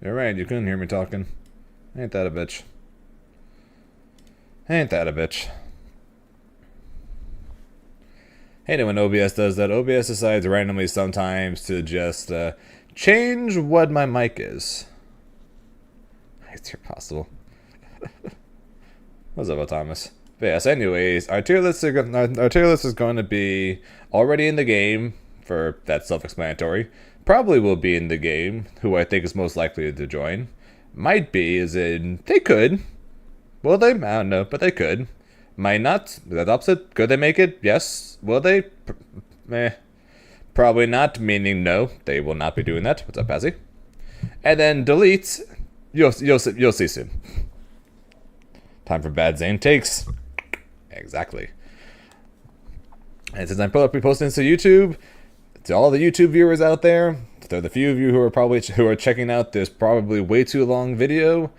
You're right, you couldn't hear me talking. Ain't that a bitch. Ain't that a bitch. Hate it when OBS does that. OBS decides randomly sometimes to just change what my mic is. It's possible. What's up, Thomas? But yes, anyways, our tier list is going to be already in the game, for that's self-explanatory. Probably will be in the game, who I think is most likely to join. Might be, as in, they could. Will they? I don't know, but they could. Might not. That opposite. Could they make it? Yes. Will they? Probably not, meaning no, they will not be doing that. What's up, Pazzy? And then delete. You'll see soon. Time for bad Zane takes. Exactly. And since I'm probably posting this to YouTube, to all the YouTube viewers out there, to the few of you who are checking out this probably way too long video,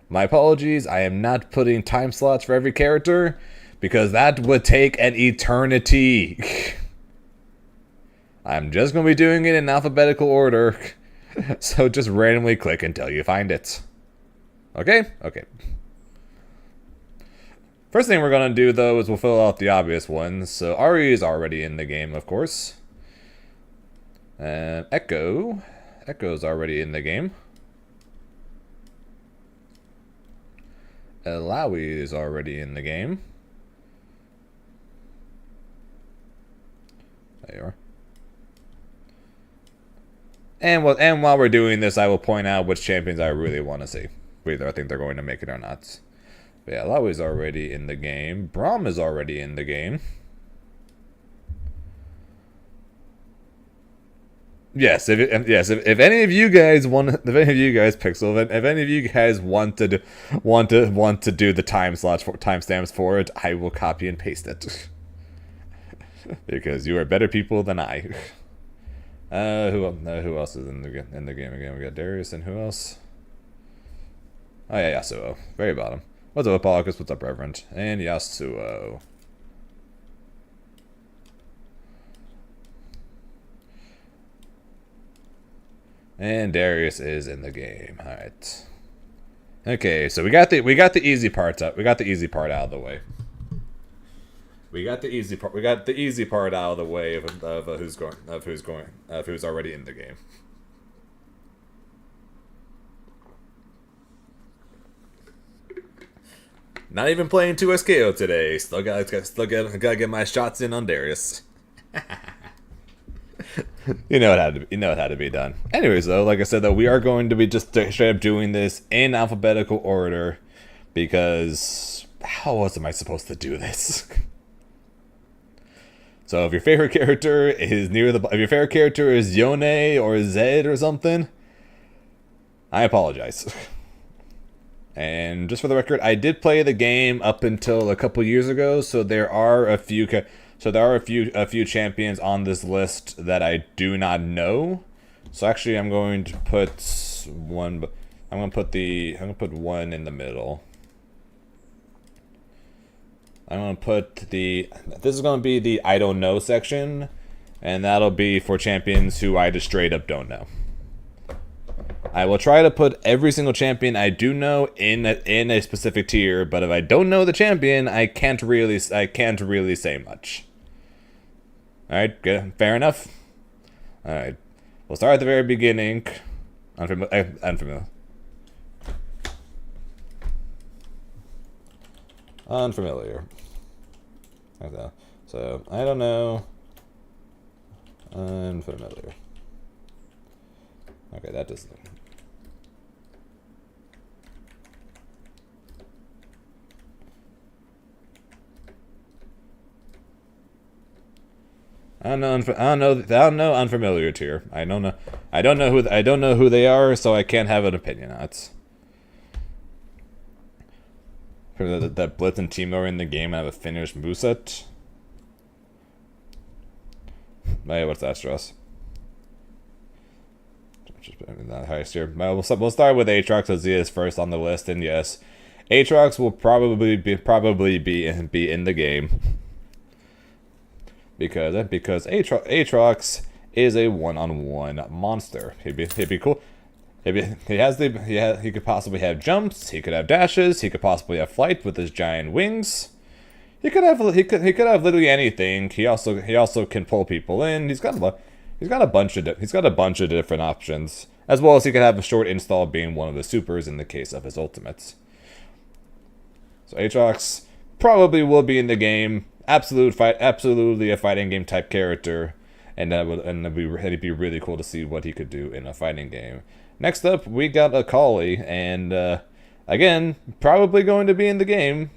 my apologies. I am not putting time slots for every character because that would take an eternity. I'm just going to be doing it in alphabetical order, so just randomly click until you find it. Okay? Okay. First thing we're going to do, though, is we'll fill out the obvious ones. So Ari is already in the game, of course. And Echo's already in the game. Alawi is already in the game. There you are. And while we're doing this, I will point out which champions I really want to see. Whether I think they're going to make it or not. But yeah, Alawi's already in the game. Braum is already in the game. Yes, if any of you guys Pixel, if any of you guys want to do the timestamps for it, I will copy and paste it. Because you are better people than I. Who else is in the game again? We got Darius and who else? Oh yeah, Yasuo, very bottom. What's up, Apocalypse? What's up, Reverend? And Yasuo. And Darius is in the game. All right. Okay, so we got the easy part out. We got the easy part out of the way. We got the easy part out of the way of who's already in the game. Not even playing 2SKO today. Still gotta get my shots in on Darius. You know it had to be done. Anyways, though, like I said, though, we are going to be just straight up doing this in alphabetical order because how else am I supposed to do this? So if your favorite character is Yone or Zed or something, I apologize. And just for the record, I did play the game up until a couple years ago, so there are a few champions on this list that I do not know. So actually, I'm going to put one. I'm going to put one in the middle. I'm going to put this is going to be the I don't know section, and that'll be for champions who I just straight up don't know. I will try to put every single champion I do know in a specific tier, but if I don't know the champion, I can't really say much. All right, good, fair enough. All right, we'll start at the very beginning. Unfamiliar. Okay, so I don't know. Unfamiliar. Okay, that doesn't. I don't know unfamiliar tier. I don't know who they are, so I can't have an opinion on it. That Blitz and Teemo are in the game and have a finished moveset. Hey, what's that, Stress? Not highest tier. We'll start with Aatrox, as he is first on the list, and yes, Aatrox will probably be in the game. Because Aatrox is a one-on-one monster. He'd be cool. He could possibly have jumps. He could have dashes. He could possibly have flight with his giant wings. He could have literally anything. He also can pull people in. He's got a bunch of different options, as well as he could have a short install being one of the supers in the case of his ultimates. So Aatrox probably will be in the game. Absolutely a fighting game type character, and it'd be really cool to see what he could do in a fighting game. Next up, we got Akali, and again, probably going to be in the game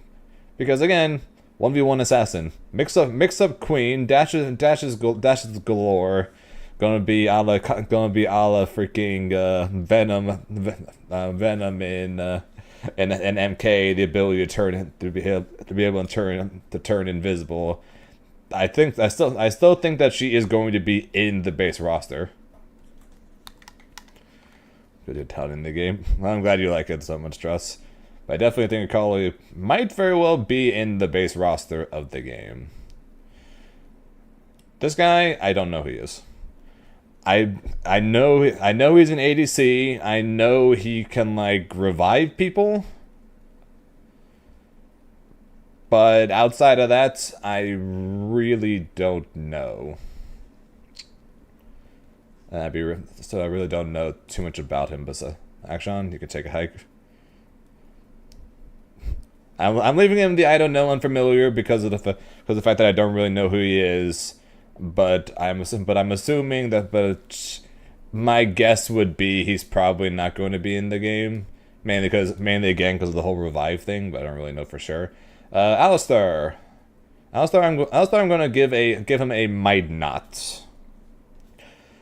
because again, 1v1 assassin, mix up queen, dashes galore. Gonna be a la freaking Venom in MK, the ability to be able to turn invisible. I still think that she is going to be in the base roster. Good talent in the game. I'm glad you like it so much, Truss. But I definitely think Akali might very well be in the base roster of the game. This guy, I don't know who he is. I know he's an ADC. I know he can like revive people. But outside of that, I really don't know. So I really don't know too much about him. But Akshan, you can take a hike. I'm leaving him the I don't know unfamiliar because of the fact that I don't really know who he is. But I'm assuming that. My guess would be he's probably not going to be in the game, mainly again because of the whole revive thing. But I don't really know for sure. Alistar, I'm going to give him a might not.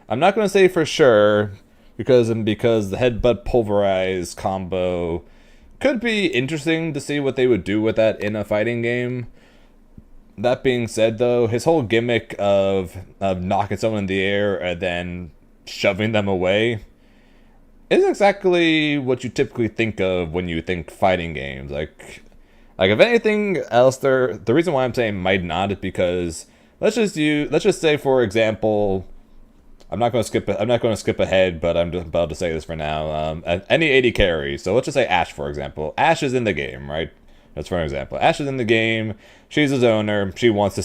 I'm not going to say for sure because the headbutt pulverize combo could be interesting to see what they would do with that in a fighting game. That being said, though, his whole gimmick of knocking someone in the air and then shoving them away isn't exactly what you typically think of when you think fighting games. Like if anything, Alistar, the reason why I'm saying might not is because let's just say, for example, I'm not going to skip ahead, but I'm just about to say this for now. Any AD carry. So let's just say Ashe, for example. Ashe is in the game, right? That's for example. Ashe is in the game. She's a zoner. She wants you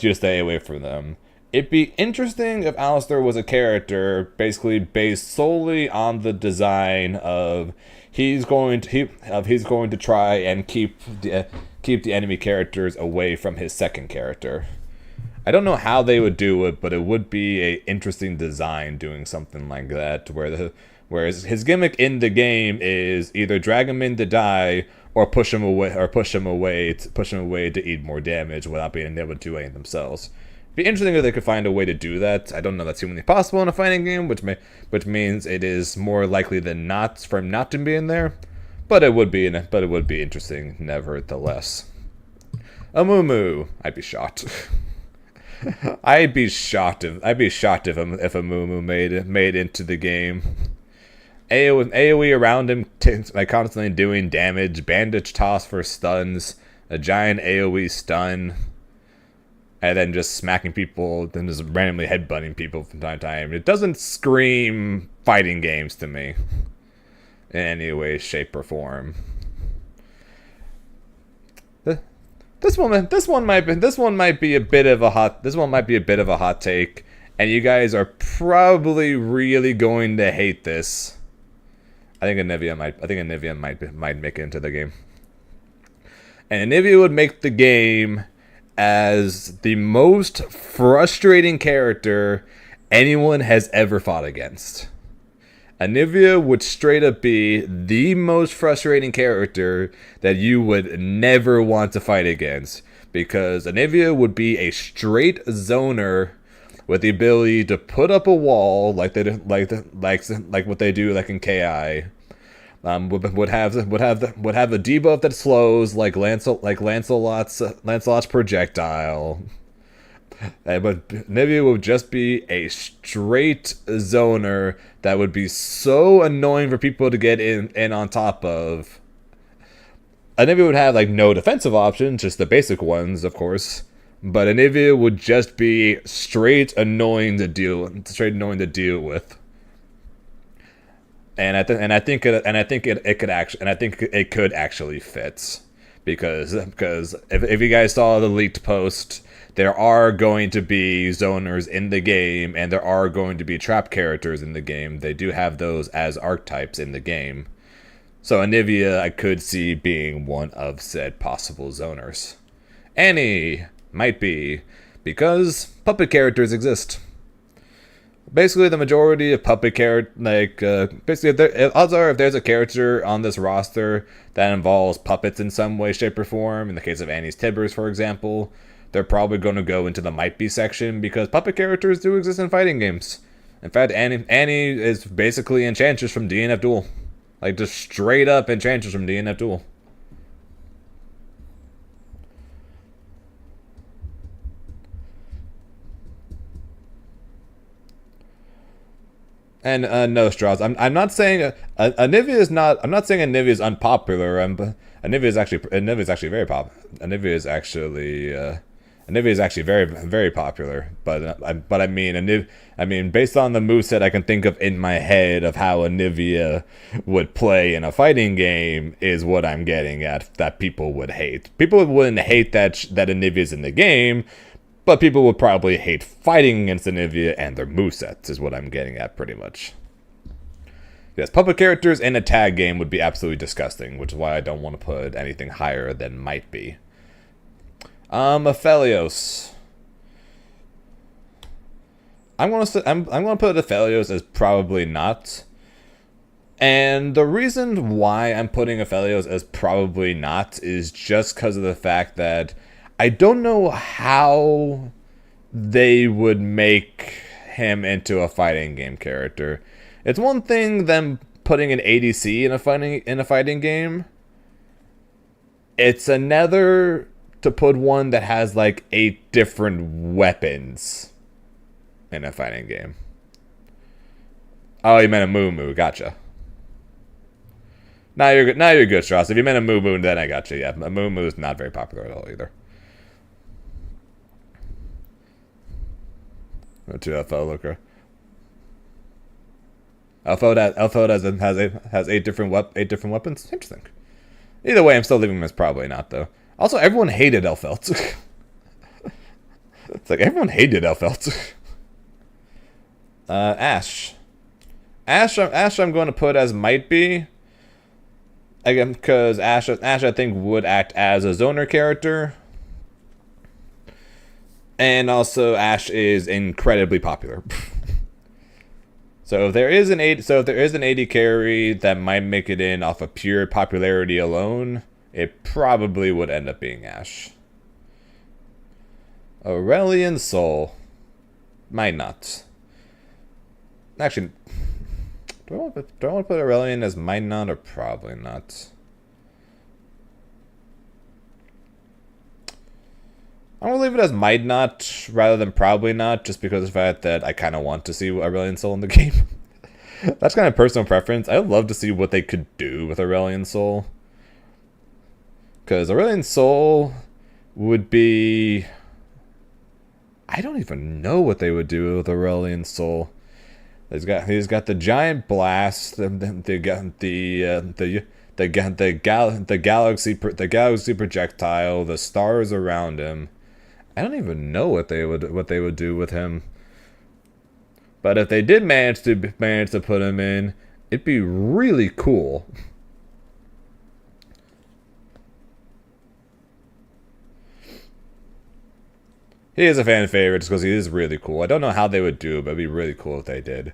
to stay away from them. It'd be interesting if Alistar was a character basically based solely on the design of he's going to try and keep the enemy characters away from his second character. I don't know how they would do it, but it would be a interesting design doing something like that, whereas his gimmick in the game is either drag him in to die or push him away to eat more damage without being able to do anything themselves. It'd be interesting if they could find a way to do that. I don't know that's humanly possible in a fighting game, which means it is more likely than not for him not to be in there. But it would be interesting nevertheless. Amumu, I'd be shocked. I'd be shocked if Amumu made into the game. AoE around him, like constantly doing damage. Bandage toss for stuns. A giant AoE stun. And then just smacking people, then just randomly headbutting people from time to time. It doesn't scream fighting games to me in any way, shape, or form. This one might be a bit of a hot take, and you guys are probably really going to hate this. I think Anivia might make it into the game. And Anivia would make the game as the most frustrating character anyone has ever fought against. Anivia would straight up be the most frustrating character that you would never want to fight against, because Anivia would be a straight zoner with the ability to put up a wall like what they do like in KI. Would have a debuff that slows like Lancelot's projectile. But Anivia would just be a straight zoner that would be so annoying for people to get in on top of. Anivia would have like no defensive options, just the basic ones, of course. But Anivia would just be straight annoying to deal with. it could actually fit, because if you guys saw the leaked post, there are going to be zoners in the game, and there are going to be trap characters in the game. They do have those as archetypes in the game. So Anivia, I could see being one of said possible zoners. Annie might be, because puppet characters exist. Basically, the majority of puppet character, odds are if there's a character on this roster that involves puppets in some way, shape, or form, in the case of Annie's Tibbers, for example, they're probably going to go into the might be section, because puppet characters do exist in fighting games. In fact, Annie is basically Enchantress from DNF Duel. Like, just straight up Enchantress from DNF Duel. And no, Strauss, I'm not saying Anivia is not. I'm not saying Anivia is unpopular. Anivia is actually very popular. Anivia is actually very, very popular. But I mean, based on the moveset I can think of in my head of how Anivia would play in a fighting game is what I'm getting at. That people would hate. People wouldn't hate that Anivia's in the game, but people would probably hate fighting against Anivia and their movesets, is what I'm getting at pretty much. Yes, puppet characters in a tag game would be absolutely disgusting, which is why I don't want to put anything higher than might be. Aphelios. I'm gonna put Aphelios as probably not. And the reason why I'm putting Aphelios as probably not is just because of the fact that I don't know how they would make him into a fighting game character. It's one thing them putting an ADC in a fighting game. It's another to put one that has like 8 different weapons in a fighting game. Oh, you meant a Moo. Gotcha. Now you're good. Now you're good, Strauss. If you meant a Moo, then I gotcha. Yeah, a Moo is not very popular at all either. To Alpha Looker. Alpha has 8 different weapons. Interesting. Either way, I'm still leaving him as probably not though. Also, everyone hated Elfelt. It's like everyone hated Elfelt. Ashe. Ashe I'm going to put as might be. Again, because Ashe I think would act as a zoner character. And also, Ashe is incredibly popular. So if there is an AD carry that might make it in off of pure popularity alone, it probably would end up being Ashe. Aurelion Sol. Might not. Actually, do I want to put Aurelion as might not or probably not? I'm going to leave it as might not rather than probably not, just because of the fact that I kind of want to see Aurelion Sol in the game. That's kind of personal preference. I'd love to see what they could do with Aurelion Sol. Because Aurelion Sol would be... I don't even know what they would do with Aurelion Sol. He's got the giant blast, the galaxy projectile, the stars around him. I don't even know what they would do with him. But if they did manage to put him in, it'd be really cool. He is a fan favorite just because he is really cool. I don't know how they would do it, but it'd be really cool if they did.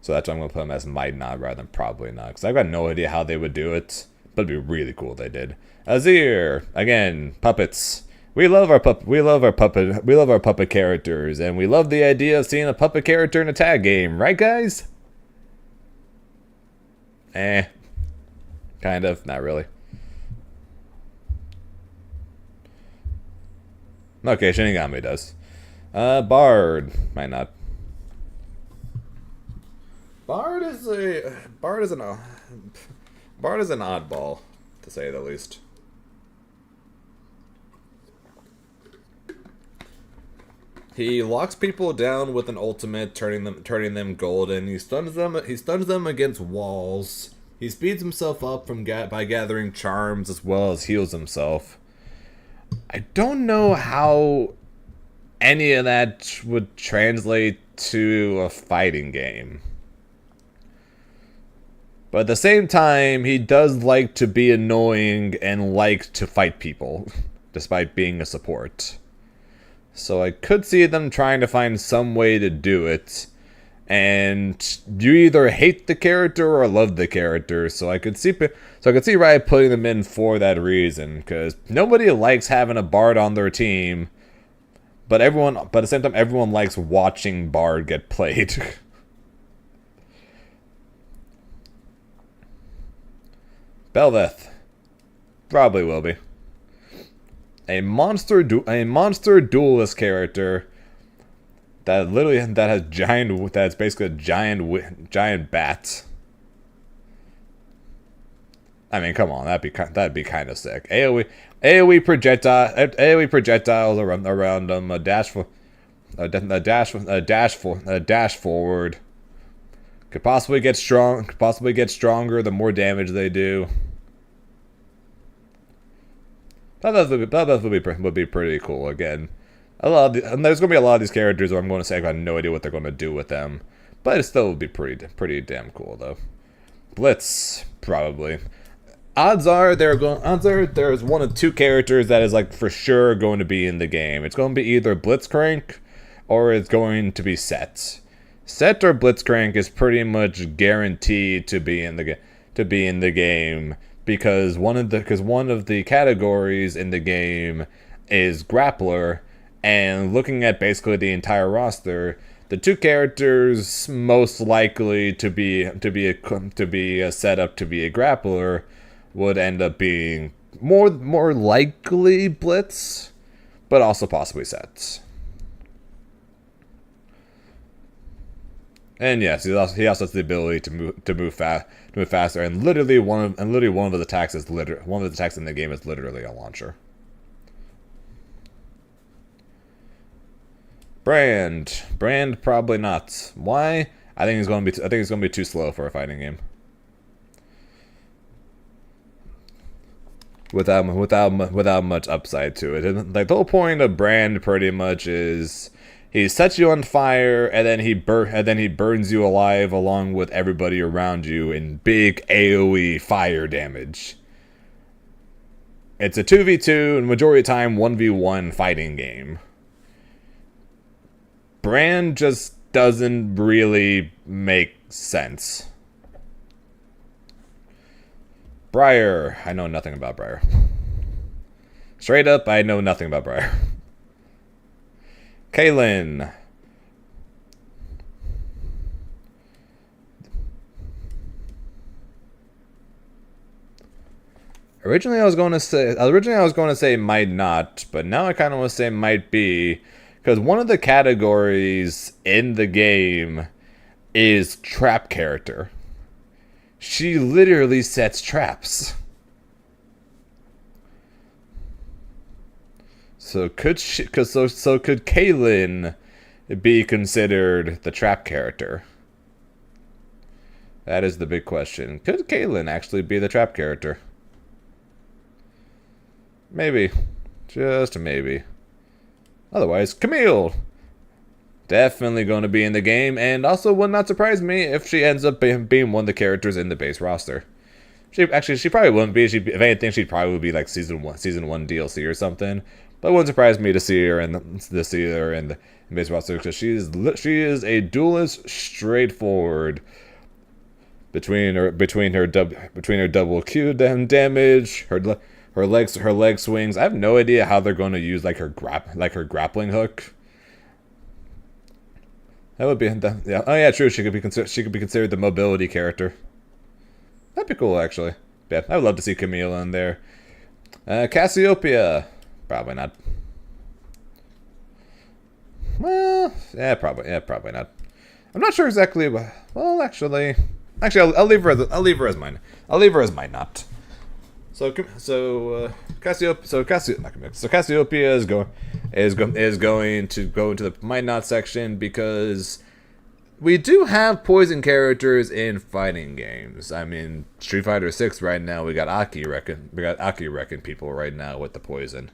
So that's why I'm going to put him as might not rather than probably not. Because I've got no idea how they would do it, but it'd be really cool if they did. Azir, again, puppets. We love our puppet characters, and we love the idea of seeing a puppet character in a tag game, right guys? Kind of, not really. Okay, Shinigami does. Bard might not. Bard is an oddball, to say the least. He locks people down with an ultimate, turning them golden. He stuns them against walls. He speeds himself up by gathering charms as well as heals himself. I don't know how any of that would translate to a fighting game. But at the same time, he does like to be annoying and like to fight people, despite being a support. So I could see them trying to find some way to do it. And you either hate the character or love the character. So I could see Riot putting them in for that reason, because nobody likes having a Bard on their team, but at the same time, everyone likes watching Bard get played. Bel'Veth probably will be a monster duelist character that's basically a giant bat. I mean, come on, that'd be kind of sick. AoE projectiles around them, a dash forward. Could possibly get stronger the more damage they do. That would be pretty cool. Again, and there's gonna be a lot of these characters where I'm going to say I've got no idea what they're going to do with them, but it still would be pretty damn cool though. Blitz probably. Odds are there's one of two characters that is like for sure going to be in the game. It's going to be either Blitzcrank or it's going to be Set. Set or Blitzcrank is pretty much guaranteed to be in the game because one of the categories in the game is Grappler, and looking at basically the entire roster, the two characters most likely to be set up to be a Grappler would end up being more likely Blitz, but also possibly Set. And yes, he also has the ability to move faster, and literally one of the attacks in the game is literally a launcher. Brand probably not. Why? I think he's going to be too slow for a fighting game. Without much upside to it. And like the whole point of Brand pretty much is he sets you on fire, and then he burns you alive along with everybody around you in big AoE fire damage. It's a 2v2 and majority of the time 1v1 fighting game. Brand just doesn't really make sense. Briar, I know nothing about Briar. Straight up, I know nothing about Briar. Kaylin. Originally I was going to say might not, but now I kind of want to say might be, because one of the categories in the game is trap character. She literally sets traps. So could Kaylin be considered the trap character? That is the big question. Could Kaylin actually be the trap character? Maybe. Just maybe. Otherwise, Camille! Definitely going to be in the game, and also would not surprise me if she ends up being one of the characters in the base roster. She probably wouldn't be. If anything, she'd probably be like season one DLC or something. But it wouldn't surprise me to see her in the base roster, because she is a duelist, straightforward. Between her double Q damage, her leg swings. I have no idea how they're going to use her grappling hook. That would be yeah. Oh yeah, true. She could be considered the mobility character. That'd be cool, actually. Yeah, I would love to see Camille in there. Cassiopeia, probably not. Well, probably not. I'm not sure exactly. Well, actually, I'll leave her as mine. I'll leave her as mine not. Cassiopeia is going to go into the might not section because we do have poison characters in fighting games. I mean, Street Fighter 6 right now, we got Aki wrecking people right now with the poison.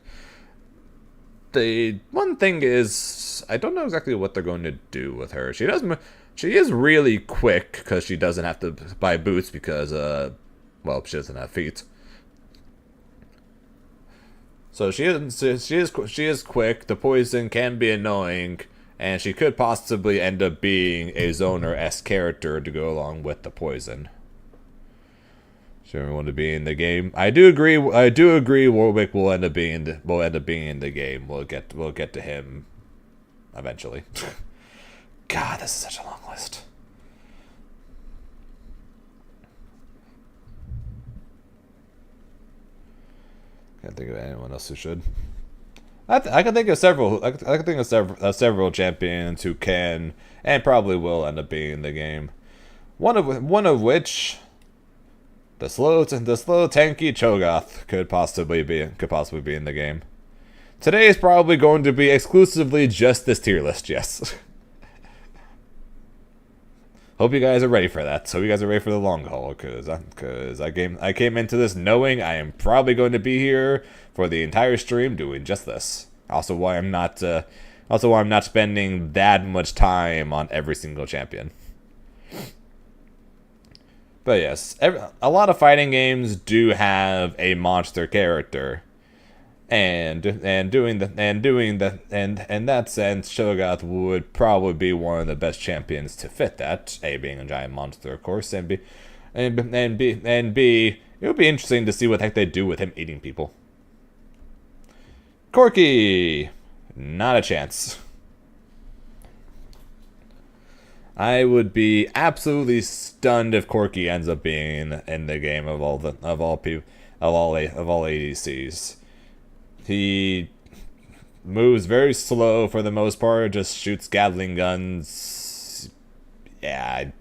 The one thing is, I don't know exactly what they're going to do with her. She is really quick because she doesn't have to buy boots because well, she doesn't have feet. So she is quick. The poison can be annoying, and she could possibly end up being a Zoner-esque character to go along with the poison. Should everyone to be in the game? I do agree. Warwick will end up being in the game. We'll get to him eventually. God, this is such a long list. Can't think of anyone else who should. I can think of several. I can think of several champions who can and probably will end up being in the game. One of which, the slow tanky Cho'Gath could possibly be in the game. Today is probably going to be exclusively just this tier list. Yes. Hope you guys are ready for that. So you guys are ready for the long haul, because I came into this knowing I am probably going to be here for the entire stream doing just this. Also, why I'm not spending that much time on every single champion. But yes, a lot of fighting games do have a monster character. And in that sense, Cho'Gath would probably be one of the best champions to fit that. A, being a giant monster, of course, and B, it would be interesting to see what the heck they do with him eating people. Corki, not a chance. I would be absolutely stunned if Corki ends up being in the game of all ADCs. He moves very slow for the most part, just shoots Gatling guns. Yeah,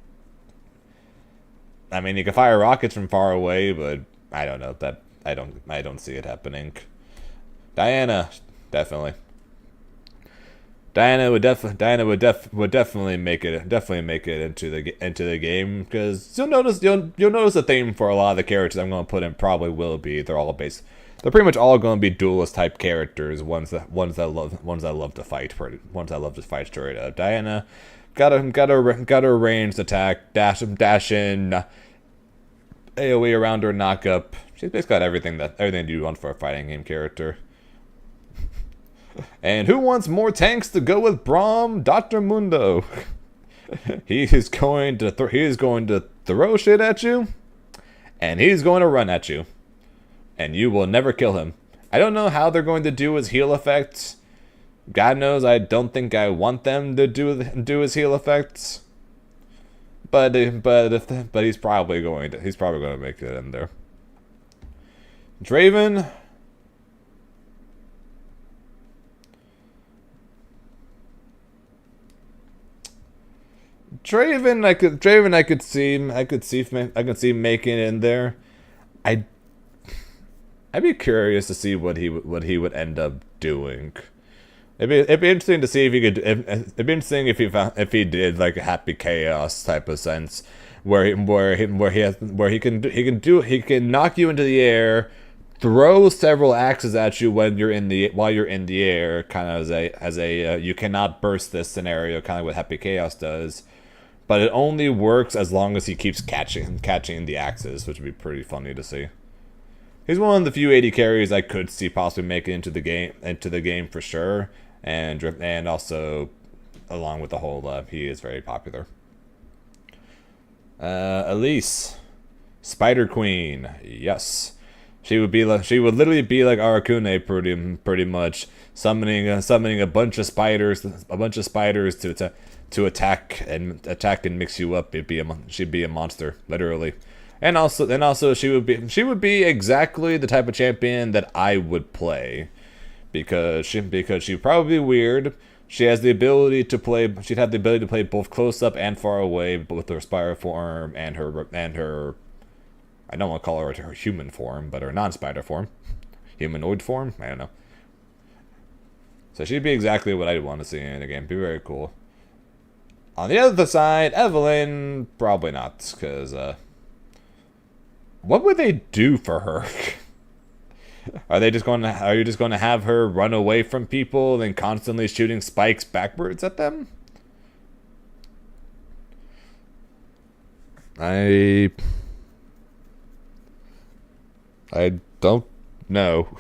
I mean, you can fire rockets from far away, but I don't know that I don't see it happening. Diana, definitely. Diana would definitely make it into the game, because you'll notice a theme for a lot of the characters I'm going to put in probably will be they're pretty much all going to be duelist type characters, ones that love to fight straight up. Diana got a ranged attack, dash in, AoE around her, knock up. She's basically got everything you want for a fighting game character. And who wants more tanks to go with Braum? Dr. Mundo. He is going to throw shit at you, and he's going to run at you, and you will never kill him. I don't know how they're going to do his heal effects. God knows, I don't think I want them to do his heal effects. But he's probably going to make it in there. Draven. I could see making it in there. I'd be curious to see what he would end up doing. It'd be interesting to see if he could. It'd be interesting if he did like a Happy Chaos type of sense, where he can knock you into the air, throw several axes at you while you're in the air, kind of as a you cannot burst this scenario, kind of what Happy Chaos does. But it only works as long as he keeps catching the axes, which would be pretty funny to see. He's one of the few AD carries I could see possibly making into the game for sure, and also along with the whole he is very popular. Elise, Spider Queen, yes, she would literally be like Arakune pretty much, summoning a bunch of spiders to attack and mix you up. She'd be a monster, literally. And also she would be exactly the type of champion that I would play, because she'd probably be weird. She'd have the ability to play both close up and far away, with her spiral form and her I don't want to call her human form, but her non-spider form. Humanoid form? I don't know. So she'd be exactly what I'd want to see in a game. Be very cool. On the other side, Evelyn, probably not, because, what would they do for her? Are you just going to have her run away from people and constantly shooting spikes backwards at them? I don't know.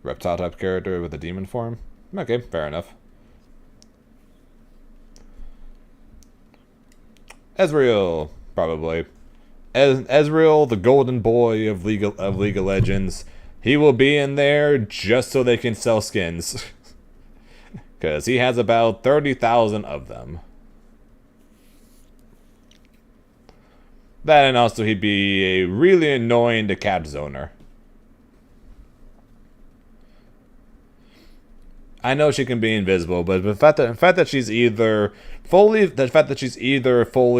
Reptile type character with a demon form? Okay, fair enough. Ezreal, probably. Ezreal, the golden boy of League of Legends. He will be in there just so they can sell skins. Because he has about 30,000 of them. That, and also he'd be a really annoying to cat zoner. I know she can be invisible, but the fact that she's either fully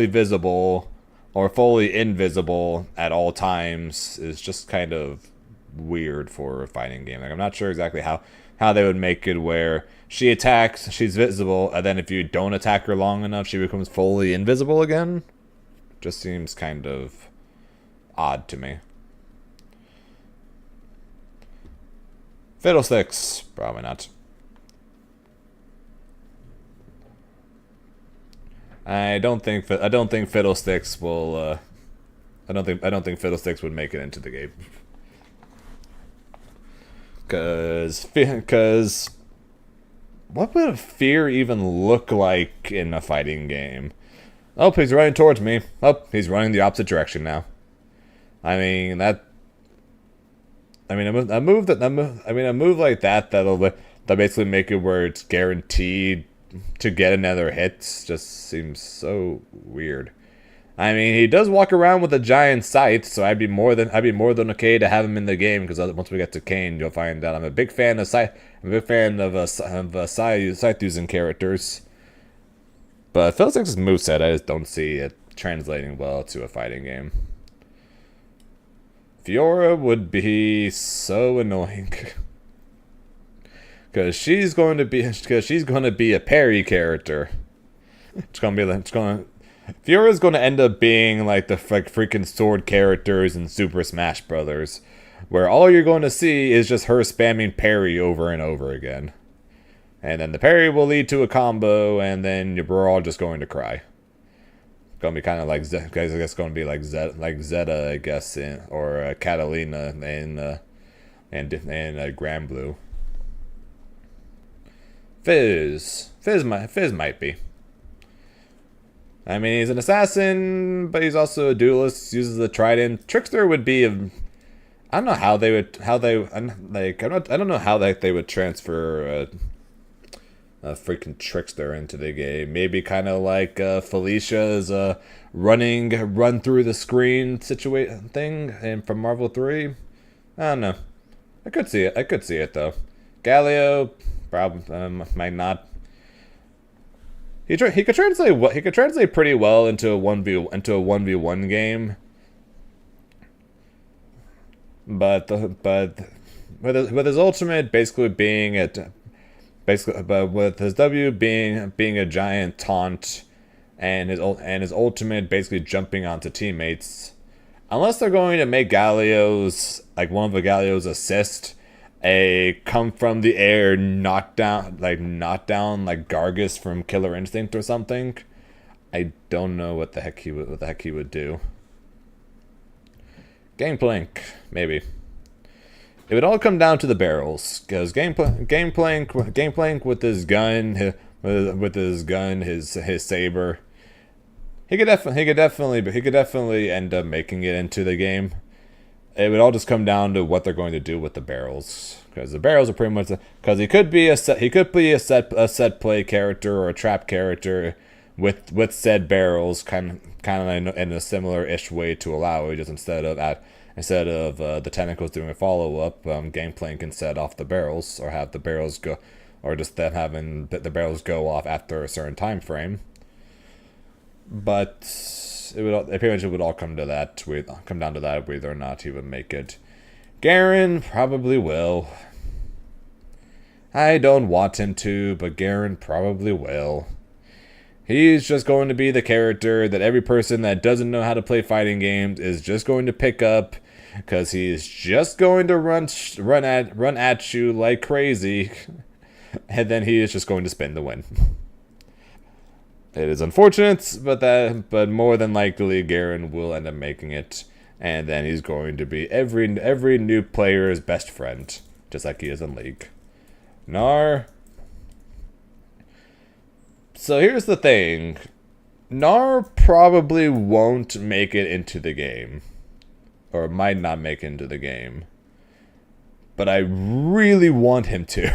visible or fully invisible at all times is just kind of weird for a fighting game. Like, I'm not sure exactly how they would make it where she attacks, she's visible, and then if you don't attack her long enough, she becomes fully invisible again. Just seems kind of odd to me. Fiddlesticks, probably not. I don't think Fiddlesticks will. I don't think Fiddlesticks would make it into the game. Cause what would a Fear even look like in a fighting game? Oh, he's running towards me. Oh, he's running the opposite direction now. I mean a move like that that'll basically make it where it's guaranteed to get another hit just seems so weird. I mean, he does walk around with a giant scythe, so I'd be more than okay to have him in the game. Because once we get to Kayn, you'll find out I'm a big fan of scythe using characters. But Fiddlesticks' moveset, I just don't see it translating well to a fighting game. Fiora would be so annoying. Because she's going to be a parry character. Fiora's going to end up being like the freaking sword characters in Super Smash Brothers, where all you're going to see is just her spamming parry over and over again, and then the parry will lead to a combo, and then we're all just going to cry. It's going to be kind of like I guess it's going to be like Zeta, I guess, or Catalina and Granblue. Fizz might be. I mean, he's an assassin, but he's also a duelist. Uses the trident. Trickster would be I don't know how they would transfer a freaking Trickster into the game. Maybe kind of like Felicia's run through the screen thing and from Marvel 3. I don't know. I could see it though. Galio might not. He could translate pretty well into a 1v1 game. But with his ultimate basically being but with his W being a giant taunt, and his ultimate basically jumping onto teammates, unless they're going to make Galio's one of the Galio's assist a come from the air knock down like Gargus from Killer Instinct or something, I don't know what the heck he would do. Gangplank, maybe. It would all come down to the barrels, because Gangplank with his gun, his saber, he could definitely end up making it into the game. It would all just come down to what they're going to do with the barrels, because the barrels are pretty much because he could be a set play character or a trap character with said barrels, kind of in a similar-ish way to allow it. Just instead of the tentacles doing a follow-up, Gangplank can set off the barrels or have the barrels go or just them having the barrels go off after a certain time frame. But pretty much it would all come down to that whether or not he would make it. Garen probably will. I don't want him to, but Garen probably will. He's just going to be the character that every person that doesn't know how to play fighting games is just going to pick up, because he's just going to run at you like crazy, and then he is just going to spin the win. It is unfortunate, but more than likely Garen will end up making it, and then he's going to be every new player's best friend, just like he is in League. Gnar. So here's the thing. Gnar probably won't make it into the game, or might not make it into the game, but I really want him to.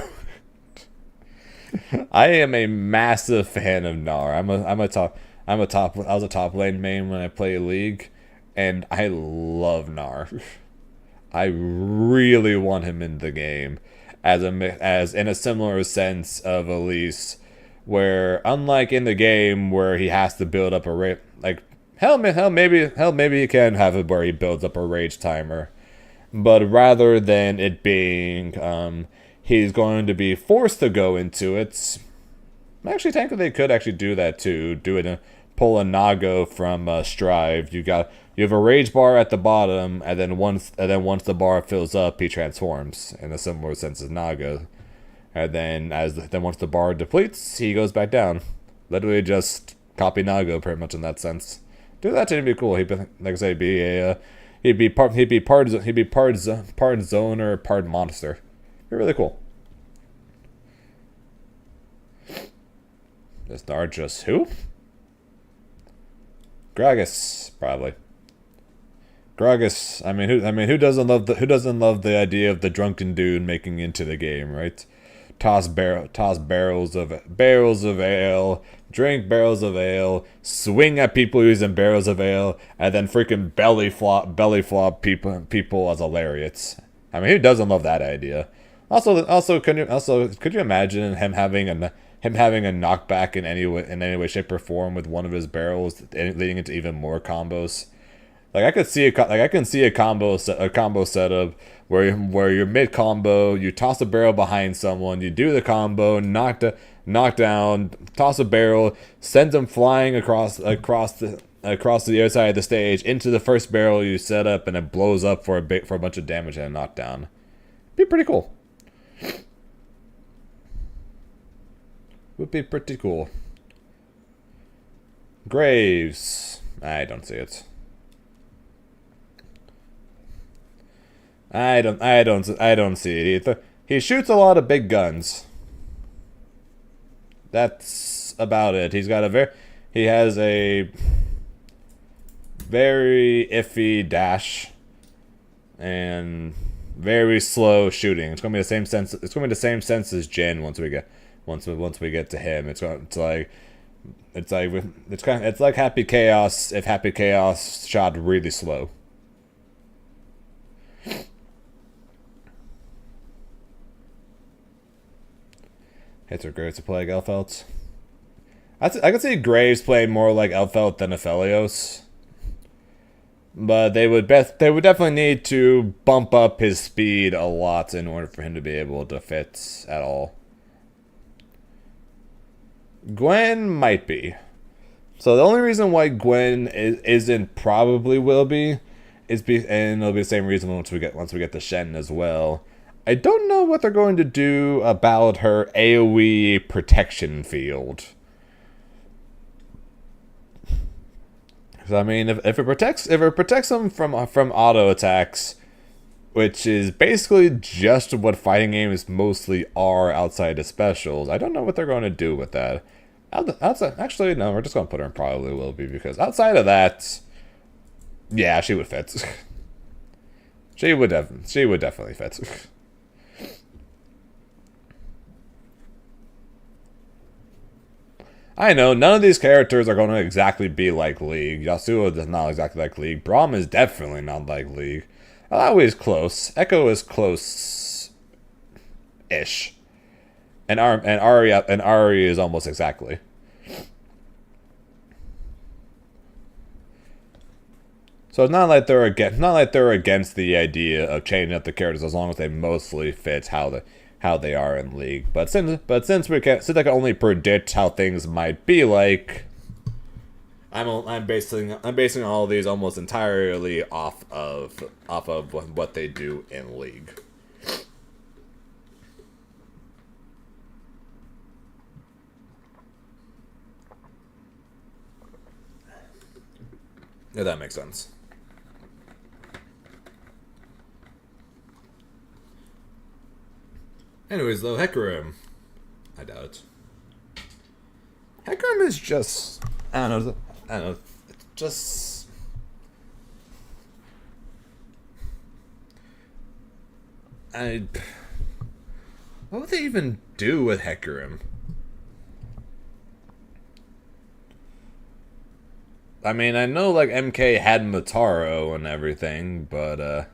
I am a massive fan of Gnar. I was a top lane main when I played League, and I love Gnar. I really want him in the game, as in a similar sense of Elise, where unlike in the game where he has to build up a rage, like maybe he can have it where he builds up a rage timer, but rather than it being he's going to be forced to go into it. Actually, technically, they could actually do that too. Pull a Nago from Strive. You have a rage bar at the bottom, and then once the bar fills up, he transforms in a similar sense as Nago. And then once the bar depletes, he goes back down. Literally just copy Nago, pretty much in that sense. Do that to be cool. He'd be part zoner, part monster. Be really cool. Is Gnar just who? Gragas, probably. Gragas. I mean, who doesn't love the idea of the drunken dude making into the game, right? Toss barrels of ale, drink barrels of ale, swing at people using barrels of ale, and then freaking belly flop people as a lariats. I mean, who doesn't love that idea? Also, could you imagine him having a knockback in any way, shape, or form with one of his barrels, leading into even more combos? Like I can see a combo setup where you're mid combo, you toss a barrel behind someone, you do the combo, knock down, toss a barrel, sends them flying across the other side of the stage into the first barrel you set up, and it blows up for a bunch of damage and a knockdown. Be pretty cool. Would be pretty cool. Graves. I don't see it. I don't see it either. He shoots a lot of big guns. That's about it. He has a very iffy dash and very slow shooting. It's gonna be the same sense. It's gonna be the same sense as Jhin once we get to him. It's like Happy Chaos if Happy Chaos shot really slow. Hits are great to play like Elphelt. I could see Graves playing more like Elphelt than Aphelios. But they would definitely need to bump up his speed a lot in order for him to be able to fit at all. Gwen might be. So the only reason why Gwen isn't probably will be and it'll be the same reason once we get to Shen as well. I don't know what they're going to do about her AoE protection field. I mean, if it protects them from auto attacks, which is basically just what fighting games mostly are outside of specials, I don't know what they're going to do with that. Actually, no, we're just going to put her in probably will be, because outside of that, yeah, she would fit. she would definitely fit. I know, none of these characters are going to exactly be like League. Yasuo is not exactly like League. Braum is definitely not like League. Alawi is close. Echo is close-ish. And Ari is almost exactly. So it's not like they're against the idea of changing up the characters as long as they mostly fit how they are in League. But since I can only predict how things might be like, I'm basing all of these almost entirely off of what they do in League. If that makes sense. Anyways, though, Hecarim, I doubt it. Hecarim is just, I don't know, it's just, what would they even do with Hecarim? I mean, I know, like, MK had Motaro and everything, but,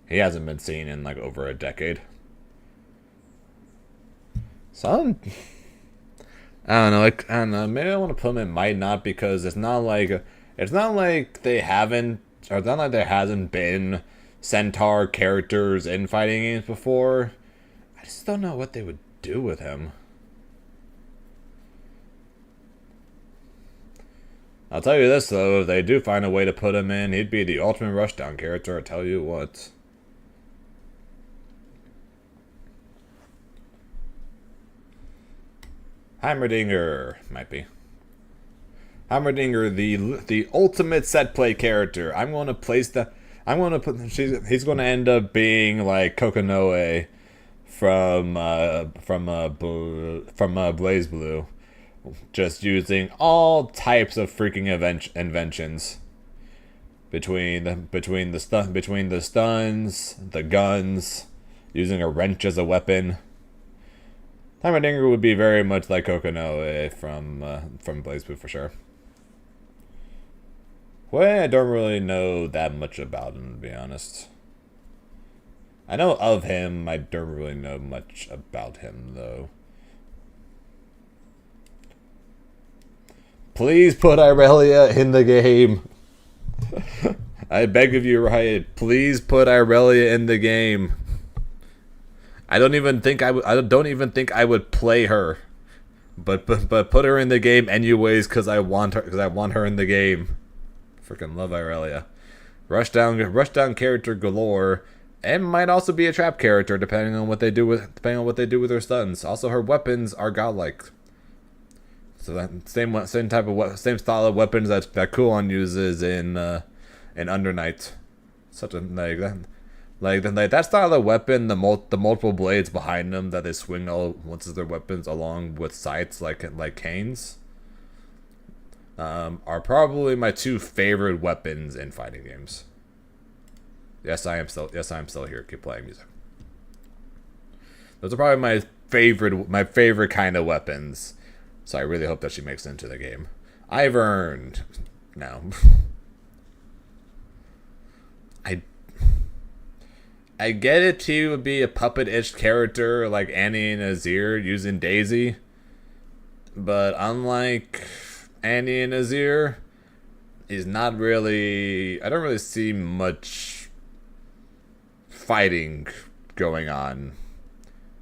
he hasn't been seen in, like, over a decade. So, I don't know, maybe I want to put him in Might Not because it's not like there hasn't been Centaur characters in fighting games before. I just don't know what they would do with him. I'll tell you this, though, if they do find a way to put him in, he'd be the ultimate rushdown character, I tell you what. Heimerdinger might be. Heimerdinger, the ultimate set play character. He's going to end up being like Kokonoe from BlazBlue, just using all types of freaking inventions between the stuns, the guns, using a wrench as a weapon. Heimerdinger would be very much like Kokonoe from BlazBlue for sure. Well, I don't really know that much about him, to be honest. I know of him, I don't really know much about him, though. Please put Irelia in the game. I beg of you, Riot. Please put Irelia in the game. I don't even think I would play her, but put her in the game anyways because I want her in the game. Freaking love Irelia. Rushdown character galore, and might also be a trap character depending on what they do with her stuns. Also, her weapons are godlike. So that same style of weapons that Kulon uses in Under Night. Such a like that. Like that style of weapon, the multiple blades behind them that they swing all once their weapons along with sights like canes, are probably my two favorite weapons in fighting games. Yes, I am still here. Keep playing music. Those are probably my favorite kind of weapons. So I really hope that she makes it into the game. Ivern, no. I get it to be a puppet-ish character like Annie and Azir using Daisy. But unlike Annie and Azir, he's not really... I don't really see much fighting going on,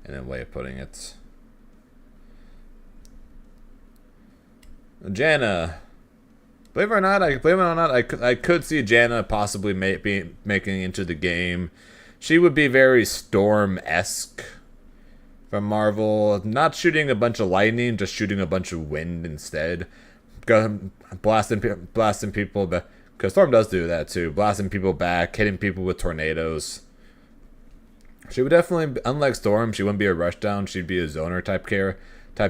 in a way of putting it. Janna. Believe it or not, I could see Janna possibly making it into the game. She would be very Storm-esque from Marvel. Not shooting a bunch of lightning, just shooting a bunch of wind instead. Blasting people back. Because Storm does do that too. Blasting people back, hitting people with tornadoes. She would definitely, unlike Storm, she wouldn't be a rushdown. She'd be a zoner type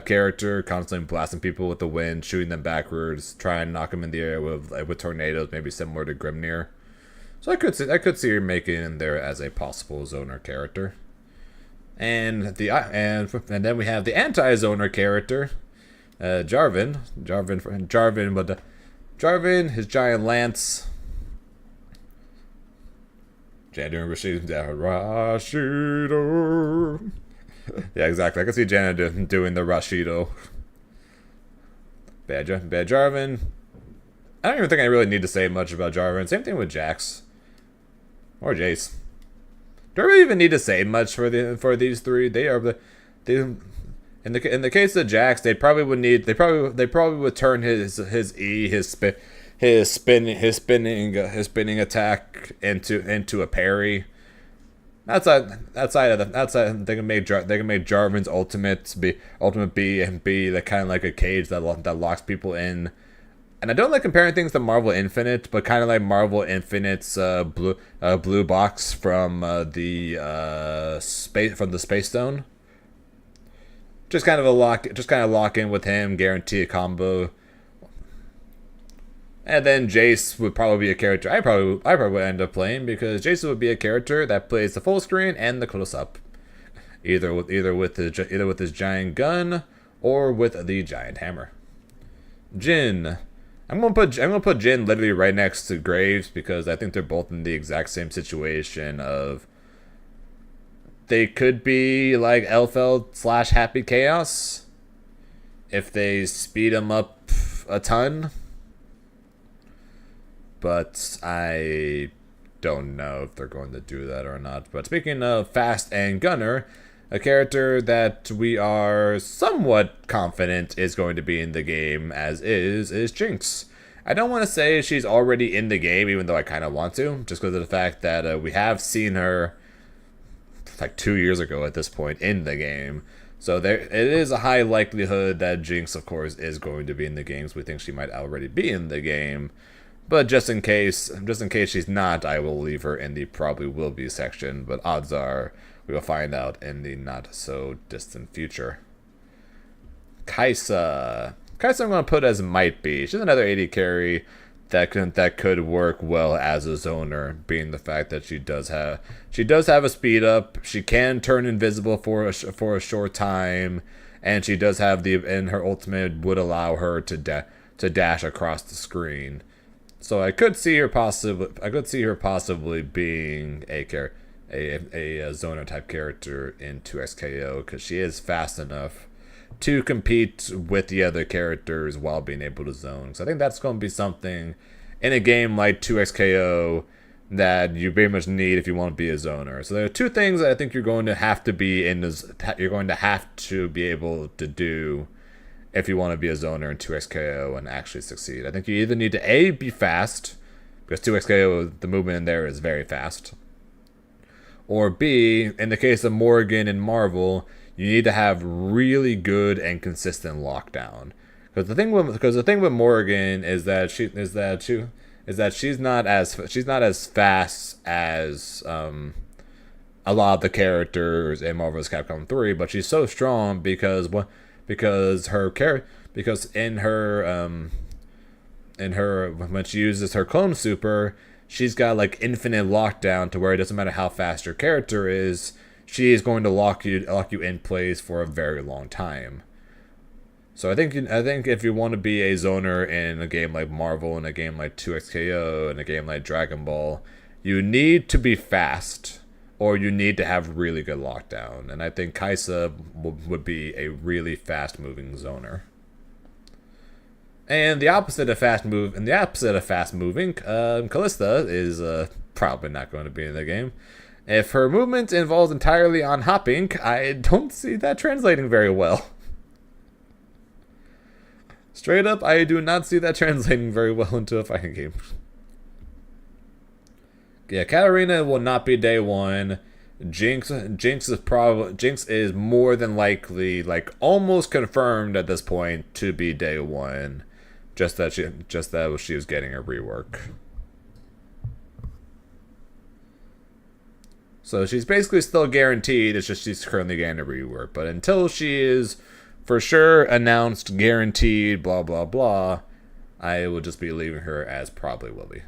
character, constantly blasting people with the wind, shooting them backwards, trying to knock them in the air with tornadoes, maybe similar to Grimnir. So I could see her making in there as a possible zoner character. And then we have the anti-zoner character, Jarvan. Jarvan, his giant lance. Jandurin Rashido. Yeah, exactly. I can see Janet doing the Rashido. Bad Jarvan. I don't even think I really need to say much about Jarvan. Same thing with Jax. Or Jace. Do I really even need to say much for these three? They are they in the case of Jax, they probably would turn his spinning attack into a parry. Outside they can make Jarvan's ultimate be the kind of like a cage that locks people in. And I don't like comparing things to Marvel Infinite, but kind of like Marvel Infinite's blue box from the Space Stone. Just kind of lock in with him, guarantee a combo. And then Jace would probably be a character I probably would end up playing, because Jace would be a character that plays the full screen and the close up, either with his giant gun or with the giant hammer. Jhin. I'm gonna put Jhin literally right next to Graves, because I think they're both in the exact same situation of they could be like Elfeld / Happy Chaos if they speed them up a ton. But I don't know if they're going to do that or not. But speaking of Fast and Gunner, a character that we are somewhat confident is going to be in the game as is Jinx. I don't want to say she's already in the game, even though I kind of want to, just because of the fact that we have seen her like 2 years ago at this point in the game. So it is a high likelihood that Jinx, of course, is going to be in the games. We think she might already be in the game. But just in case she's not, I will leave her in the probably will be section. But odds are we will find out in the not so distant future. Kai'Sa I'm going to put as might be. She's another AD carry that could work well as a zoner, being the fact that she does have a speed up. She can turn invisible for a short time, and she does have and her ultimate would allow her to dash across the screen. So I could see her possibly being a zoner type character in 2XKO, because she is fast enough to compete with the other characters while being able to zone. So I think that's going to be something in a game like 2XKO that you very much need if you want to be a zoner. So there are two things that I think you're going to have to be able to do if you want to be a zoner in 2XKO and actually succeed. I think you either need to A, be fast, because 2XKO, the movement in there is very fast, or B, in the case of Morgan and Marvel, you need to have really good and consistent lockdown. Because the thing with Morgan is that she's not as fast as a lot of the characters in Marvel vs. Capcom 3, but she's so strong because in her when she uses her clone super, she's got like infinite lockdown to where it doesn't matter how fast your character is, she is going to lock you in place for a very long time. So I think if you want to be a zoner in a game like Marvel, in a game like 2XKO, in a game like Dragon Ball, you need to be fast, or you need to have really good lockdown. And I think Kai'Sa would be a really fast moving zoner. And the opposite of fast moving, Kalista is probably not going to be in the game. If her movement involves entirely on hopping, I don't see that translating very well. Straight up, I do not see that translating very well into a fighting game. Yeah, Katarina will not be day one. Jinx is more than likely, like almost confirmed at this point, to be day one. Just that she was getting a rework. So she's basically still guaranteed, it's just she's currently getting a rework. But until she is for sure announced, guaranteed, blah, blah, blah, I will just be leaving her as probably will be.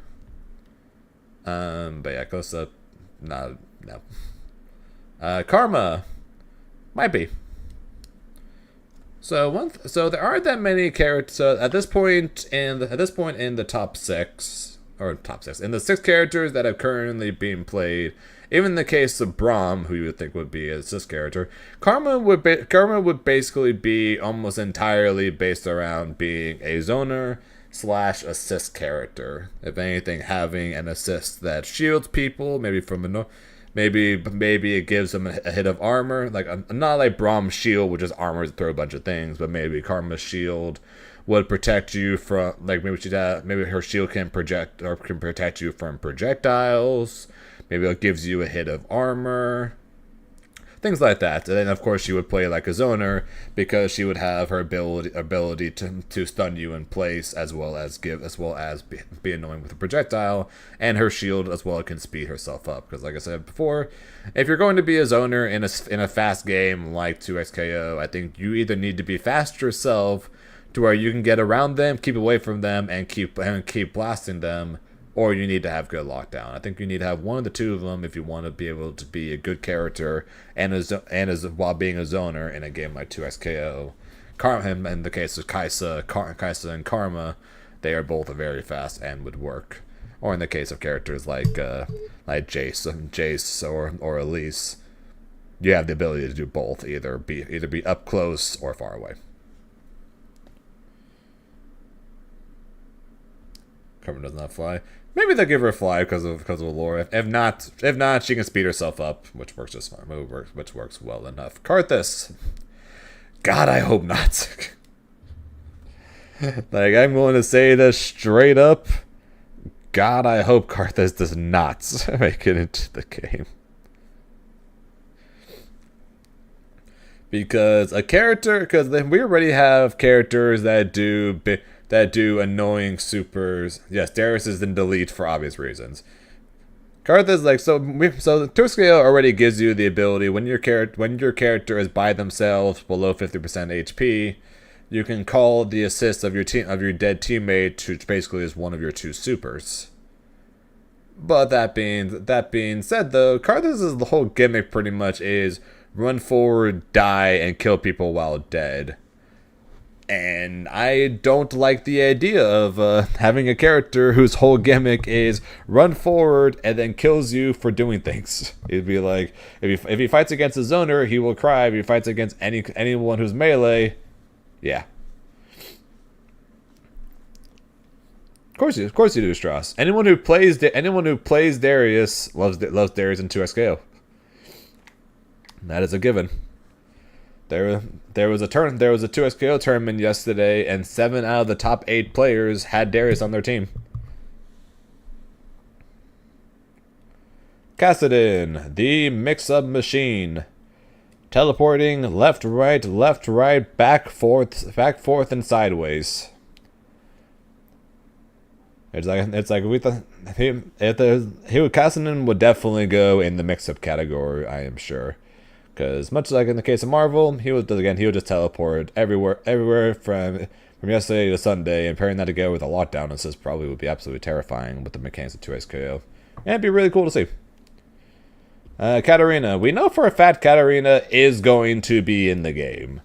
But yeah, Kosa, no. Karma, might be. So there aren't that many characters. So at this point in the top 6, or top 6. In the 6 characters that are currently being played, even in the case of Braum, who you would think would be a assist character, Karma would basically be almost entirely based around being a zoner slash assist character. If anything, having an assist that shields people, maybe from a maybe it gives them a hit of armor, like not like Braum's shield, which is armor to throw a bunch of things, but maybe Karma's shield would protect you from, like, maybe her shield can project or can protect you from projectiles. Maybe it gives you a hit of armor, things like that. And then of course she would play like a zoner because she would have her ability to stun you in place, as well as be annoying with a projectile, and her shield as well can speed herself up. Because like I said before, if you're going to be a zoner in a fast game like 2XKO, I think you either need to be fast yourself to where you can get around them, keep away from them, and keep blasting them, or you need to have good lockdown. I think you need to have one of the two of them if you want to be able to be a good character and while being a zoner in a game like 2XKO. In the case of Kaisa and Karma, they are both very fast and would work. Or in the case of characters like Jace or Elise, you have the ability to do both, either be up close or far away. Karma does not fly. Maybe they'll give her a fly because of Allura. If not, she can speed herself up, which works just fine. Which works well enough. Karthus. God, I hope not. Like, I'm willing to say this straight up. God, I hope Karthus does not make it into the game. Because we already have characters that do annoying supers. Yes, Darius is in delete for obvious reasons. Karthus, like, so 2XKO already gives you the ability when your character is by themselves below 50% HP, you can call the assist of your dead teammate, which basically is one of your 2 supers. But that being said, though, Karthus' the whole gimmick pretty much is run forward, die, and kill people while dead. And I don't like the idea of having a character whose whole gimmick is run forward and then kills you for doing things. It'd be like, if he fights against a zoner, he will cry. If he fights against anyone who's melee, yeah. Of course you do, Strauss. Anyone who plays Darius loves Darius in 2XKO. That is a given. There was a 2XKO tournament yesterday, and 7 out of the top 8 players had Darius on their team. Kassadin, the mix-up machine. Teleporting left, right, back, forth, and sideways. Kassadin would definitely go in the mix-up category, I am sure. Because much like in the case of Marvel, he would just teleport everywhere from yesterday to Sunday, and pairing that together with a lockdown assist probably would be absolutely terrifying with the mechanics of 2XKO. And it'd be really cool to see. Katarina. We know for a fact Katarina is going to be in the game.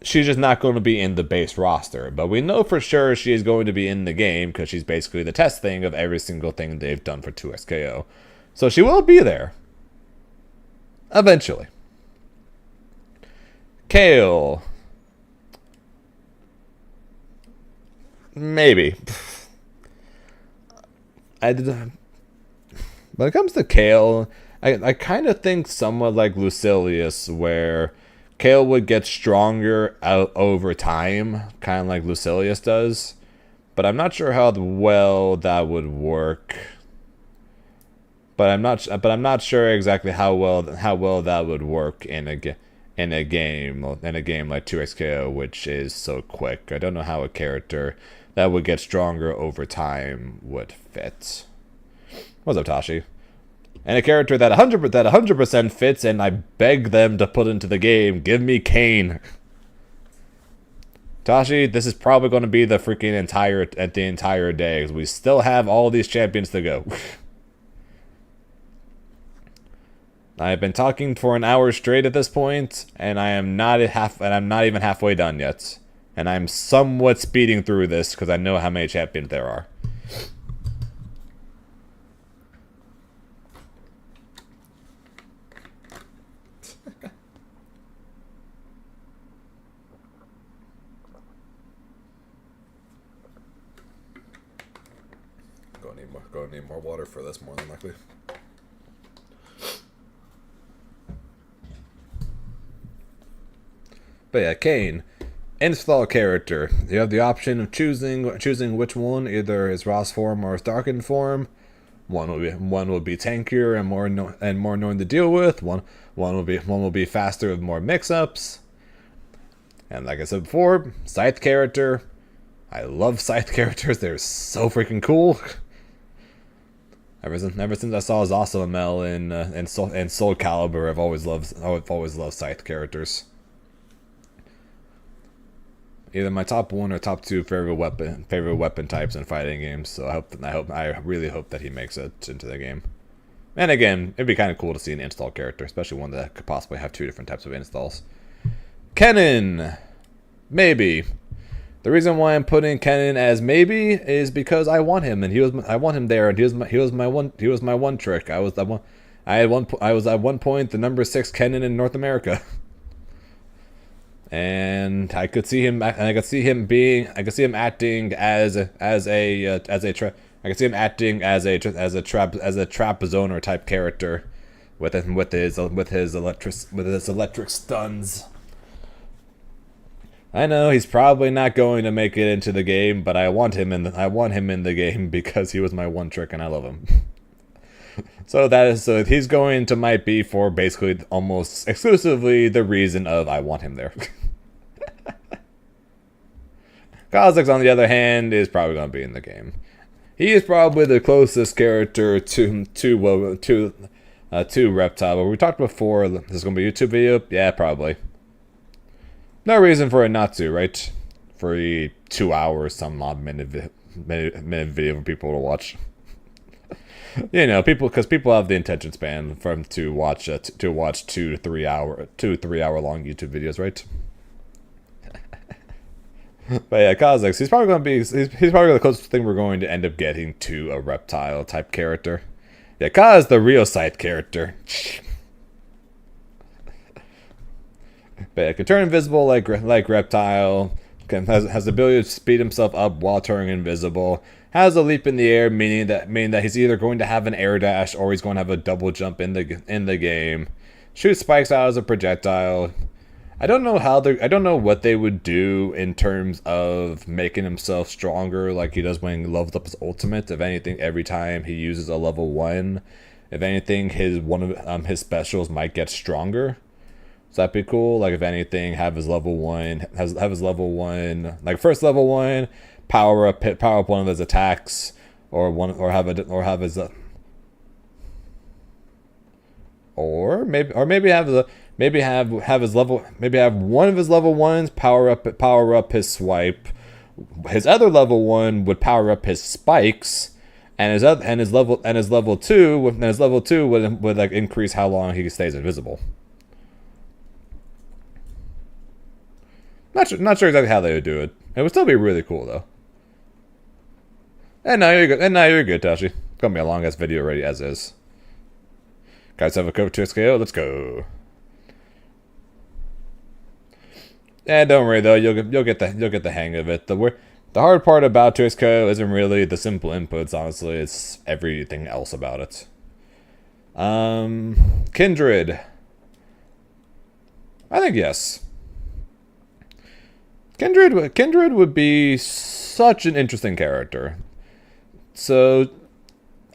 She's just not going to be in the base roster. But we know for sure she is going to be in the game because she's basically the test thing of every single thing they've done for 2XKO. So she will be there. Eventually. Kayle. Maybe. When it comes to Kayle, I kind of think somewhat like Lucilius, where Kayle would get stronger over time, kind of like Lucilius does. But I'm not sure how well that would work. But I'm not sure exactly how well that would work in a game like 2XKO, which is so quick. I don't know how a character that would get stronger over time would fit. What's up, Tashi? And a character that 100% fits, and I beg them to put into the game. Give me Kayn. Tashi, this is probably going to be the entire day, because we still have all these champions to go. I've been talking for an hour straight at this point, and I'm not even halfway done yet. And I'm somewhat speeding through this because I know how many champions there are. need more water for this, more than likely. But yeah, Kain, install character. You have the option of choosing which one, either his Ross form or his darkened form. One will be tankier and more annoying to deal with. One will be faster with more mix-ups. And like I said before, Scythe character. I love Scythe characters. They're so freaking cool. Ever since I saw Zasalamel in Soul Calibur, I've always loved Scythe characters. Either my top 1 or top 2 favorite weapon types in fighting games. So I really hope that he makes it into the game. And again, it'd be kind of cool to see an install character, especially one that could possibly have 2 different types of installs. Kennen, maybe. The reason why I'm putting Kennen as maybe is because I want him, and I want him there, and he was my one trick. I was at one point the number 6 Kennen in North America. And I could see him acting as a trap zoner type character with his electric stuns. I know he's probably not going to make it into the game, but I want him in the game because he was my one trick and I love him. So he's going to might be for basically almost exclusively the reason of I want him there. Kha'Zix, on the other hand, is probably going to be in the game. He is probably the closest character to Reptile. But we talked before, this is going to be a YouTube video? Yeah, probably. No reason for it not to, right? For a 2 hours, some odd minute video for people to watch. You know, because people have the attention span to watch 2 to 3 hour long YouTube videos, right? But yeah, Kha'Zix, he's probably the closest thing we're going to end up getting to a Reptile type character. Yeah, Ka is the real Scythe character. But yeah, can turn invisible like Reptile. Has the ability to speed himself up while turning invisible. Has a leap in the air, meaning that he's either going to have an air dash or he's going to have a double jump in the game. Shoots spikes out as a projectile. I don't know what they would do in terms of making himself stronger like he does when he levels up his ultimate. If anything, every time he uses a level 1, if anything, his specials might get stronger. So that'd be cool. Like if anything, have his level 1, like first level 1, power up one of his attacks, or maybe have one of his level 1s power up his swipe. His other level 1 would power up his spikes, and his level 2 would like increase how long he stays invisible. Not sure exactly how they would do it. It would still be really cool though. And now you're good, Tashi. It's gonna be a long ass video already as is. Guys, have a code to SKO. Let's go. And don't worry though, you'll get the hang of it. The hard part about Tuxedo isn't really the simple inputs, honestly. It's everything else about it. Kindred. I think yes. Kindred would be such an interesting character. So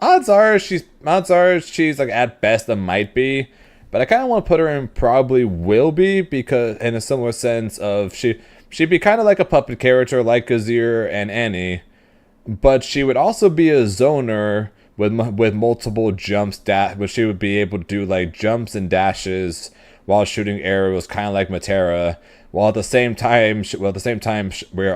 odds are she's like at best a might be. But I kind of want to put her in probably will be, because in a similar sense of she'd be kind of like a puppet character like Azir and Annie, but she would also be a zoner with multiple jumps, but she would be able to do like jumps and dashes while shooting arrows, kind of like Matera, while at the same time I'll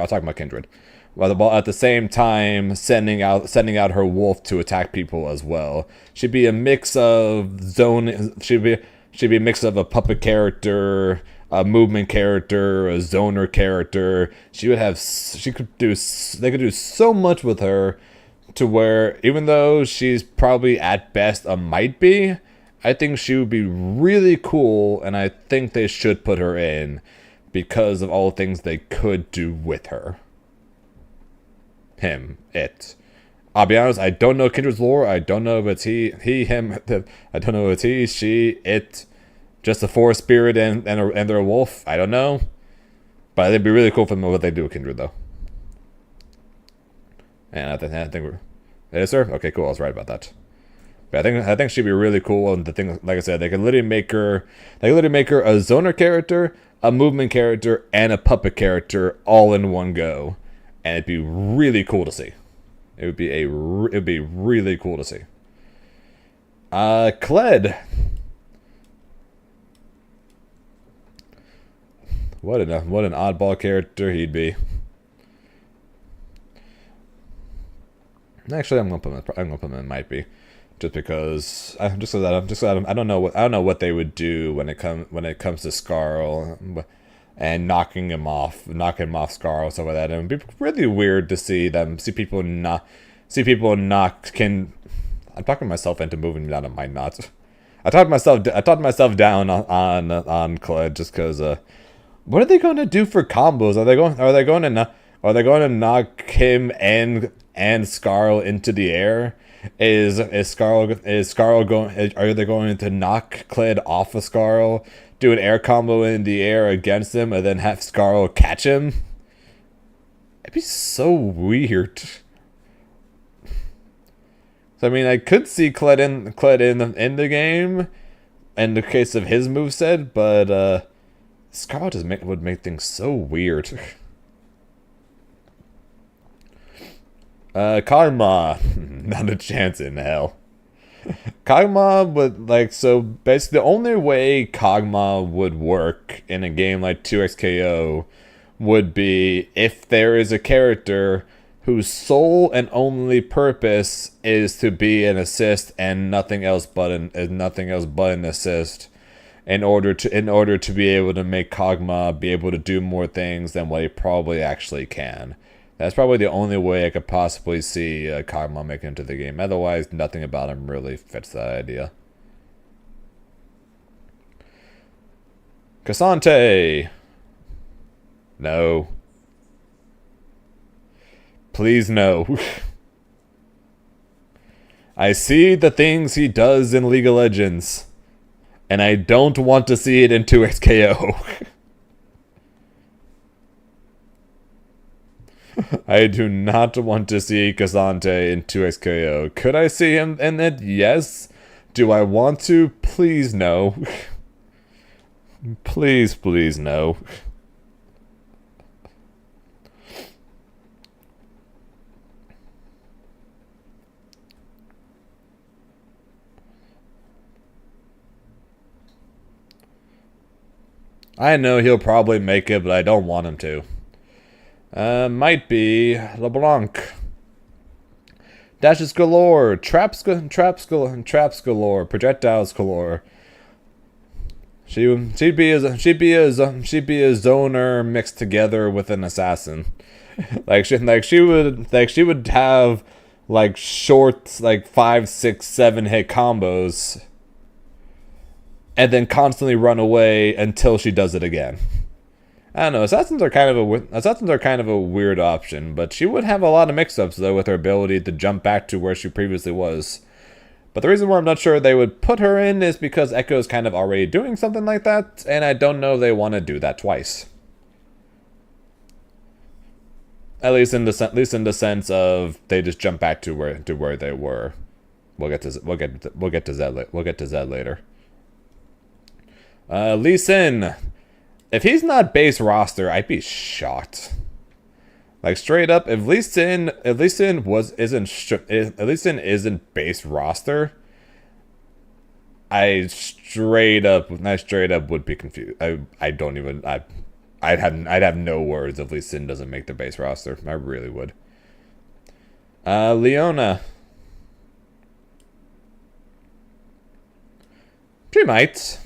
talk about Kindred. While at the same time sending out her wolf to attack people as well. She'd be a mix of she'd be a mix of a puppet character, a movement character, a zoner character. They could do so much with her, to where even though she's probably at best a might be, I think she would be really cool, and I think they should put her in because of all the things they could do with her. I'll be honest, I don't know Kindred's lore. I don't know if it's he, him. I don't know if it's he, she, it, just a forest spirit and they're a wolf. I don't know. But it'd be really cool for them what they do with Kindred, though. And I think we're... Yes, sir? Okay, cool. I was right about that. But I think she'd be really cool. And the thing, like I said, they could literally make her... They could literally make her a zoner character, a movement character, and a puppet character all in one go. And it'd be really cool to see. It would be really cool to see. Kled. What an oddball character he'd be. Actually, I'm gonna put him in might be, just because I don't know what they would do when it comes to Skarl and knocking him off Skarl, stuff like that. And it'd be really weird to see people knock. I'm talking myself into moving down. I might not. I talked myself down on Kled just because. What are they going to do for combos? Are they going to knock him and Skarl into the air? Is Skarl going? Are they going to knock Kled off of Skarl, do an air combo in the air against him, and then have Skarl catch him? It'd be so weird. So I mean, I could see Kled in the game, in the case of his moveset, but Skarl just would make things so weird. Kag'Maw, not a chance in hell. Kag'Maw would so basically the only way Kag'Maw would work in a game like 2XKO would be if there is a character whose sole and only purpose is to be an assist and nothing else but an assist. In order to be able to make Kag'Maw be able to do more things than what he probably actually can. That's probably the only way I could possibly see Kag'Maw make it into the game. Otherwise, nothing about him really fits that idea. K'Sante! No. Please no. I see the things he does in League of Legends. And I don't want to see it in 2XKO. I do not want to see K'Sante in 2XKO. Could I see him in it? Yes. Do I want to? Please no. Please no. I know he'll probably make it, but I don't want him to. Might be LeBlanc. Dashes galore, traps galore, projectiles galore. She'd be a zoner mixed together with an assassin. she would have short 5, 6, 7 hit combos. And then constantly run away until she does it again. I don't know. Assassins are kind of a weird option, but she would have a lot of mix-ups though with her ability to jump back to where she previously was. But the reason why I'm not sure they would put her in is because Echo's kind of already doing something like that, and I don't know if they want to do that twice. At least in the sense of they just jump back to where they were. We'll get to Zed later. Lee Sin. If he's not base roster, I'd be shocked. Straight up, if Lee Sin isn't base roster, I straight up would be confused. I'd have no words if Lee Sin doesn't make the base roster. I really would. Leona. She might.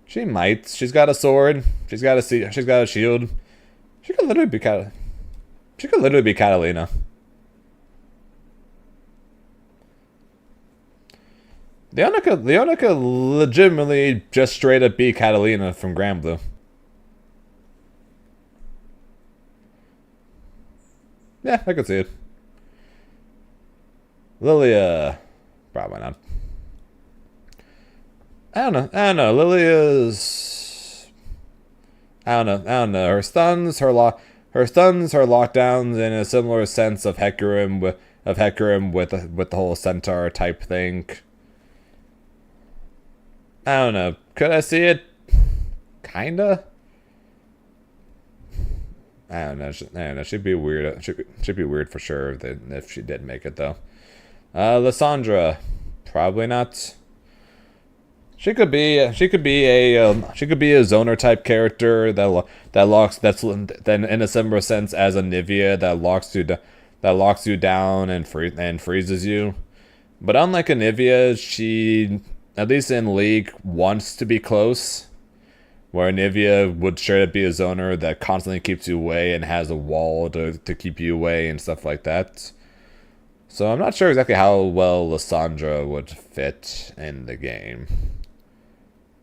She might. She's got a sword. She's got a shield. She could literally be Catalina. Leona could legitimately just straight up be Catalina from Granblue. Yeah, I could see it. Lilia, probably not. I don't know. Lilia's. I don't know. Her stuns, her lockdowns, in a similar sense of Hecarim with the whole centaur type thing. I don't know. Could I see it? Kinda. I don't know. She'd be weird. Should be weird for sure if she did make it though. Lysandra, probably not. She could be a zoner type character that's then in a similar sense as Anivia that locks you down and freezes you. But unlike Anivia, she, at least in League, wants to be close. Where Anivia would straight up be a zoner that constantly keeps you away and has a wall to keep you away and stuff like that. So I'm not sure exactly how well Lysandra would fit in the game.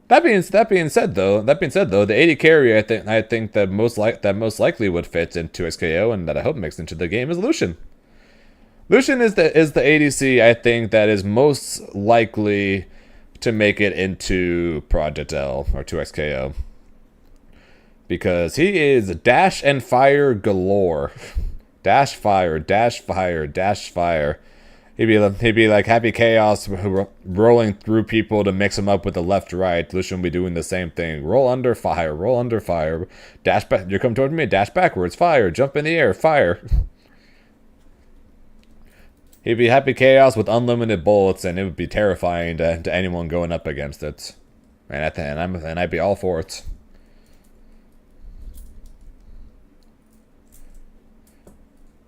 That being said though, the AD carry I think that most likely would fit into XKO and that I hope makes into the game is Lucian. Lucian is the ADC I think that is most likely to make it into Project L or to XKO. Because he is dash and fire galore. Dash fire, dash fire, dash fire. He'd be like Happy Chaos rolling through people to mix them up with the left right. Lucian would be doing the same thing. Roll under fire, dash back. You come toward me, dash backwards, fire, jump in the air, fire. He'd be Happy Chaos with unlimited bullets, and it would be terrifying to anyone going up against it. And I'd be all for it.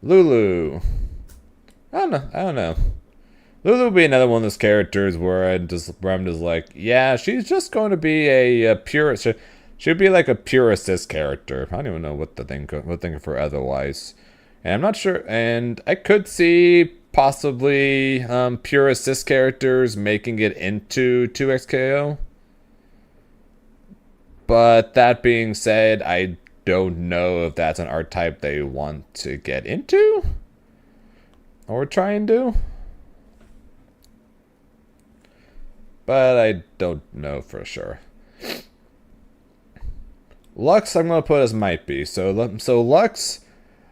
Lulu. I don't know. Lulu would be another one of those characters where I'm just like, yeah, she's just going to be a pure. She'd be like a pure assist character. I don't even know what to think of her otherwise. And I'm not sure. And I could see possibly pure assist characters making it into 2XKO. But that being said, I don't know if that's an archetype they want to get into. Or try and do. But I don't know for sure. Lux I'm going to put as might be. So Lux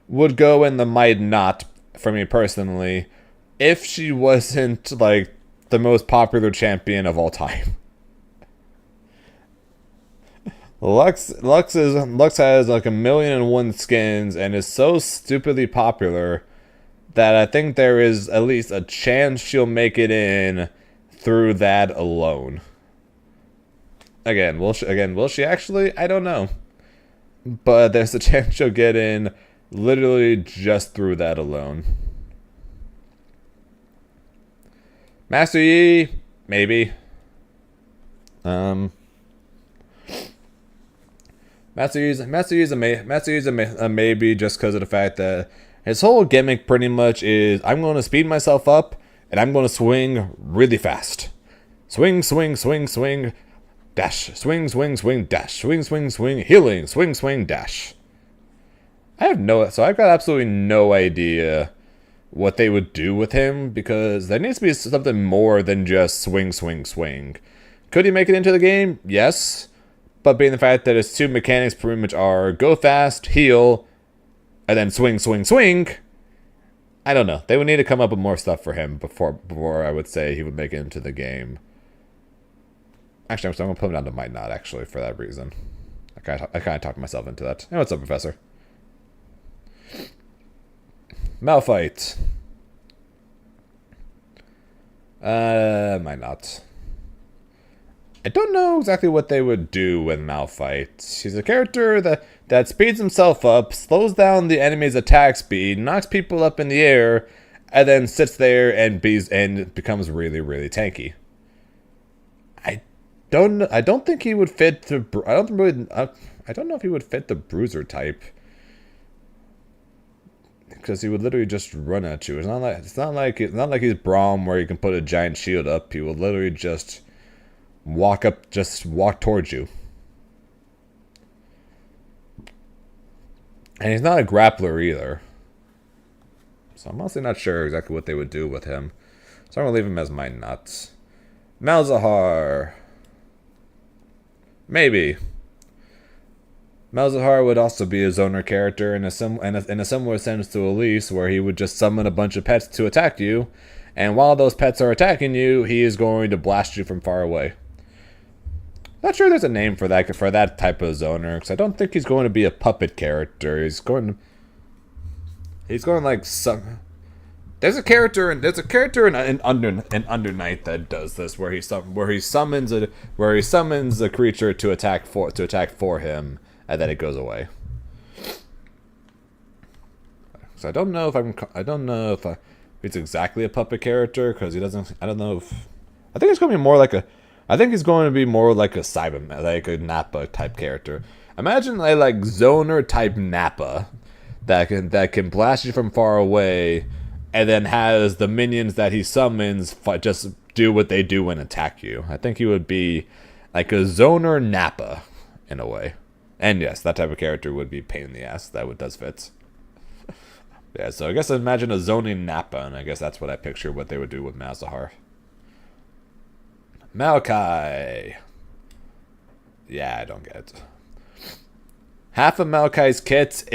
would go in the might not for me personally if she wasn't like the most popular champion of all time. Lux has like 1,000,001 skins and is so stupidly popular that I think there is at least a chance she'll make it in through that alone. Again, will she actually? I don't know. But there's a chance she'll get in literally just through that alone. Master Yi, maybe. Master Yi's a maybe just because of the fact that his whole gimmick pretty much is, I'm going to speed myself up, and I'm going to swing really fast. Swing, swing, swing, swing, dash. Swing, swing, swing, dash. Swing, swing, swing, healing. Swing, swing, dash. I've got absolutely no idea what they would do with him, because there needs to be something more than just swing, swing, swing. Could he make it into the game? Yes. But being the fact that his two mechanics pretty much are go fast, heal, and then swing, swing, swing. I don't know. They would need to come up with more stuff for him before I would say he would make it into the game. Actually, I'm going to put him down to might not, actually, for that reason. I kind of talked myself into that. Hey, what's up, Professor? Malphite. Might not. I don't know exactly what they would do with Malphite. He's a character that speeds himself up, slows down the enemy's attack speed, knocks people up in the air, and then sits there and becomes really, really tanky. I don't think he would fit the. I don't know if he would fit the bruiser type, because he would literally just run at you. It's not like he's Braum where you can put a giant shield up. He will literally just walk towards you. And he's not a grappler either. So I'm honestly not sure exactly what they would do with him. So I'm going to leave him as my nuts. Malzahar. Maybe. Malzahar would also be a zoner character in a similar sense to Elise, where he would just summon a bunch of pets to attack you, and while those pets are attacking you, he is going to blast you from far away. Not sure there's a name for that type of zoner, because I don't think he's going to be a puppet character. He's going like some. There's a character in Under Night that does this, where he summons a creature to attack for him, and then it goes away. So I don't know if it's exactly a puppet character, because he doesn't. I don't know if. I think it's going to be more like a. I think he's going to be more like a Cyberman, like a Nappa type character. Imagine a like zoner type Nappa that can blast you from far away, and then has the minions that he summons just do what they do and attack you. I think he would be like a zoner Nappa in a way. And yes, that type of character would be a pain in the ass. That does fit. Yeah, so I guess imagine a zoning Nappa, and I guess that's what I picture what they would do with Malzahar. Maokai. Yeah, I don't get it. Half of Maokai's kit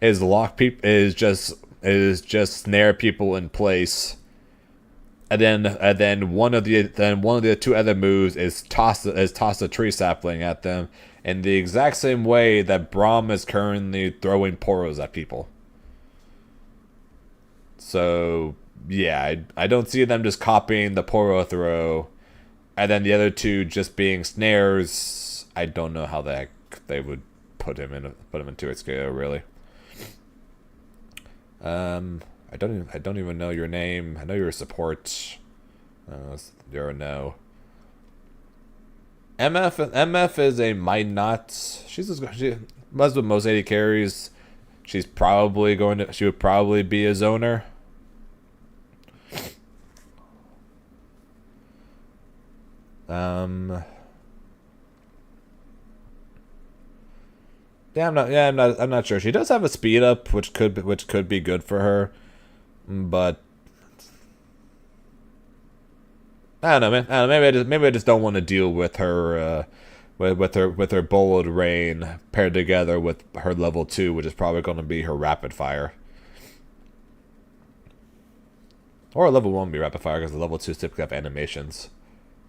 is lock people is just snare people in place, and then one of the two other moves is toss a tree sapling at them in the exact same way that Braum is currently throwing poros at people. So yeah, I don't see them just copying the poro throw, and then the other two just being snares. I don't know how the heck they would put him into a scale, really. I don't even know your name. I know you're a support. You're a no. MF is a might not. She was with most AD carries. She would probably be a zoner. I'm not sure. She does have a speed up, which could be good for her, but I don't know, man. I don't know, maybe I just don't want to deal with her, with her Bullet Rain paired together with her level 2, which is probably going to be her Rapid Fire, or level 1 be Rapid Fire because the level 2 typically have animations.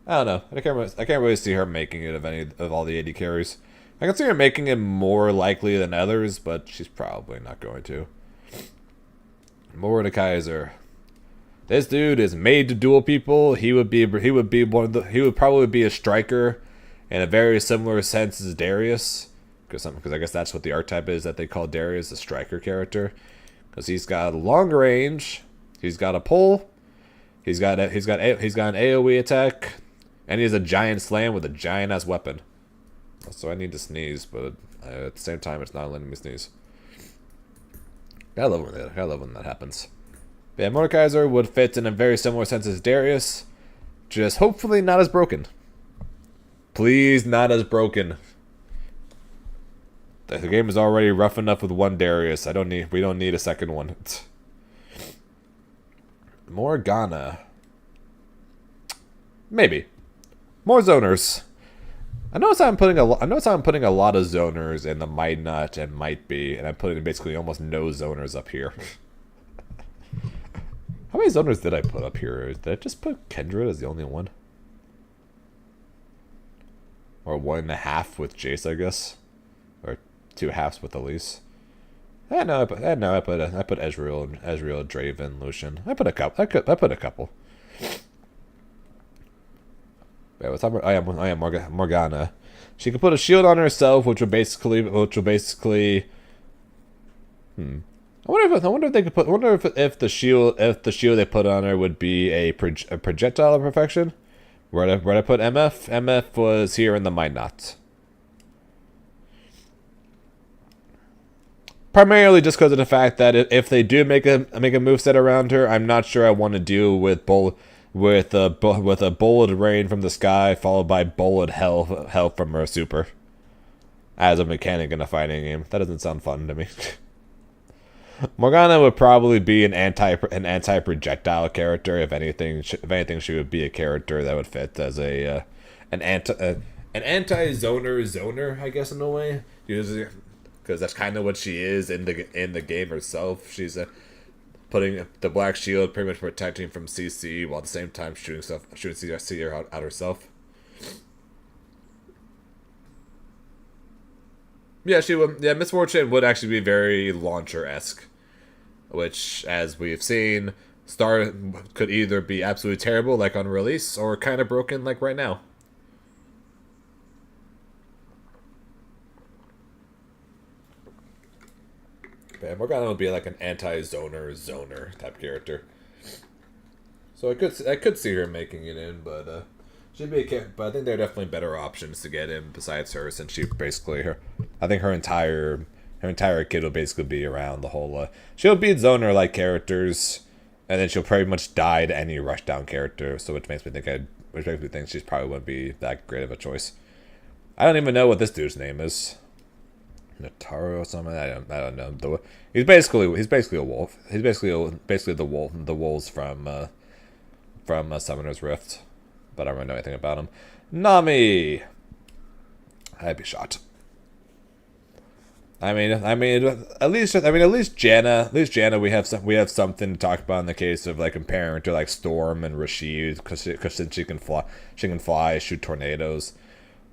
I don't know. I can't really see her making it of all the AD carries. I can see her making it more likely than others, but she's probably not going to. Mordekaiser. This dude is made to duel people. He would probably be a striker in a very similar sense as Darius, because I guess that's what the archetype is that they call Darius, a striker character, because he's got long range, he's got a pull, he's got an AoE attack, and he has a giant slam with a giant ass weapon. So I need to sneeze, but at the same time, it's not letting me sneeze. I love when that happens. But yeah, Mordekaiser would fit in a very similar sense as Darius, just hopefully not as broken. Please, not as broken. The game is already rough enough with one Darius. We don't need a second one. Morgana. Maybe. More zoners. I notice I'm putting a lot of zoners in the might not and might be, and I'm putting basically almost no zoners up here. How many zoners did I put up here? Did I just put Kendra as the only one? Or 1.5 with Jace, I guess, or 2.5 with Elise. I put Ezreal, Draven, Lucian. I put a couple. Yeah, what's up? I am Morgana. She could put a shield on herself, which would basically. I wonder if they could put. I wonder if the shield they put on her would be a projectile of perfection. Where did I put MF? MF was here in the might not. Primarily just because of the fact that if they do make a moveset around her, I'm not sure I want to deal with a bullet rain from the sky followed by bullet hell from her super as a mechanic in a fighting game. That doesn't sound fun to me. Morgana would probably be an anti projectile character. If anything, she would be a character that would fit as a an anti zoner, I guess, in a way. Because that's kind of what she is in the game herself. She's putting the Black Shield, pretty much protecting from CC, while at the same time shooting CC out herself. Yeah, she would. Yeah, Miss Fortune would actually be very launcher-esque, which, as we've seen, Star could either be absolutely terrible, like on release, or kind of broken, like right now. Yeah, Morgana would be like an anti-zoner type character. So I could see her making it in, but she'd be but I think there are definitely better options to get in besides her, since she basically I think her entire kit will basically be around the whole she'll be zoner like characters, and then she'll pretty much die to any rushdown character, so which makes me think she probably wouldn't be that great of a choice. I don't even know what this dude's name is. Nataro or something. I don't know. He's basically a wolf. He's basically the wolves from Summoner's Rift, but I don't really know anything about him. Nami, I'd be shot. I mean, at least Janna, we have something to talk about in the case of like comparing her to like Storm and Rashid, because since she can fly, shoot tornadoes.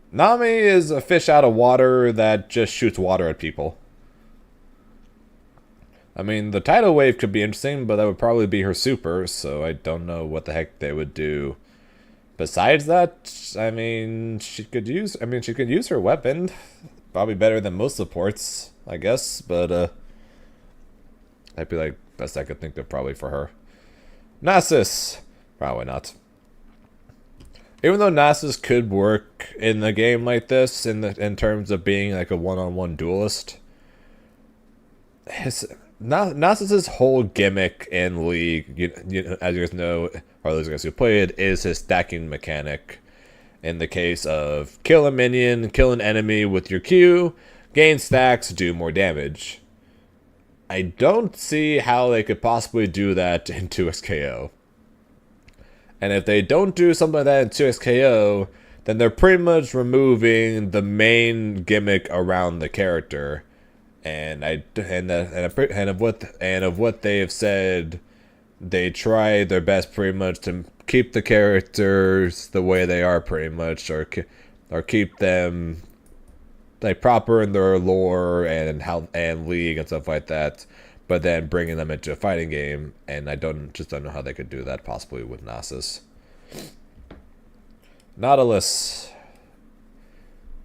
Nami is a fish out of water that just shoots water at people. I mean, the tidal wave could be interesting, but that would probably be her super, so I don't know what the heck they would do. Besides that, I mean, she could use her weapon. Probably better than most supports, I guess, but that'd be like best I could think of probably for her. Nasus, probably not. Even though Nasus could work in a game like this, in terms of being like a one-on-one duelist, Nasus's whole gimmick in League, as you guys know, or those guys who play it, is his stacking mechanic. In the case of kill a minion, kill an enemy with your Q, gain stacks, do more damage. I don't see how they could possibly do that in 2XKO. And if they don't do something like that in 2XKO, then they're pretty much removing the main gimmick around the character. And of what they have said, they try their best pretty much to keep the characters the way they are pretty much, or keep them like proper in their lore and League and stuff like that, but then bringing them into a fighting game, and I don't know how they could do that possibly with Nasus. Nautilus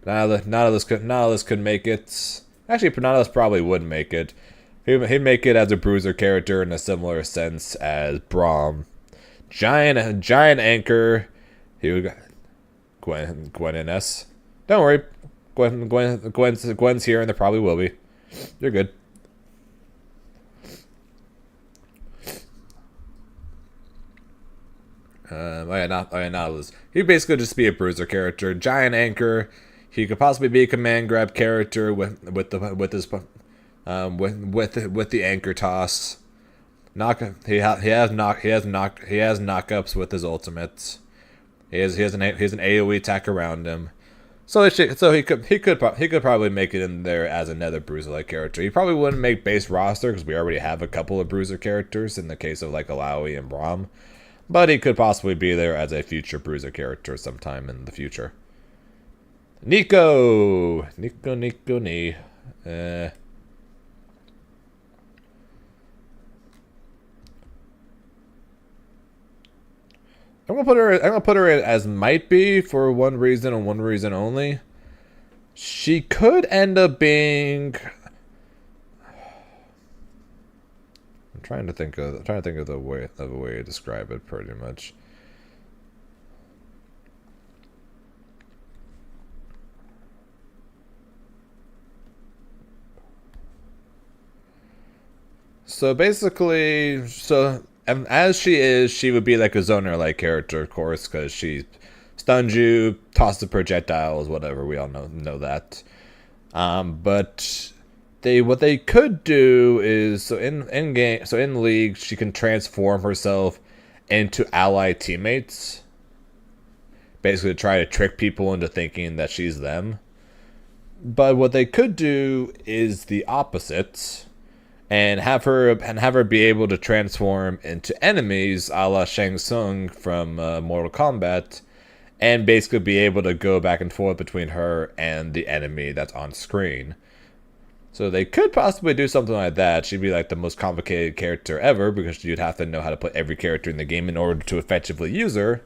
could make it. Actually, Nautilus probably would make it. He'd make it as a bruiser character in a similar sense as Braum. Giant anchor. He would Gwen and S. Don't worry, Gwen's here, and there probably will be. You're good. Nautilus. He'd basically just be a bruiser character. Giant anchor. He could possibly be a command grab character with the anchor toss. He has knockups with his ultimates. He has an AoE attack around him. So he could probably make it in there as another bruiser-like character. He probably wouldn't make base roster because we already have a couple of bruiser characters in the case of like Alawi and Braum. But he could possibly be there as a future bruiser character sometime in the future. Nico. I'm gonna put her in as might be for one reason and one reason only. She could end up being. I'm trying to think of the way to describe it pretty much. So basically, and as she is, she would be like a zoner-like character, of course, because she stuns you, tosses projectiles, whatever. We all know that. But what they could do is in game, so in League, she can transform herself into ally teammates, basically to try to trick people into thinking that she's them. But what they could do is the opposite, and have her be able to transform into enemies, a la Shang Tsung from Mortal Kombat, and basically be able to go back and forth between her and the enemy that's on screen. So they could possibly do something like that. She'd be like the most complicated character ever, because you'd have to know how to put every character in the game in order to effectively use her.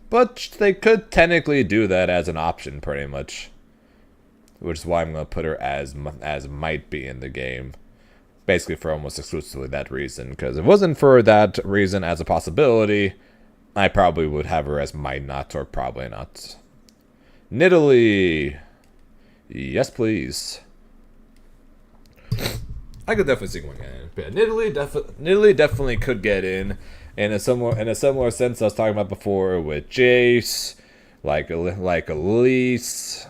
But they could technically do that as an option, pretty much. Which is why I'm going to put her as Might Be in the game. Basically for almost exclusively that reason. Because if it wasn't for that reason as a possibility, I probably would have her as Might Not, or probably not. Nidalee. Yes, please. I could definitely see one getting in. But Nidalee definitely could get in a similar sense I was talking about before with Jace, like Elise.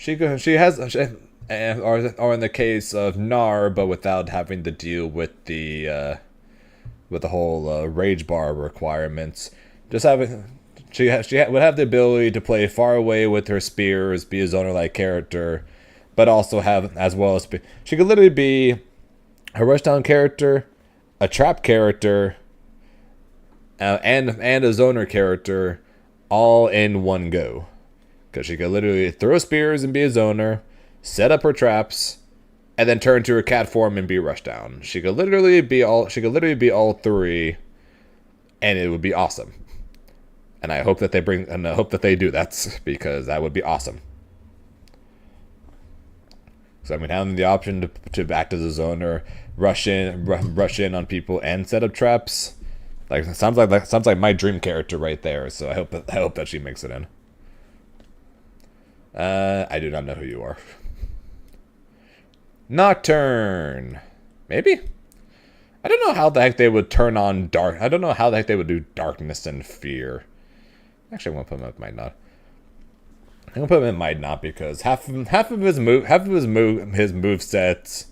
Or in the case of Gnar, but without having to deal with the whole rage bar requirements. Just having she would have the ability to play far away with her spears, be a zoner-like character, but also have, as well as she could literally be a rushdown character, a trap character, and a zoner character, all in one go. Because she could literally throw spears and be a zoner, set up her traps, and then turn to her cat form and be rushdown. She could literally be all three, and it would be awesome. And I hope that they do that, because that would be awesome. So I mean, having the option to act as a zoner, rush in on people, and set up traps, sounds like my dream character right there. So I hope that she makes it in. I do not know who you are. Nocturne, maybe. I don't know how the heck they would turn on dark. I don't know how the heck they would do darkness and fear. Actually, I won't put him at Might Not. I'm gonna put him in Might Not because half of his movesets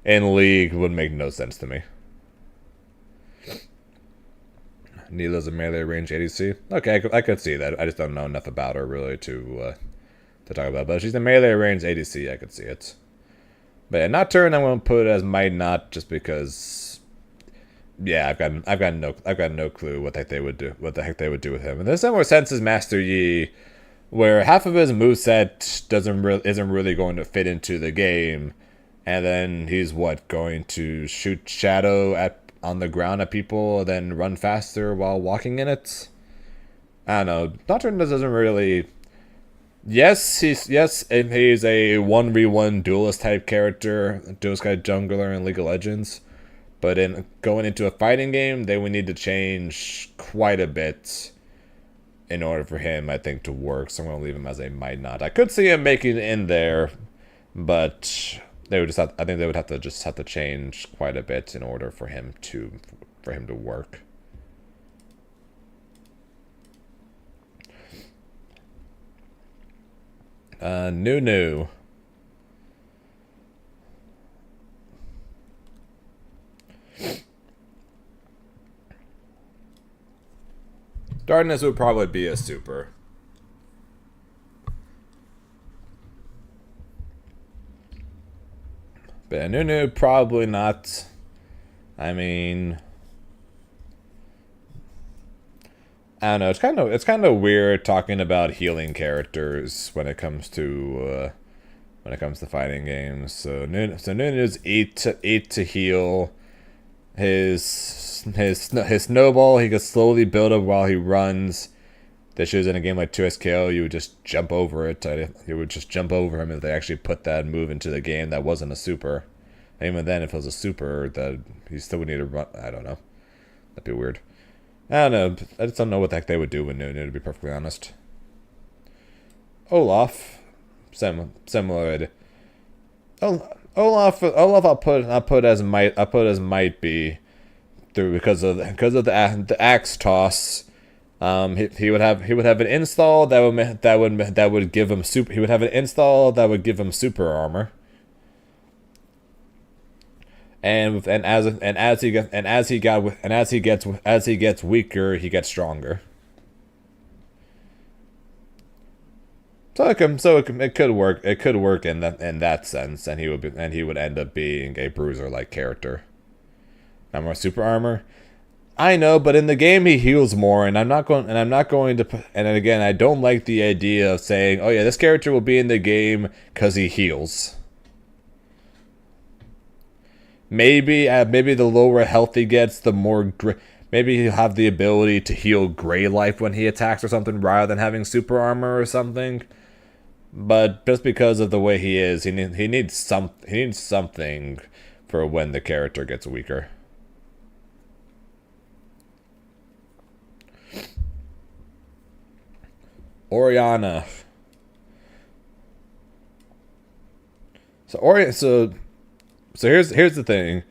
in League would make no sense to me. Neela's a melee range ADC. Okay, I could see that. I just don't know enough about her really to talk about. But if she's a melee range ADC, I could see it. But yeah, Nocturne, I'm gonna put as Might Not just because. Yeah, I've got no clue what the heck they would do. What the heck they would do with him. And there's similar sense as Master Yi, where half of his moveset isn't really going to fit into the game, and then he's going to shoot shadow on the ground at people, then run faster while walking in it. I don't know. Nocturne doesn't really. Yes, he's a 1v1 duelist type character, duelist guy jungler in League of Legends. But in going into a fighting game, they would need to change quite a bit in order for him, I think, to work. So I'm going to leave him as a Might Not. I could see him making it in there, but they would I think they would have to change quite a bit in order for him to work. Nunu. Darkness would probably be a super. But Nunu, probably not. I mean, I don't know. It's kind of weird talking about healing characters when it comes to fighting games. So Nunu's eight to heal. His snowball he could slowly build up while he runs. This is in a game like 2SKO, you would just jump over it. You would just jump over him if they actually put that move into the game that wasn't a super. And even then, if it was a super, that he still would need to run. I don't know. That'd be weird. I don't know. I just don't know what the heck they would do with Nunu, to be perfectly honest. Olaf, similar. Olaf, I'll put as Might Be, through because of the axe toss, He would have an install that would give him super. He would have an install that would give him super armor. And as he gets weaker, he gets stronger. It could work. It could work in that sense, and he would end up being a bruiser like character. Now more super armor. I know, but in the game he heals more, and I'm not going to. And then again, I don't like the idea of saying, "Oh yeah, this character will be in the game because he heals." Maybe the lower health he gets, the more maybe he'll have the ability to heal Gray Life when he attacks or something, rather than having super armor or something. But just because of the way he is, he needs something for when the character gets weaker. Orianna. So here's the thing.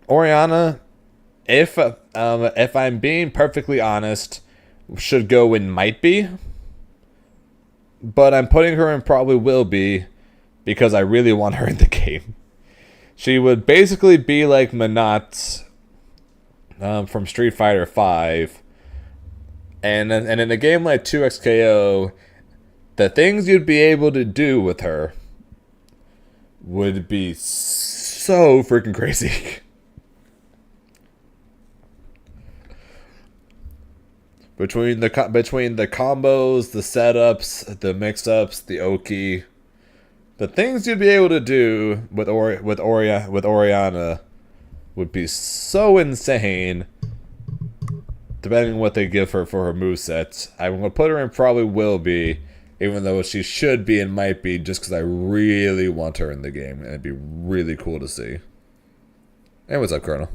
Orianna, if I'm being perfectly honest, should go in might be. But I'm putting her in probably will be because I really want her in the game. She would basically be like Menat from Street Fighter V. And in a game like 2XKO, the things you'd be able to do with her would be so freaking crazy. Between the combos, the setups, the mix-ups, the Oki, the things you'd be able to do with Orianna would be so insane. Depending on what they give her for her moveset, I'm gonna put her in probably will be, even though she should be and might be, just because I really want her in the game, and it'd be really cool to see. Hey, what's up, Colonel?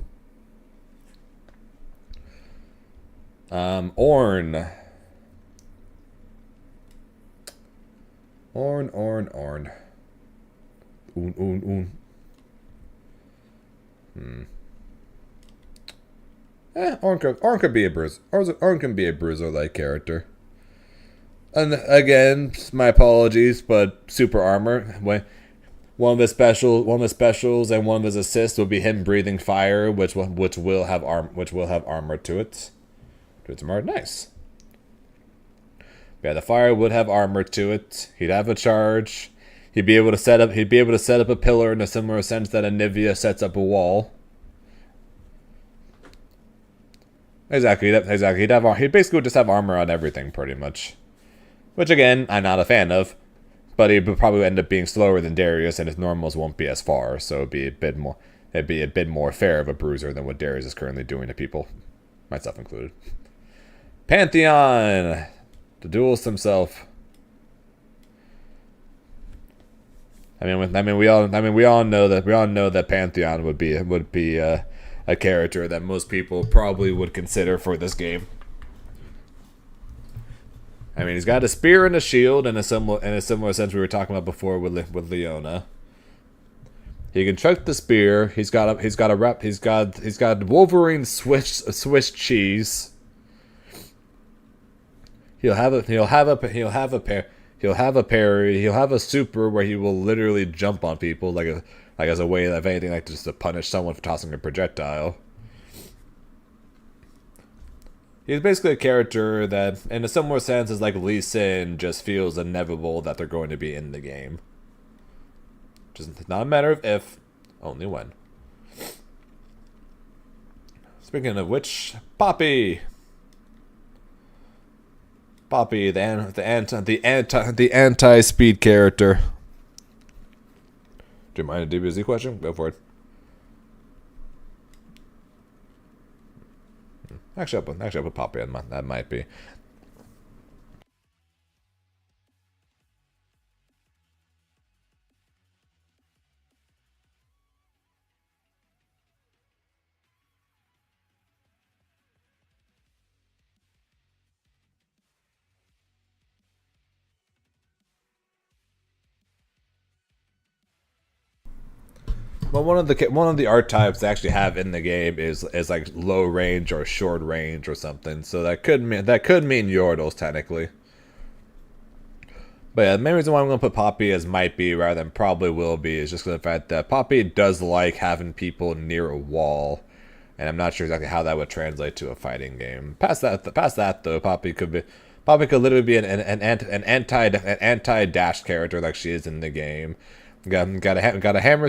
Ornn. Ornn. Ornn could be a bruiser. Ornn can be a bruiser-like character. And again, my apologies, but super armor. One of his specials and one of his assists will be him breathing fire, which will have armor to it. It's more nice. Yeah, the fire would have armor to it. He'd have a charge. He'd be able to set up a pillar in a similar sense that Anivia sets up a wall. Exactly. He'd basically just have armor on everything, pretty much. Which again, I'm not a fan of. But he would probably end up being slower than Darius, and his normals won't be as far, so it'd be a bit more fair of a bruiser than what Darius is currently doing to people, myself included. Pantheon, the duelist himself. We all know that Pantheon would be a character that most people probably would consider for this game. I mean, he's got a spear and a shield in a similar sense we were talking about before with Leona. He can chuck the spear. He's got Wolverine Swiss cheese. He'll have a parry. He'll have a super where he will literally jump on people like as a way of anything, like just to punish someone for tossing a projectile. He's basically a character that, in a similar sense as like Lee Sin, just feels inevitable that they're going to be in the game. Just not a matter of if, only when. Speaking of which, Poppy, the anti-speed character. Do you mind a DBZ question? Go for it. Actually, I'll put Poppy on that might be. Well, one of the art types they actually have in the game is like low range or short range or something. So that could mean Yordles technically. But yeah, the main reason why I'm going to put Poppy as might be rather than probably will be is just the fact that Poppy does like having people near a wall, and I'm not sure exactly how that would translate to a fighting game. Past that though, Poppy could literally be an anti dash character like she is in the game. Got a hammer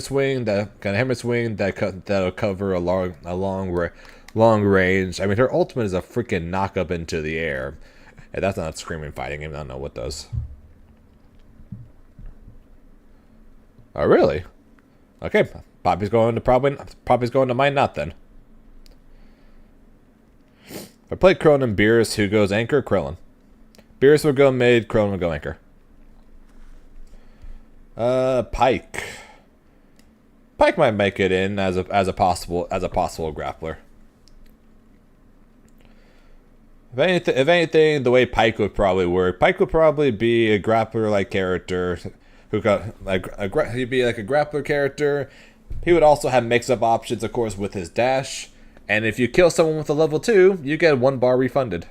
swing that'll cover a long range. I mean, her ultimate is a freaking knock up into the air. Hey, that's not a screaming fighting game. I don't know what does. Oh, really? Okay, Poppy's going to mine not then. If I play Krillin and Beerus, who goes anchor? Krillin. Beerus would go mid, Krillin would go anchor. Pyke. Pyke might make it in as a possible grappler. If anything, the way Pyke would probably work, Pyke would probably be a grappler-like character who got he'd be like a grappler character. He would also have mix-up options, of course, with his dash. And if you kill someone with a level 2, you get 1 bar refunded.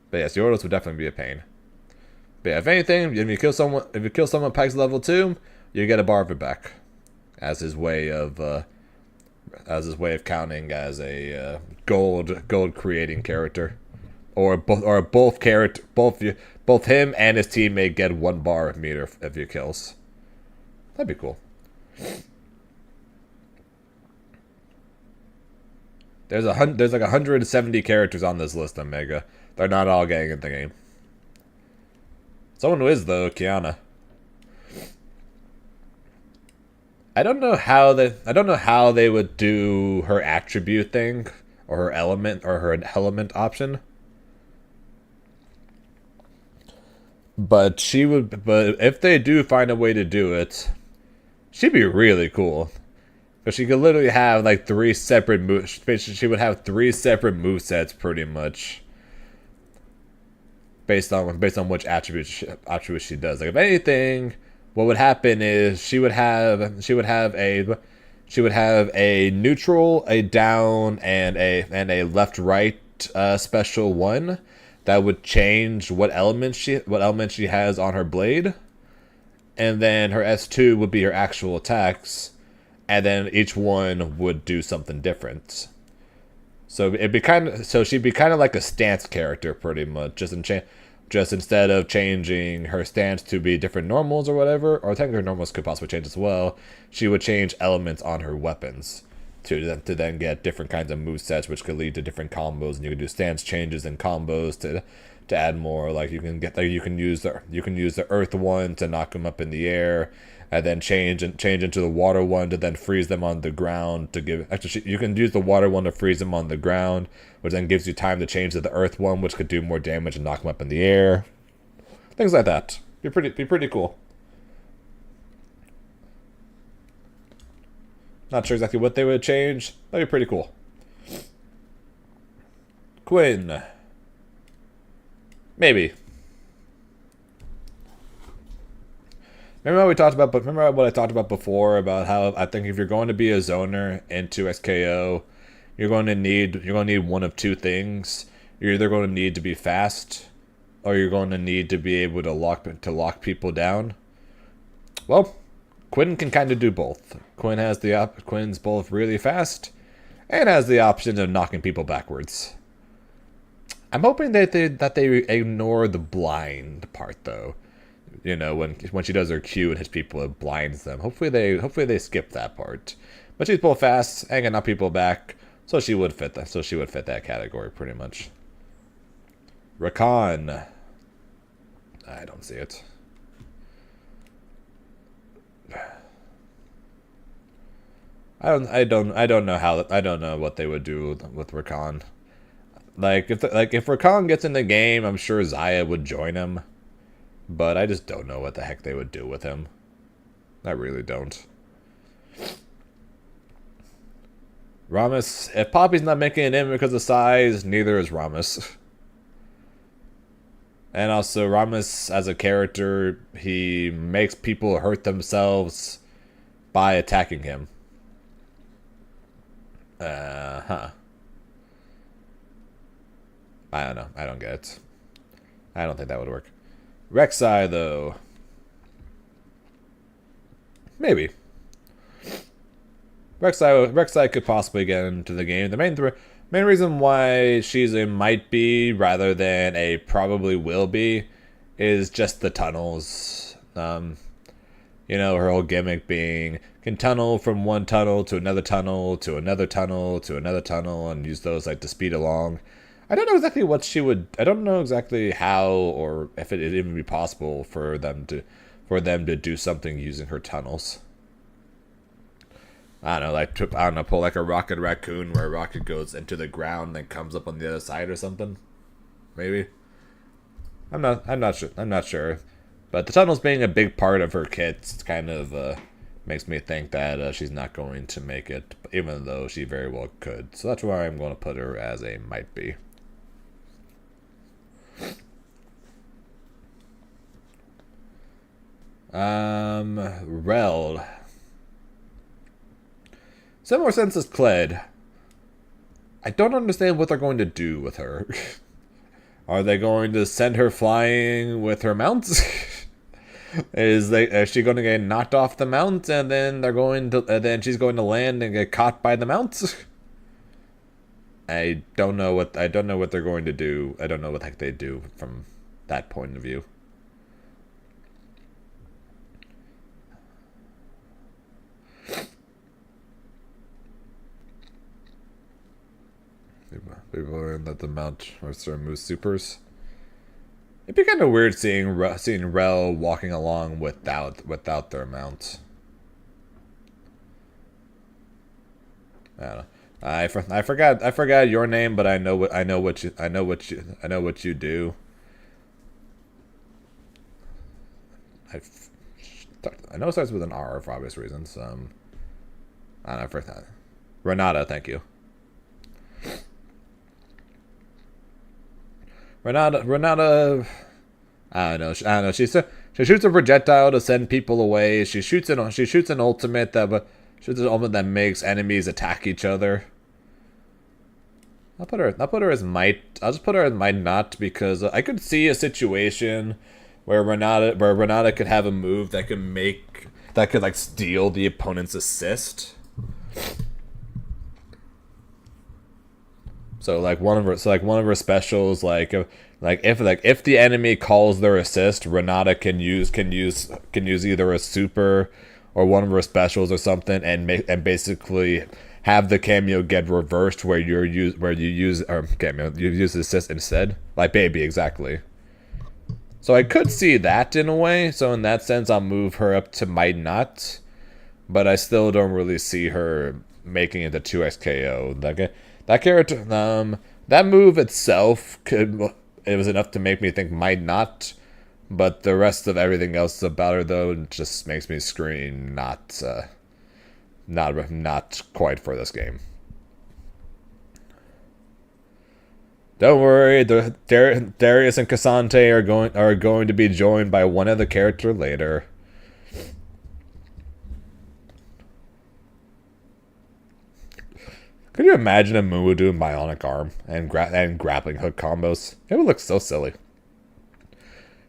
But yes, Yordles would definitely be a pain. But yeah, if anything, if you kill someone Pyke's level 2, you get a bar of it back, as his way of counting as a gold creating character, or both him and his teammate get 1 bar of meter if you kills. That'd be cool. There's like 170 characters on this list, Omega. They're not all getting in the game. Someone who is though, Kiana. I don't know how they would do her attribute thing or her element option. But if they do find a way to do it, she'd be really cool. Because she could literally have like 3 separate moves. She would have 3 separate movesets pretty much. Based on which attributes she does. Like if anything, what would happen is she would have a neutral, a down, and a left right special one that would change what element she has on her blade, and then her S2 would be her actual attacks, and then each one would do something different. So she'd be kind of like a stance character pretty much, just instead of changing her stance to be different normals or whatever, or technically her normals could possibly change as well, she would change elements on her weapons to then get different kinds of movesets, which could lead to different combos, and you can do stance changes and combos to add more. Like you can use the earth one to knock them up in the air, and then change into the water one to then freeze them on the ground to give. Actually, you can use the water one to freeze them on the ground, which then gives you time to change to the earth one, which could do more damage and knock them up in the air. Things like that. Be pretty cool. Not sure exactly what they would change. That'd be pretty cool. Quinn. Maybe. Remember what I talked about before about how I think if you're going to be a zoner into SKO, you're going to need one of 2 things. You're either going to need to be fast, or you're going to need to be able to lock people down. Well, Quinn can kind of do both. Quinn's both really fast, and has the option of knocking people backwards. I'm hoping that they ignore the blind part though. You know, when she does her Q and hits people, it blinds them. Hopefully they skip that part. But she's both fast and can knock people back, so she would fit that. So she would fit that category pretty much. Rakan. I don't see it. I don't know what they would do with Rakan. If Rakan gets in the game, I'm sure Xayah would join him. But I just don't know what the heck they would do with him. I really don't. Rammus. If Poppy's not making it in because of size, neither is Rammus. And also, Rammus, as a character, he makes people hurt themselves by attacking him. Huh. I don't know. I don't get it. I don't think that would work. Rek'Sai, though. Maybe. Rek'Sai could possibly get into the game. The main reason why she's a might be rather than a probably will be is just the tunnels. Her whole gimmick being can tunnel from one tunnel to another tunnel to another tunnel to another tunnel and use those like to speed along. I don't know exactly what she would. I don't know exactly how or if it would even be possible for them to do something using her tunnels. I don't know, pull like a Rocket Raccoon where a rocket goes into the ground and then comes up on the other side or something. Maybe. I'm not sure. But the tunnels being a big part of her kit kind of makes me think that she's not going to make it, even though she very well could. So that's why I'm going to put her as a might be. Rell. Similar sense as Kled. I don't understand what they're going to do with her. Are they going to send her flying with her mounts? Is she going to get knocked off the mount and then she's going to land and get caught by the mounts? I don't know what they're going to do. I don't know what the heck they do from that point of view. People learn that the mount or moves supers. It'd be kind of weird seeing Rell walking along without their mount. I don't know. I forgot your name, but I know what you do. I know it starts with an R for obvious reasons. I don't know, for that. Renata, thank you. Renata, I don't know. She shoots a projectile to send people away. She shoots an ultimate that makes enemies attack each other. I'll put her as might. I'll just put her as might not because I could see a situation where Renata could have a move that could like steal the opponent's assist. So one of her specials, if the enemy calls their assist, Renata can use either a super or one of her specials or something, and basically have the cameo get reversed where you use assist instead, like baby exactly. So I could see that in a way. So in that sense, I'll move her up to might not, but I still don't really see her making it to 2x KO. That character, that move itself it was enough to make me think might not, but the rest of everything else about her though just makes me scream not quite for this game. Don't worry, Darius and Cassante are going to be joined by one other character later. Could you imagine a Mumu doing bionic arm and grappling hook combos? It would look so silly.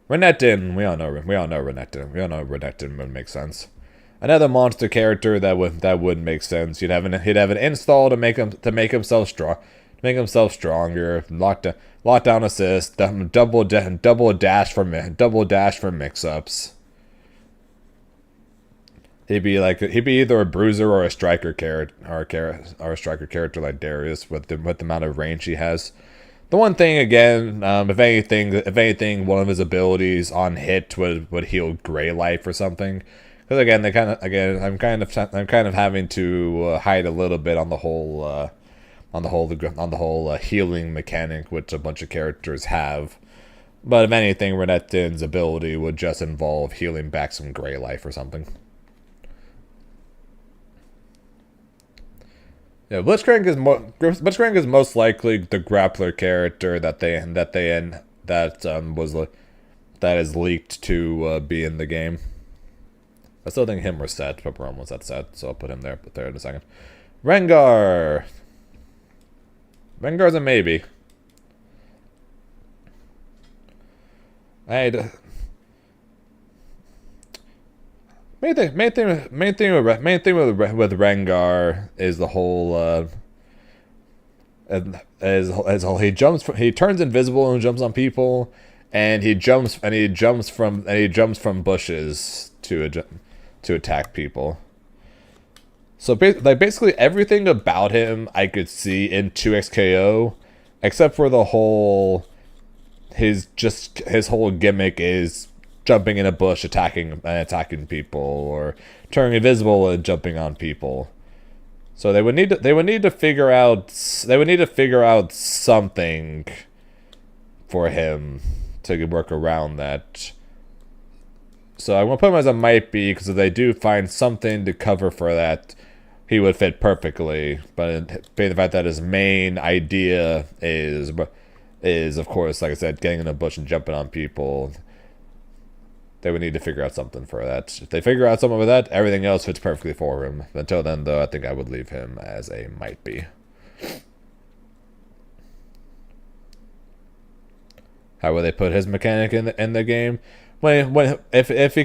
Renekton, we all know Renekton. We all know Renekton would make sense. Another monster character that would make sense. He'd have an install to make himself stronger. Lockdown assist, double dash for mix-ups. He'd be either a bruiser or a striker character, or a striker character like Darius with the amount of range he has. The one thing again, if anything, one of his abilities on hit would heal Grey Life or something. Because again, I'm kind of having to hide a little bit on the whole healing mechanic which a bunch of characters have. But if anything, Renekton's ability would just involve healing back some Grey Life or something. Yeah, Blitzcrank is most likely the grappler character that they that that is leaked to be in the game. I still think him or Set, but we're almost at Set, so I'll put him there. Put there in a second. Rengar. Rengar's a maybe. Main thing with Rengar is the whole he turns invisible and jumps on people, and he jumps from bushes to attack people. So basically everything about him I could see in 2XKO, except for the whole his whole gimmick is jumping in a bush, attacking people, or turning invisible and jumping on people. So they would need to figure out something for him to work around that. So I'm gonna put him as a might be, because if they do find something to cover for that, he would fit perfectly. But being the fact that his main idea is of course, like I said, getting in a bush and jumping on people, they would need to figure out something for that. If they figure out something with that, everything else fits perfectly for him. Until then, though, I think I would leave him as a might be. How would they put his mechanic in the game? If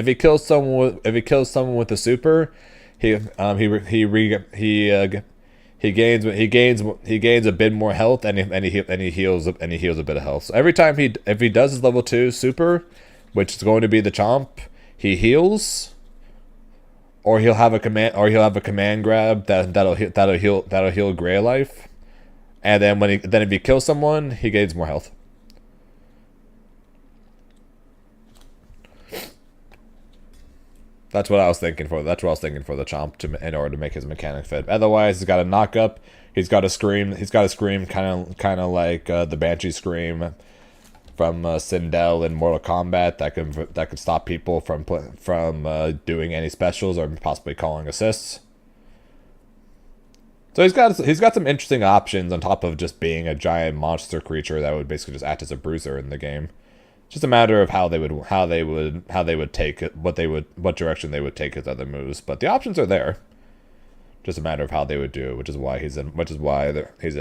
he kills someone with a super, he gains a bit more health, and he heals a bit of health. So every time if he does his level 2 super, which is going to be the Chomp, he heals, or he'll have a command grab that'll heal Grey Life, and then if he kills someone, he gains more health. That's what I was thinking for. That's what I was thinking for the Chomp in order to make his mechanic fit. Otherwise, he's got a knock up. He's got a scream. Kind of like the Banshee scream from Sindel in Mortal Kombat that could stop people from doing any specials or possibly calling assists. So he's got some interesting options on top of just being a giant monster creature that would basically just act as a bruiser in the game. Just a matter of how they would take it, what direction they would take his other moves. But the options are there. Just a matter of how they would do it, which is why he's in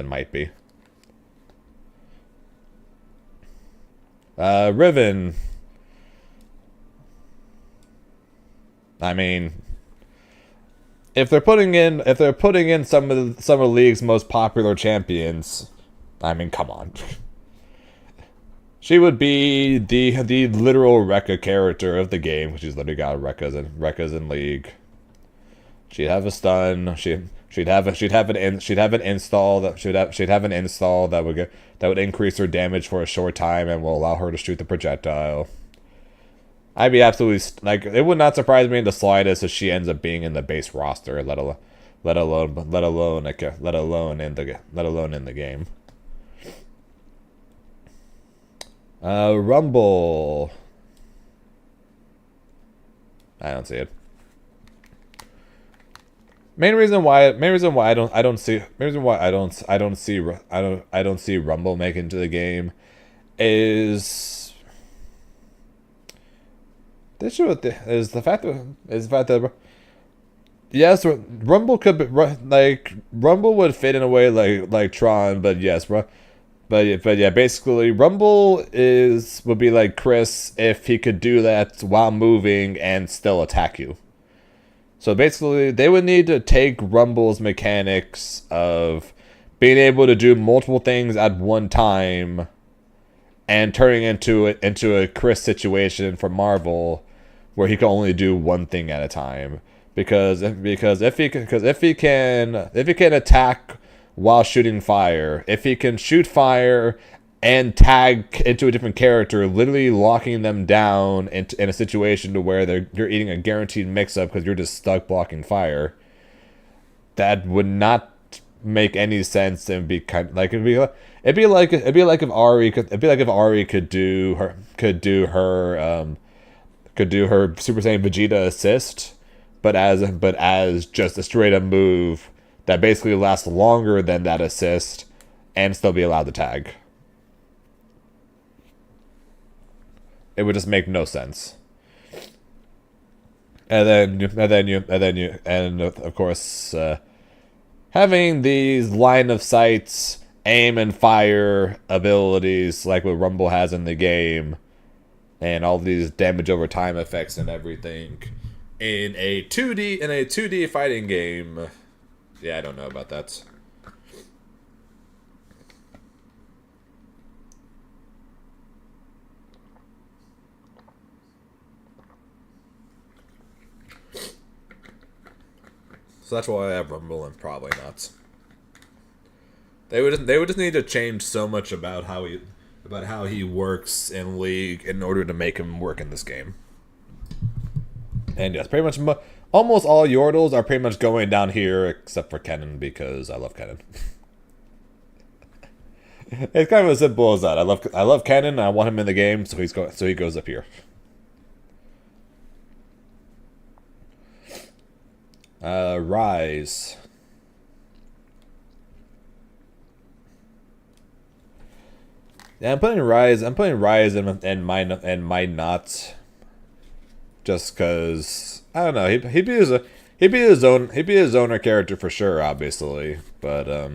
might be. Riven. I mean, if they're putting in some of the league's most popular champions, I mean, come on. She would be the literal Rekka character of the game, which she's literally got Rekkas in League. She'd have a stun. She'd have an install that would increase her damage for a short time and will allow her to shoot the projectile. I'd be absolutely it would not surprise me in the slightest if she ends up being in the base roster, let alone in the game. Rumble. I don't see it. Main reason why I don't see Rumble make it into the game is the fact that yes, Rumble could be Rumble would fit in a way like Tron, but yes, But yeah, basically, Rumble would be like Chris if he could do that while moving and still attack you. So basically, they would need to take Rumble's mechanics of being able to do multiple things at one time and turning into a Chris situation for Marvel, where he can only do one thing at a time. Because if he can attack while shooting fire, if he can shoot fire and tag into a different character, literally locking them down in a situation to where you're eating a guaranteed mix-up because you're just stuck blocking fire, that would not make any sense and be kind like it'd be like if Ari could do her Super Saiyan Vegeta assist, but as just a straight up move that basically lasts longer than that assist and still be allowed to tag. It would just make no sense. And of course, having these line of sights, aim and fire abilities like what Rumble has in the game, and all these damage over time effects and everything in a 2D fighting game. Yeah, I don't know about that. So that's why I have Rumble and probably not. They would just need to change so much about how he works in League in order to make him work in this game. And yes, pretty much almost all Yordles are pretty much going down here except for Kennen because I love Kennen. It's kind of as simple as that. I love Kennen and I want him in the game, so he goes up here. Rise. Yeah, I'm putting Rise in my knots. Just cause I don't know, he'd be his owner character for sure, obviously. But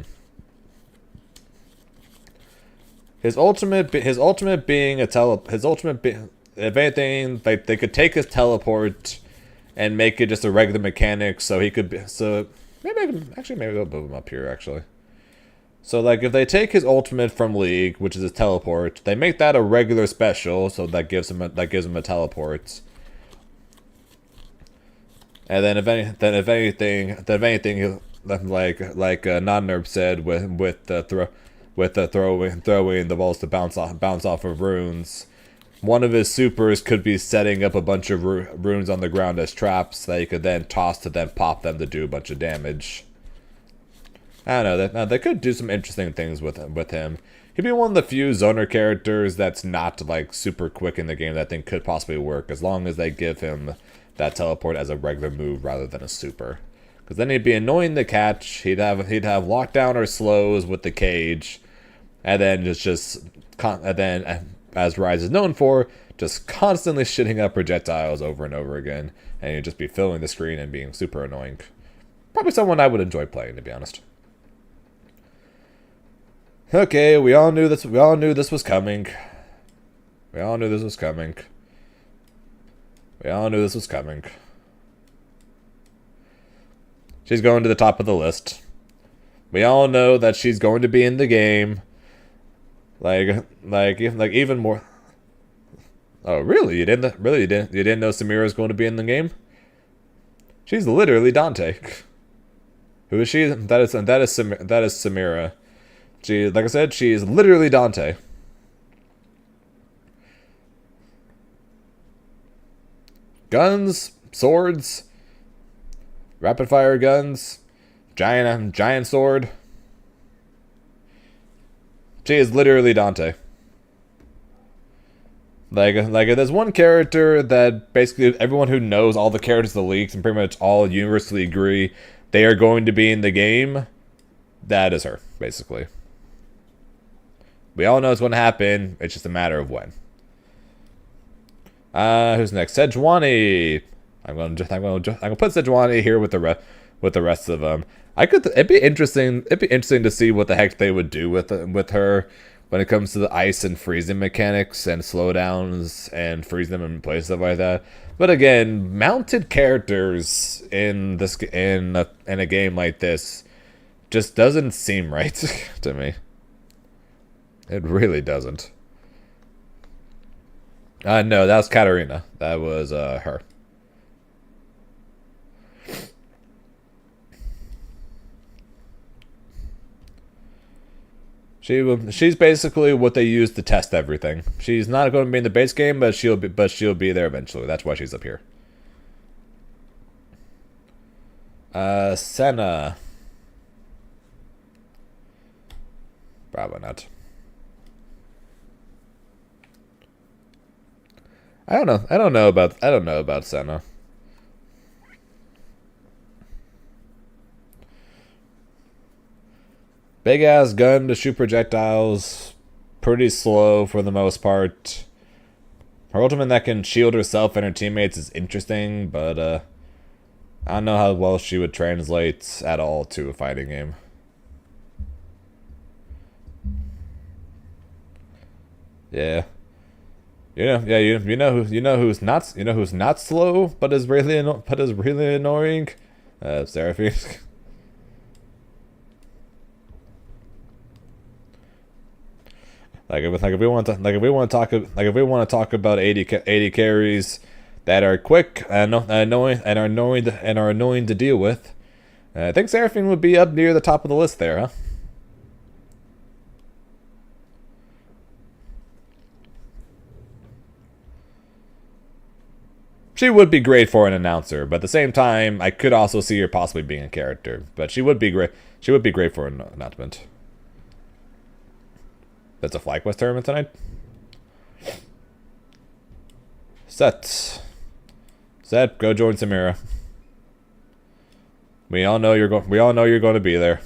his ultimate being if anything, like they could take his teleport and make it just a regular mechanic, so he could be maybe they'll move him up here actually. So like if they take his ultimate from League, which is his teleport, they make that a regular special, so that gives him a teleport. And then if anything, like Non-Nerb said with throwing the balls to bounce off of runes, one of his supers could be setting up a bunch of runes on the ground as traps that he could then toss to then pop them to do a bunch of damage. I don't know, they could do some interesting things with him. He'd be one of the few zoner characters that's not like super quick in the game that I think could possibly work, as long as they give him that teleport as a regular move rather than a super. Because then he'd be annoying to catch. He'd have lockdown or slows with the cage, and then as Rise is known for, just constantly shitting up projectiles over and over again, and you'd just be filling the screen and being super annoying. Probably someone I would enjoy playing, to be honest. Okay, we all knew this was coming. We all knew this was coming. She's going to the top of the list. We all know that she's going to be in the game. Like even more. Oh, really? You didn't know Samira is going to be in the game? She's literally Dante. Who is she? That is Samira. She, like I said, she is literally Dante. Guns, swords, rapid fire guns, giant sword. She is literally Dante. Like if there's one character that basically everyone who knows all the characters of the leagues and pretty much all universally agree they are going to be in the game, that is her, basically. We all know it's going to happen. It's just a matter of when. Who's next? Sejuani. I'm gonna put Sejuani here with the rest of them. It'd be interesting to see what the heck they would do with her when it comes to the ice and freezing mechanics and slowdowns and freeze them in place, stuff like that. But again, mounted characters in a game like this just doesn't seem right to me. It really doesn't. No, that was Katarina. That was her. She's basically what they use to test everything. She's not going to be in the base game, but she'll be there eventually. That's why she's up here. Senna. Probably not. I don't know about Senna. Big ass gun to shoot projectiles. Pretty slow for the most part. Her ultimate that can shield herself and her teammates is interesting, but I don't know how well she would translate at all to a fighting game. Yeah. You know who's not slow but is really annoying? Seraphine. If we want to talk about 80 carries that are quick and annoying to deal with, I think Seraphine would be up near the top of the list there, huh? She would be great for an announcer, but at the same time, I could also see her possibly being a character. But she would be great. She would be great for an announcement. That's a FlyQuest tournament tonight. Set. Go join Samira. We all know you're going to be there.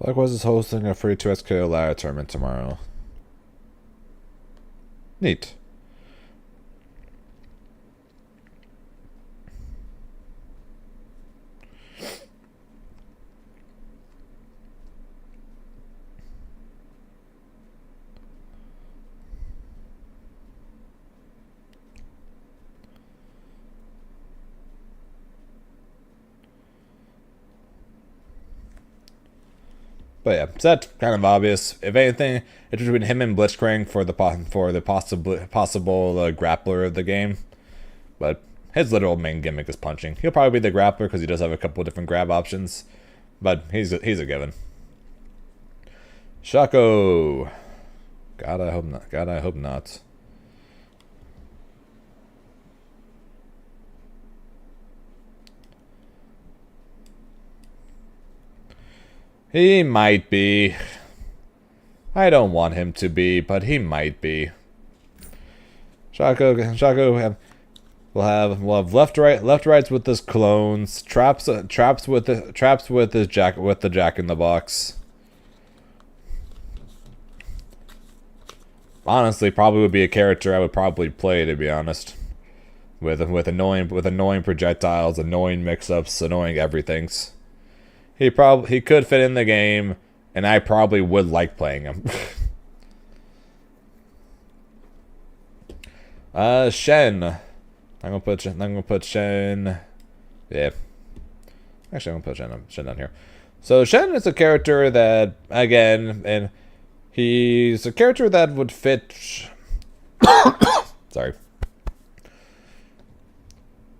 FlyQuest is hosting a free 2SKO ladder tournament tomorrow. Neat. But yeah, so that's kind of obvious. If anything, it's between him and Blitzcrank for the possible grappler of the game. But his literal main gimmick is punching. He'll probably be the grappler because he does have a couple different grab options. But he's a given. Shaco. God, I hope not. God, I hope not. He might be. I don't want him to be, but he might be. Shaco will have left rights with his clones, traps with the Jack in the Box. Honestly, probably would be a character I would probably play, to be honest. With annoying projectiles, annoying mix-ups, annoying everythings. He could fit in the game, and I probably would like playing him. Shen. I'm gonna put Shen. Yeah. Actually, I'm gonna put Shen down here. So Shen is a character that, again, and he's a character that would fit. Sorry.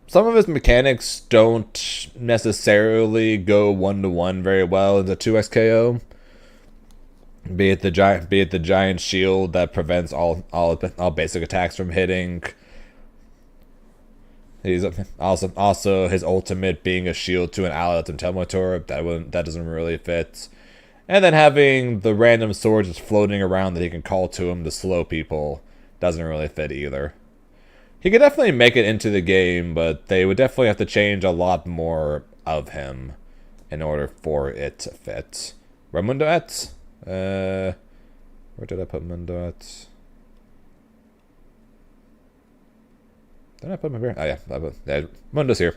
Some of his mechanics don't necessarily go 1-to-1 very well into 2XKO. Be it the giant shield that prevents all basic attacks from hitting. He's also his ultimate being a shield to an ally that's Intimidator. That doesn't really fit. And then having the random swords just floating around that he can call to him to slow people doesn't really fit either. He could definitely make it into the game, but they would definitely have to change a lot more of him in order for it to fit. Where Mundo at? Where did I put Mundo at? Did I put him here? Oh yeah, Mundo's here.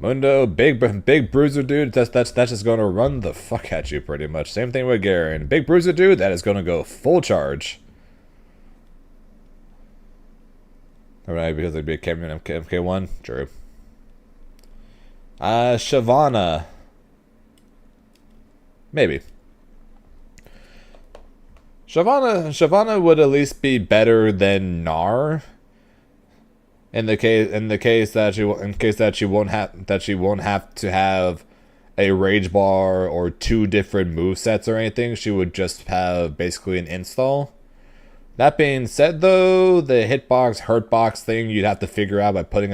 Mundo, big bruiser dude. That's just gonna run the fuck at you pretty much. Same thing with Garen. Big bruiser dude. That is gonna go full charge. All right, because they'd be a Cameron MK1. True. Shyvana. Maybe. Shyvana would at least be better than Gnar. In the case that she won't have to have a rage bar or two different movesets or anything, she would just have basically an install. That being said, though, the hitbox hurtbox thing you'd have to figure out by putting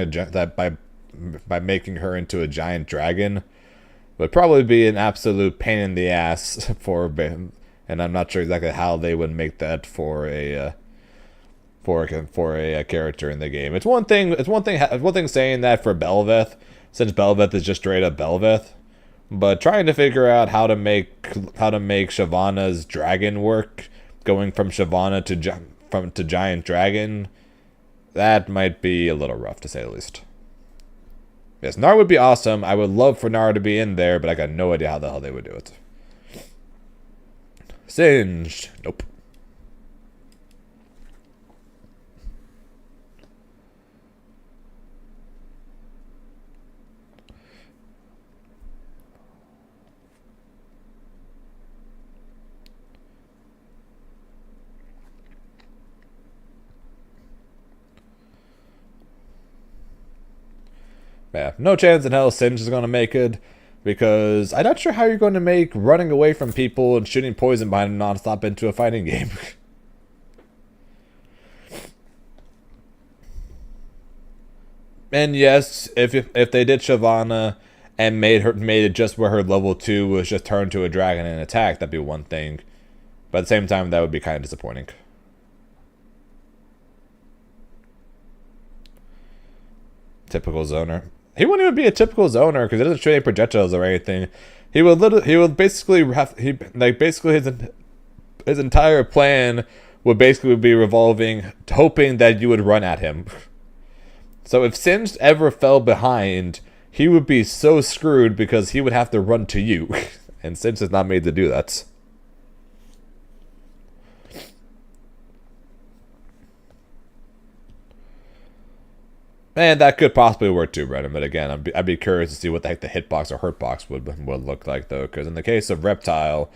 by making her into a giant dragon would probably be an absolute pain in the ass for, and I'm not sure exactly how they would make that for a character in the game. It's one thing. It's one thing saying that for Belveth, since Belveth is just straight up Belveth, but trying to figure out how to make Shyvana's dragon work, going from Shyvana to giant dragon, that might be a little rough to say the least. Yes, Nara would be awesome. I would love for Nara to be in there, but I got no idea how the hell they would do it. Singed. Nope. Yeah, no chance in hell Singed is going to make it, because I'm not sure how you're going to make running away from people and shooting poison behind them nonstop into a fighting game. And yes, if they did Shyvana and made it just where her level 2 was just turned to a dragon and attack, that'd be one thing. But at the same time, that would be kind of disappointing. Typical zoner. He wouldn't even be a typical zoner because he doesn't shoot any projectiles or anything. He would basically his entire plan would basically be revolving, hoping that you would run at him. So if Singed ever fell behind, he would be so screwed because he would have to run to you, and Singed is not made to do that. And that could possibly work too, Brennan. But again, I'd be curious to see what the heck the hitbox or hurtbox would look like, though. Because in the case of Reptile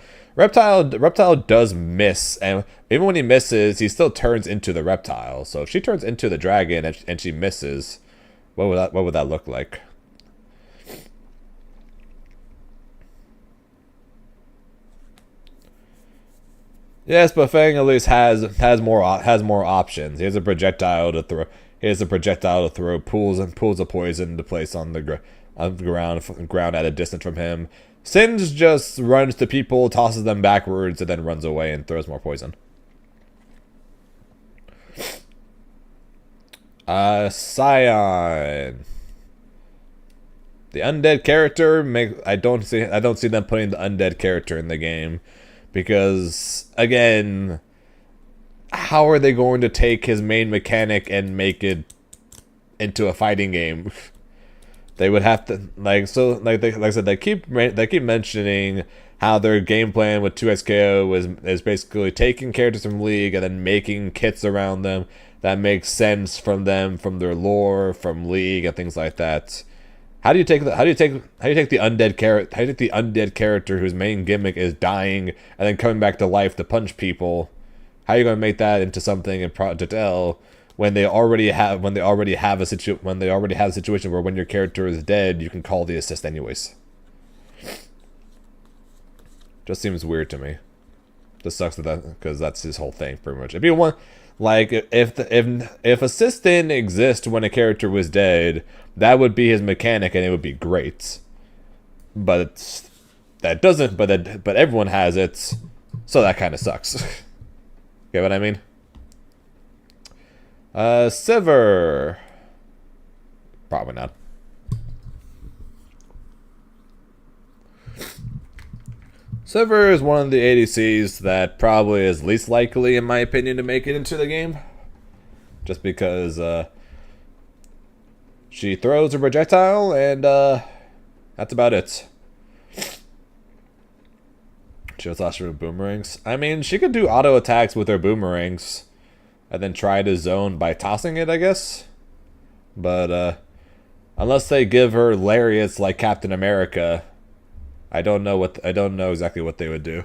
does miss, and even when he misses, he still turns into the reptile. So if she turns into the dragon and she misses, what would that look like? Yes, but Fang at least has more options. He has a projectile to throw. He has a projectile to throw pools of poison to place on the ground at a distance from him. Singed just runs to people, tosses them backwards, and then runs away and throws more poison. Scion. The undead character I don't see them putting the undead character in the game, because again, how are they going to take his main mechanic and make it into a fighting game? They would have to like I said, they keep mentioning how their game plan with 2XKO is basically taking characters from League and then making kits around them that make sense from their lore, from League and things like that. How do you take the undead character whose main gimmick is dying and then coming back to life to punch people? How are you going to make that into something in Project L when they already have a situation where when your character is dead, you can call the assist anyways? Just seems weird to me. Just sucks because that's his whole thing pretty much. It'd be one like if assist didn't exist when a character was dead, that would be his mechanic and it would be great. But that doesn't. But everyone has it, so that kind of sucks. Get what I mean? Sivir. Probably not. Sivir is one of the ADCs that probably is least likely, in my opinion, to make it into the game. Just because she throws a projectile and that's about it. She was lost with boomerangs. I mean, she could do auto attacks with her boomerangs and then try to zone by tossing it, I guess. But unless they give her lariats like Captain America, I don't know exactly what they would do.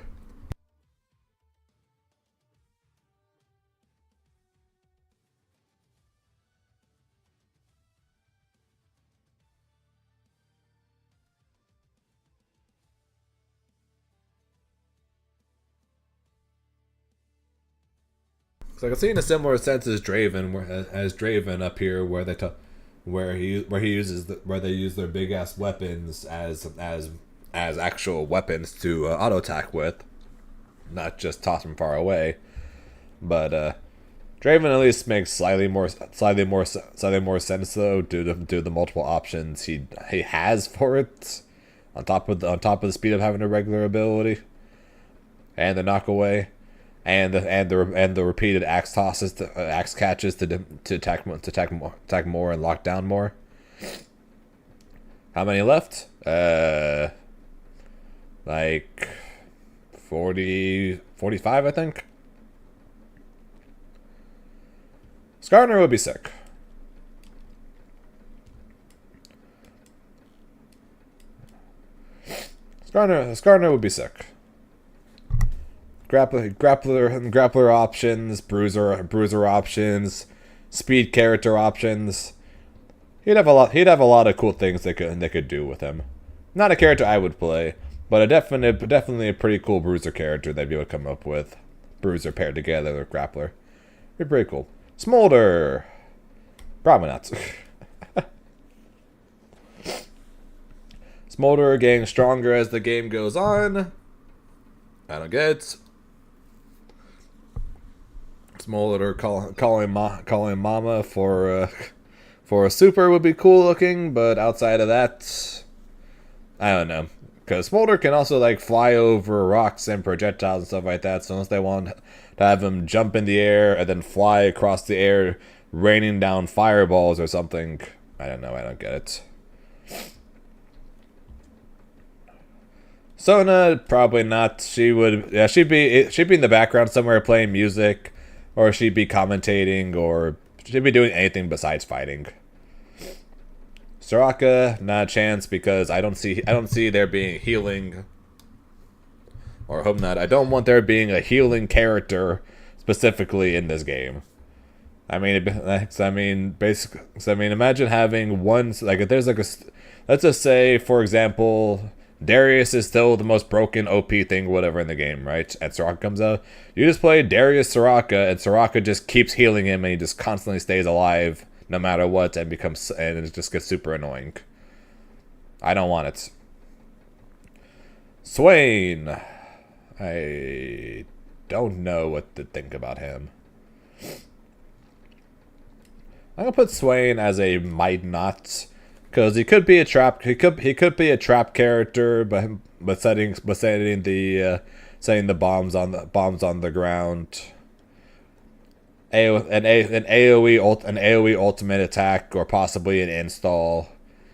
So I can see in a similar sense as Draven up here, where they talk. where he uses where they use their big ass weapons as actual weapons to auto attack with, not just toss from far away. But Draven at least makes slightly more sense though due to the multiple options he has for it, on top of the speed of having a regular ability, and the knockaway, and the repeated axe tosses, axe catches to attack more and lock down more. How many left? Like 40, 45, I think. Skarner would be sick. Skarner would be sick. Grappler options, bruiser options, speed character options. He'd have a lot of cool things they could do with him. Not a character I would play, but definitely a pretty cool bruiser character they'd be able to come up with. Bruiser paired together with grappler. Be pretty cool. Smolder. Probably not. Smolder getting stronger as the game goes on. I don't get it. Smolder calling mama for a super would be cool looking, but outside of that, I don't know. Because Smolder can also like fly over rocks and projectiles and stuff like that. So unless they want to have him jump in the air and then fly across the air, raining down fireballs or something, I don't know. I don't get it. Sona, probably not. She'd be in the background somewhere playing music, or she'd be commentating, or she'd be doing anything besides fighting. Soraka, not a chance, because I don't see there being healing, or hope not. I don't want there being a healing character specifically in this game. Basically, imagine having one, like, if there's like let's just say, for example, Darius is still the most broken OP thing, whatever, in the game, right? And Soraka comes out. You just play Darius Soraka, and Soraka just keeps healing him, and he just constantly stays alive no matter what, and it just gets super annoying. I don't want it. Swain. I don't know what to think about him. I'm gonna put Swain as a might not. Because he could be a trap. He could be a trap character, but setting the bombs on the ground. An AOE ultimate attack, or possibly an install,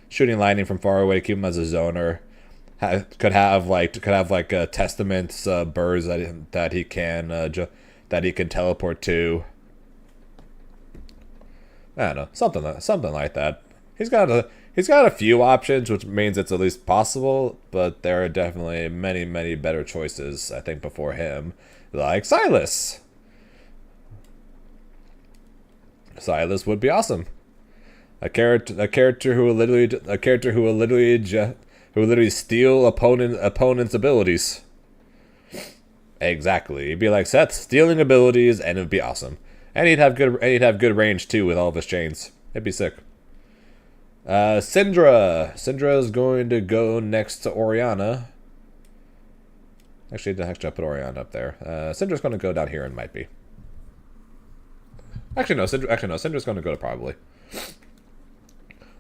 shooting lightning from far away, keep him as a zoner. Could have like a Testament's birds that he can teleport to. I don't know, something like that. He's got a few options, which means it's at least possible, but there are definitely many better choices, I think, before him, like Sylas. Sylas would be awesome. A character who will literally steal opponent's abilities. Exactly. He'd be like Seth, stealing abilities, and it would be awesome. And he'd have good range too with all of his chains. It'd be sick. Syndra. Syndra is going to go next to Orianna. Actually, I put Orianna up there. Syndra's going to go down here and might be. Actually, no. Syndra's going to go to probably.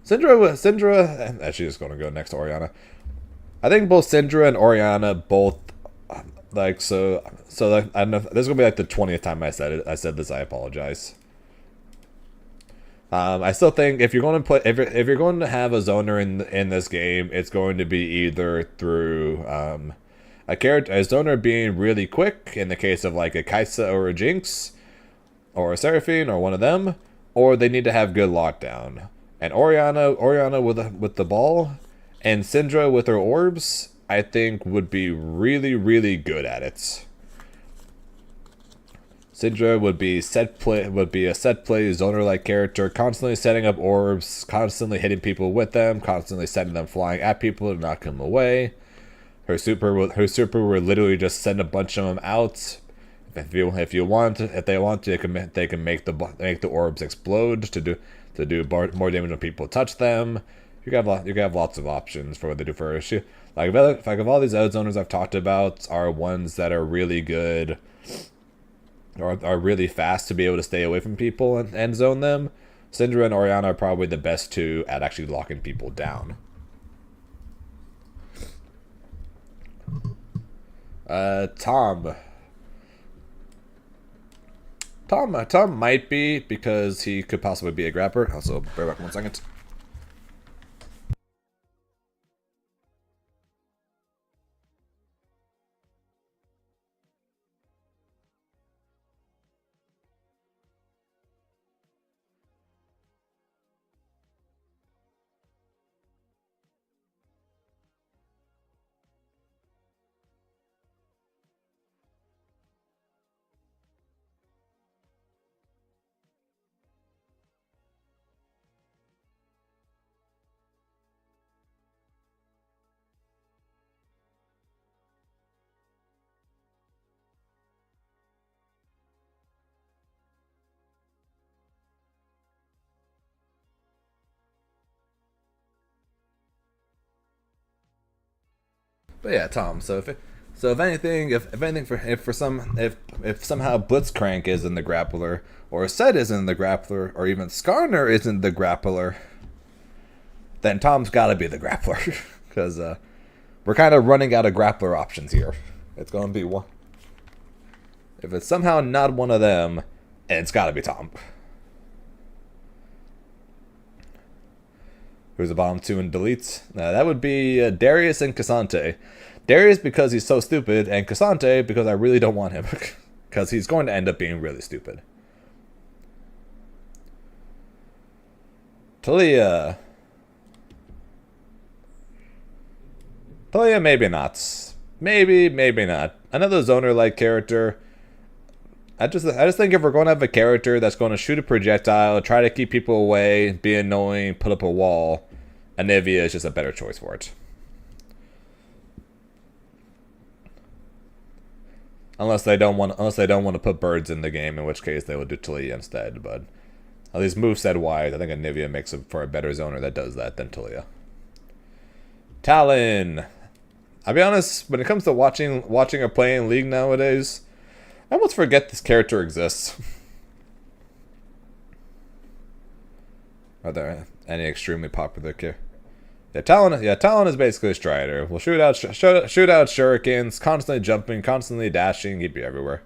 Syndra. She's just going to go next to Orianna. I think both Syndra and Orianna both like so. Like, I don't know. This is going to be like the 20th time I said it. I said this. I apologize. I still think if you're going to play, if you're going to have a zoner in this game, it's going to be either through a zoner being really quick in the case of like a Kai'Sa or a Jinx, or a Seraphine or one of them, or they need to have good lockdown. And Orianna with the ball, and Syndra with her orbs, I think would be really good at it. Syndra would be a set play zoner-like character, constantly setting up orbs, constantly hitting people with them, constantly sending them flying at people to knock them away. Her super would literally just send a bunch of them out. If they want to, they can make the orbs explode to do more damage when people touch them. You can have lots of options for what they do for issue. Like if all these out zoners I've talked about are ones that are really good or are really fast to be able to stay away from people and zone them, Syndra and Orianna are probably the best two at actually locking people down. Tom might be, because he could possibly be a grappler. Also, bear back 1 second. But yeah, Tom. So if anything if somehow Blitzcrank is in the grappler, or Set is in the grappler, or even Skarner isn't the grappler, then Tom's got to be the grappler, because we're kind of running out of grappler options here. It's going to be one. If it's somehow not one of them, it's got to be Tom. Who's the bottom two and deletes? That would be Darius and Cassante. Darius because he's so stupid, and Cassante because I really don't want him, because he's going to end up being really stupid. Taliyah, maybe not. Maybe not. Another zoner-like character. I just think if we're going to have a character that's going to shoot a projectile, try to keep people away, be annoying, put up a wall, Anivia is just a better choice for it. Unless they don't want to put birds in the game, in which case they would do Taliyah instead. But at least moveset wise, I think Anivia makes it for a better zoner that does that than Taliyah. Talon. I'll be honest, when it comes to watching or playing League nowadays, I almost forget this character exists. Are there any extremely popular characters? Yeah, Talon is basically a Strider. We'll shoot out shurikens, constantly jumping, constantly dashing, he'd be everywhere.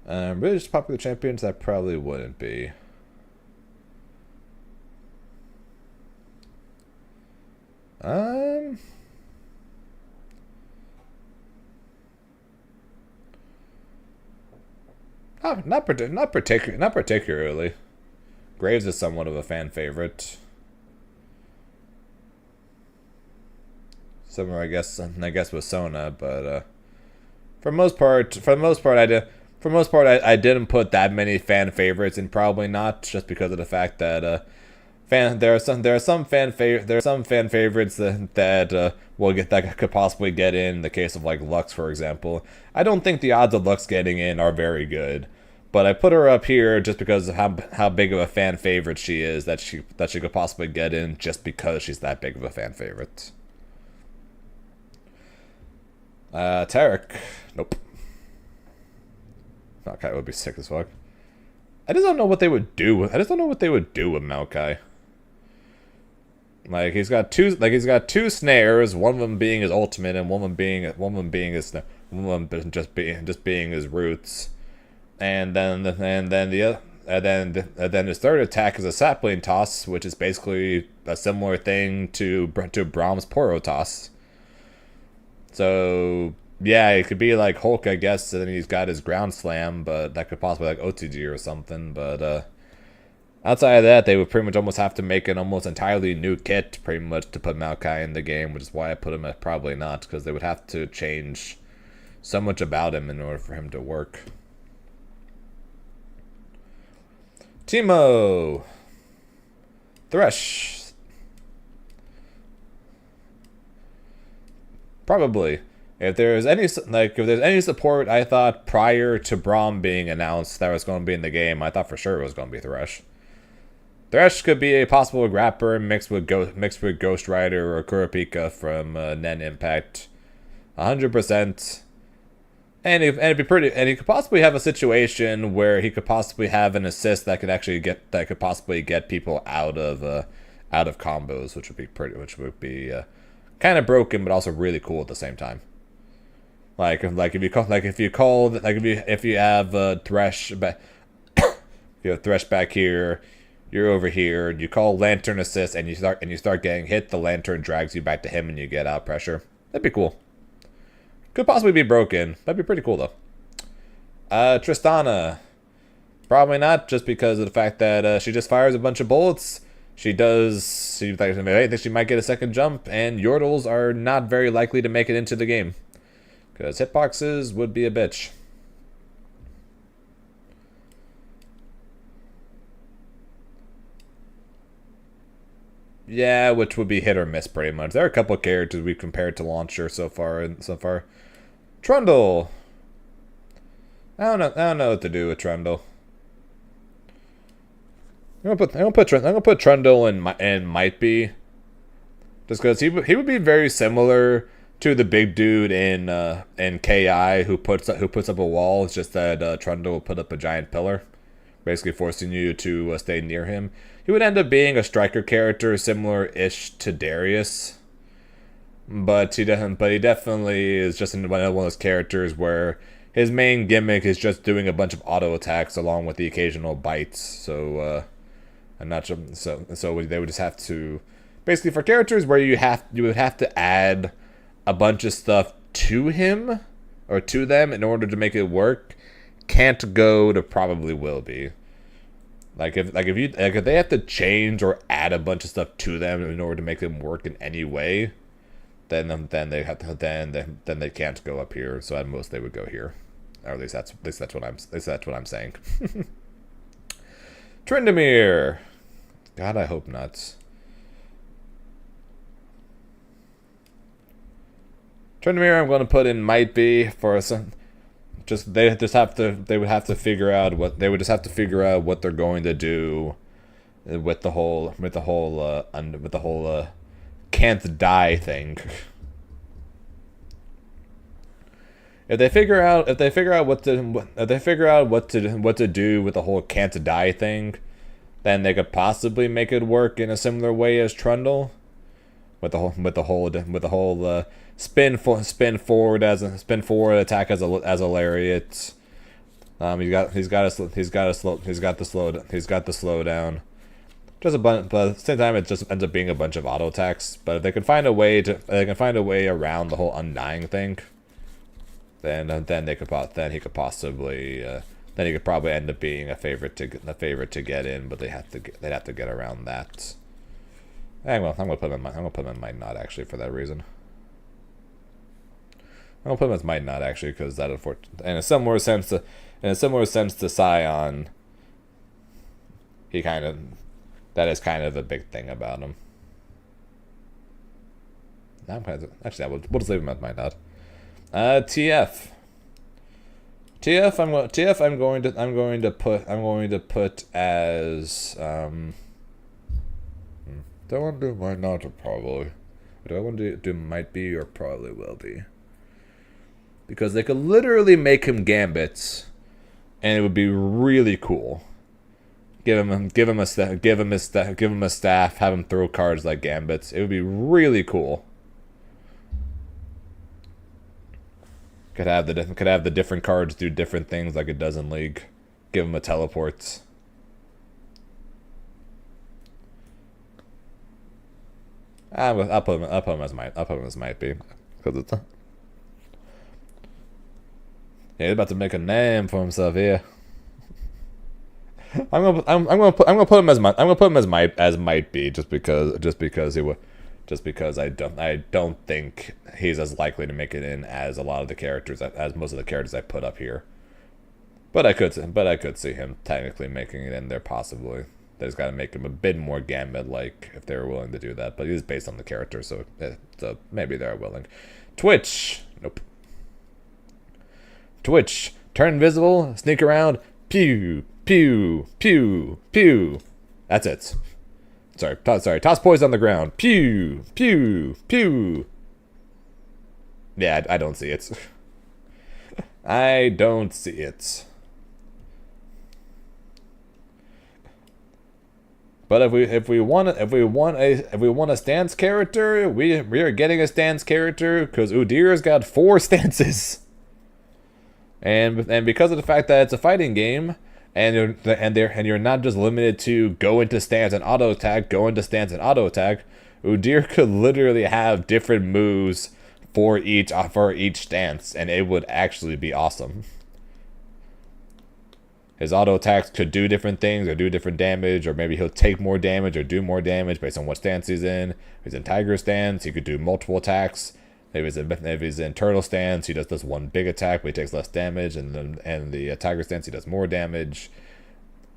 Really just popular champions, that probably wouldn't be. Not particularly. Graves is somewhat of a fan favorite. Similar, I guess with Sona, but for the most part, I didn't put that many fan favorites, and probably not just because of the fact that there are some fan favorites that could possibly get in the case of like Lux, for example. I don't think the odds of Lux getting in are very good, but I put her up here just because of how big of a fan favorite she is, that she could possibly get in just because she's that big of a fan favorite. Taric. Nope. Maokai would be sick as fuck. I just don't know what they would do with Maokai. Like he's got two snares, one of them being his ultimate, and one of them just being his roots. And then his third attack is a sapling toss, which is basically a similar thing to Braum's Poro toss. So yeah, it could be like Hulk, I guess, and then he's got his ground slam, but that could possibly like OTG or something. But outside of that, they would pretty much almost have to make an almost entirely new kit, pretty much, to put Maokai in the game, which is why I put him at probably not, because they would have to change so much about him in order for him to work. Teemo. Thresh. Probably. If there's any support, I thought prior to Braum being announced that was going to be in the game, I thought for sure it was going to be Thresh. Thresh could be a possible grapper mixed with Ghost Rider or Kurapika from Nen Impact. 100%. And it'd be pretty. And he could possibly have a situation where he could possibly have an assist that could possibly get people out of combos, which would be kind of broken, but also really cool at the same time. If you have Thresh back, if you have Thresh back here, you're over here. You call Lantern assist, and you start getting hit. The Lantern drags you back to him, and you get out pressure. That'd be cool. Could possibly be broken. That'd be pretty cool though. Tristana, probably not, just because of the fact that she just fires a bunch of bullets. I think she might get a second jump, and Yordles are not very likely to make it into the game, because hitboxes would be a bitch. Yeah, which would be hit or miss pretty much. There are a couple of characters we've compared to Launcher so far. Trundle. I don't know what to do with Trundle. I'm gonna put Trundle in Might Be, just because he would be very similar to the big dude in KI who puts up a wall. It's just that Trundle will put up a giant pillar, basically forcing you to stay near him. He would end up being a striker character similar-ish to Darius, but he definitely is just one of those characters where his main gimmick is just doing a bunch of auto attacks along with the occasional bites. So I'm not sure. So they would just have to, basically, for characters where you would have to add a bunch of stuff to him or to them in order to make it work. Can't go to probably will be. If they have to change or add a bunch of stuff to them in order to make them work in any way, then they can't go up here. So at most they would go here, or at least that's what I'm saying. Tryndamere. God, I hope not. Tryndamere, I'm going to put in Might Be for some. They would have to figure out what they're going to do with the whole can't die thing. If they figure out what to do with the whole can't die thing, then they could possibly make it work in a similar way as Trundle, with the whole spin forward attack as a lariat. He's got the slowdown. Just a bunch, but at the same time, it just ends up being a bunch of auto attacks. But if they can find a way around the whole undying thing, then he could probably end up being a favorite to get in. But they'd have to get around that. I'm gonna put him in Might Not, actually, for that reason. I'm gonna put him as Might Not, actually, because that, in a similar sense to Sion, that is kind of a big thing about him. We'll just leave him at Might Not. TF. I'm going to put as do I want to do Might Not or Probably? Do I want to do Might Be or Probably Will Be? Because they could literally make him Gambits, and it would be really cool. Give him a staff, have him throw cards like Gambits. It would be really cool. Could have the different cards do different things like it does in League. Give him a teleport. I'll put him as Might Be, because it's he's about to make a name for himself here. I'm gonna put him as Might Be, just because I don't think he's as likely to make it in as a lot of the characters, as most of the characters I put up here. But I could see him technically making it in there, possibly. They just gotta make him a bit more Gambit-like if they were willing to do that. But he's based on the character, so maybe they're willing. Twitch. Nope. Twitch. Turn invisible. Sneak around. Pew. Pew. Pew. Pew. That's it. Sorry. Toss poison on the ground. Pew, pew, pew. Yeah, I don't see it. I don't see it. But if we want a stance character, we are getting a stance character because Udyr's got 4 stances. And because of the fact that it's a fighting game, and you're not just limited to go into stance and auto attack, Udyr could literally have different moves for each stance, and it would actually be awesome. His auto attacks could do different things or do different damage, or maybe he'll take more damage or do more damage based on what stance he's in. If he's in Tiger stance, he could do multiple attacks. If he's in Turtle stance, he does this one big attack, but he takes less damage, and the Tiger stance, he does more damage.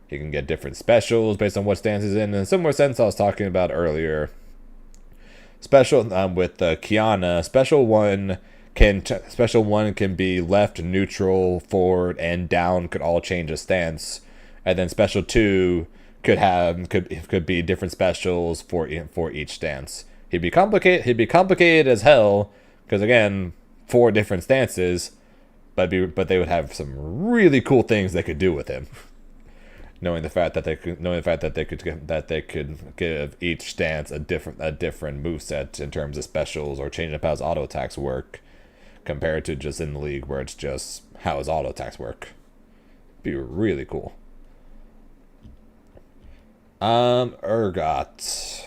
He can get different specials based on what stance he's in a similar sense I was talking about earlier. Special with Qiyana, special one can be left, neutral, forward, and down could all change his stance, and then special 2 could be different specials for each stance. He'd be complicated as hell because again 4 different stances, but they would have some really cool things they could do with him. Knowing the fact that they could give each stance a different moveset in terms of specials or changing up how his auto attacks work, compared to just in the league where it's just how his auto attacks work. Be really cool. Urgot.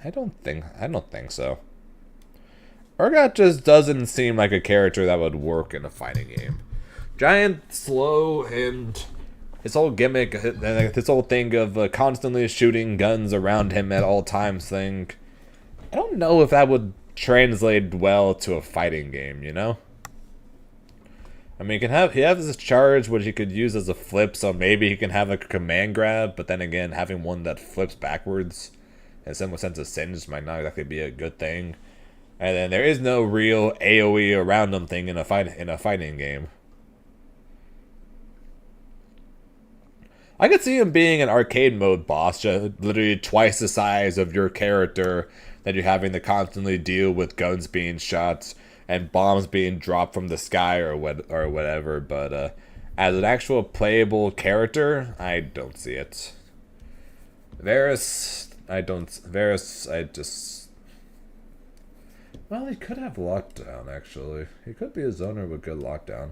I don't think so. Urgot just doesn't seem like a character that would work in a fighting game. Giant, slow, and his whole gimmick, this whole thing of constantly shooting guns around him at all times thing, I don't know if that would translate well to a fighting game, you know? I mean, he has this charge which he could use as a flip, so maybe he can have a command grab, but then again, having one that flips backwards in a similar sense of Singe might not exactly be a good thing. And then there is no real AoE around him thing in a fighting game. I could see him being an arcade mode boss, just literally twice the size of your character, that you're having to constantly deal with guns being shot and bombs being dropped from the sky or whatever. But as an actual playable character, I don't see it. Varus, well, he could have lockdown, actually. He could be a zoner with good lockdown.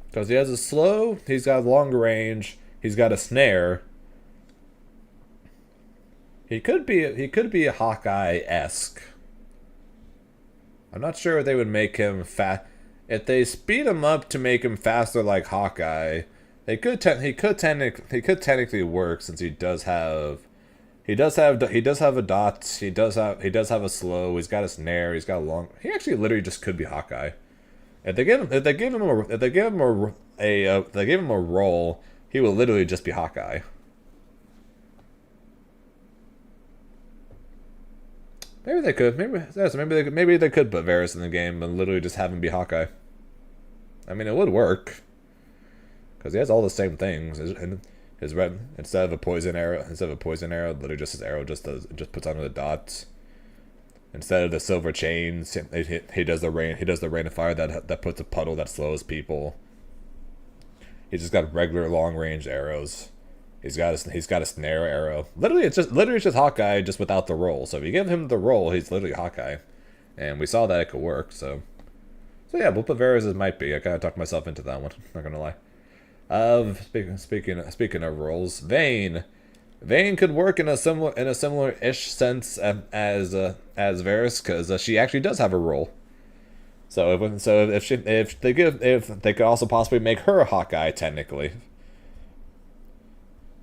Because he has a slow, he's got long range, he's got a snare. He could be a Hawkeye-esque. I'm not sure if they would make him fast. If they speed him up to make him faster like Hawkeye, he could technically work, since he does have a dot, he does have a slow, he's got a snare, he's got a long. He actually literally just could be Hawkeye. If they give him a role, he will literally just be Hawkeye. Maybe they could. Maybe they could put Varus in the game and literally just have him be Hawkeye. I mean, it would work because he has all the same things. His red, instead of a poison arrow, literally just his arrow just puts on the dots. Instead of the silver chains, he does the rain of fire that puts a puddle that slows people. He's just got regular long range arrows. He's got a snare arrow. Literally it's just Hawkeye, just without the roll. So if you give him the roll, he's literally Hawkeye, and we saw that it could work. So yeah, we'll put Varus as might be. I kind of talked myself into that one. Not gonna lie. Speaking of roles, Vayne could work in a similar-ish sense as Varus, because she actually does have a role. So if they could also possibly make her a Hawkeye technically.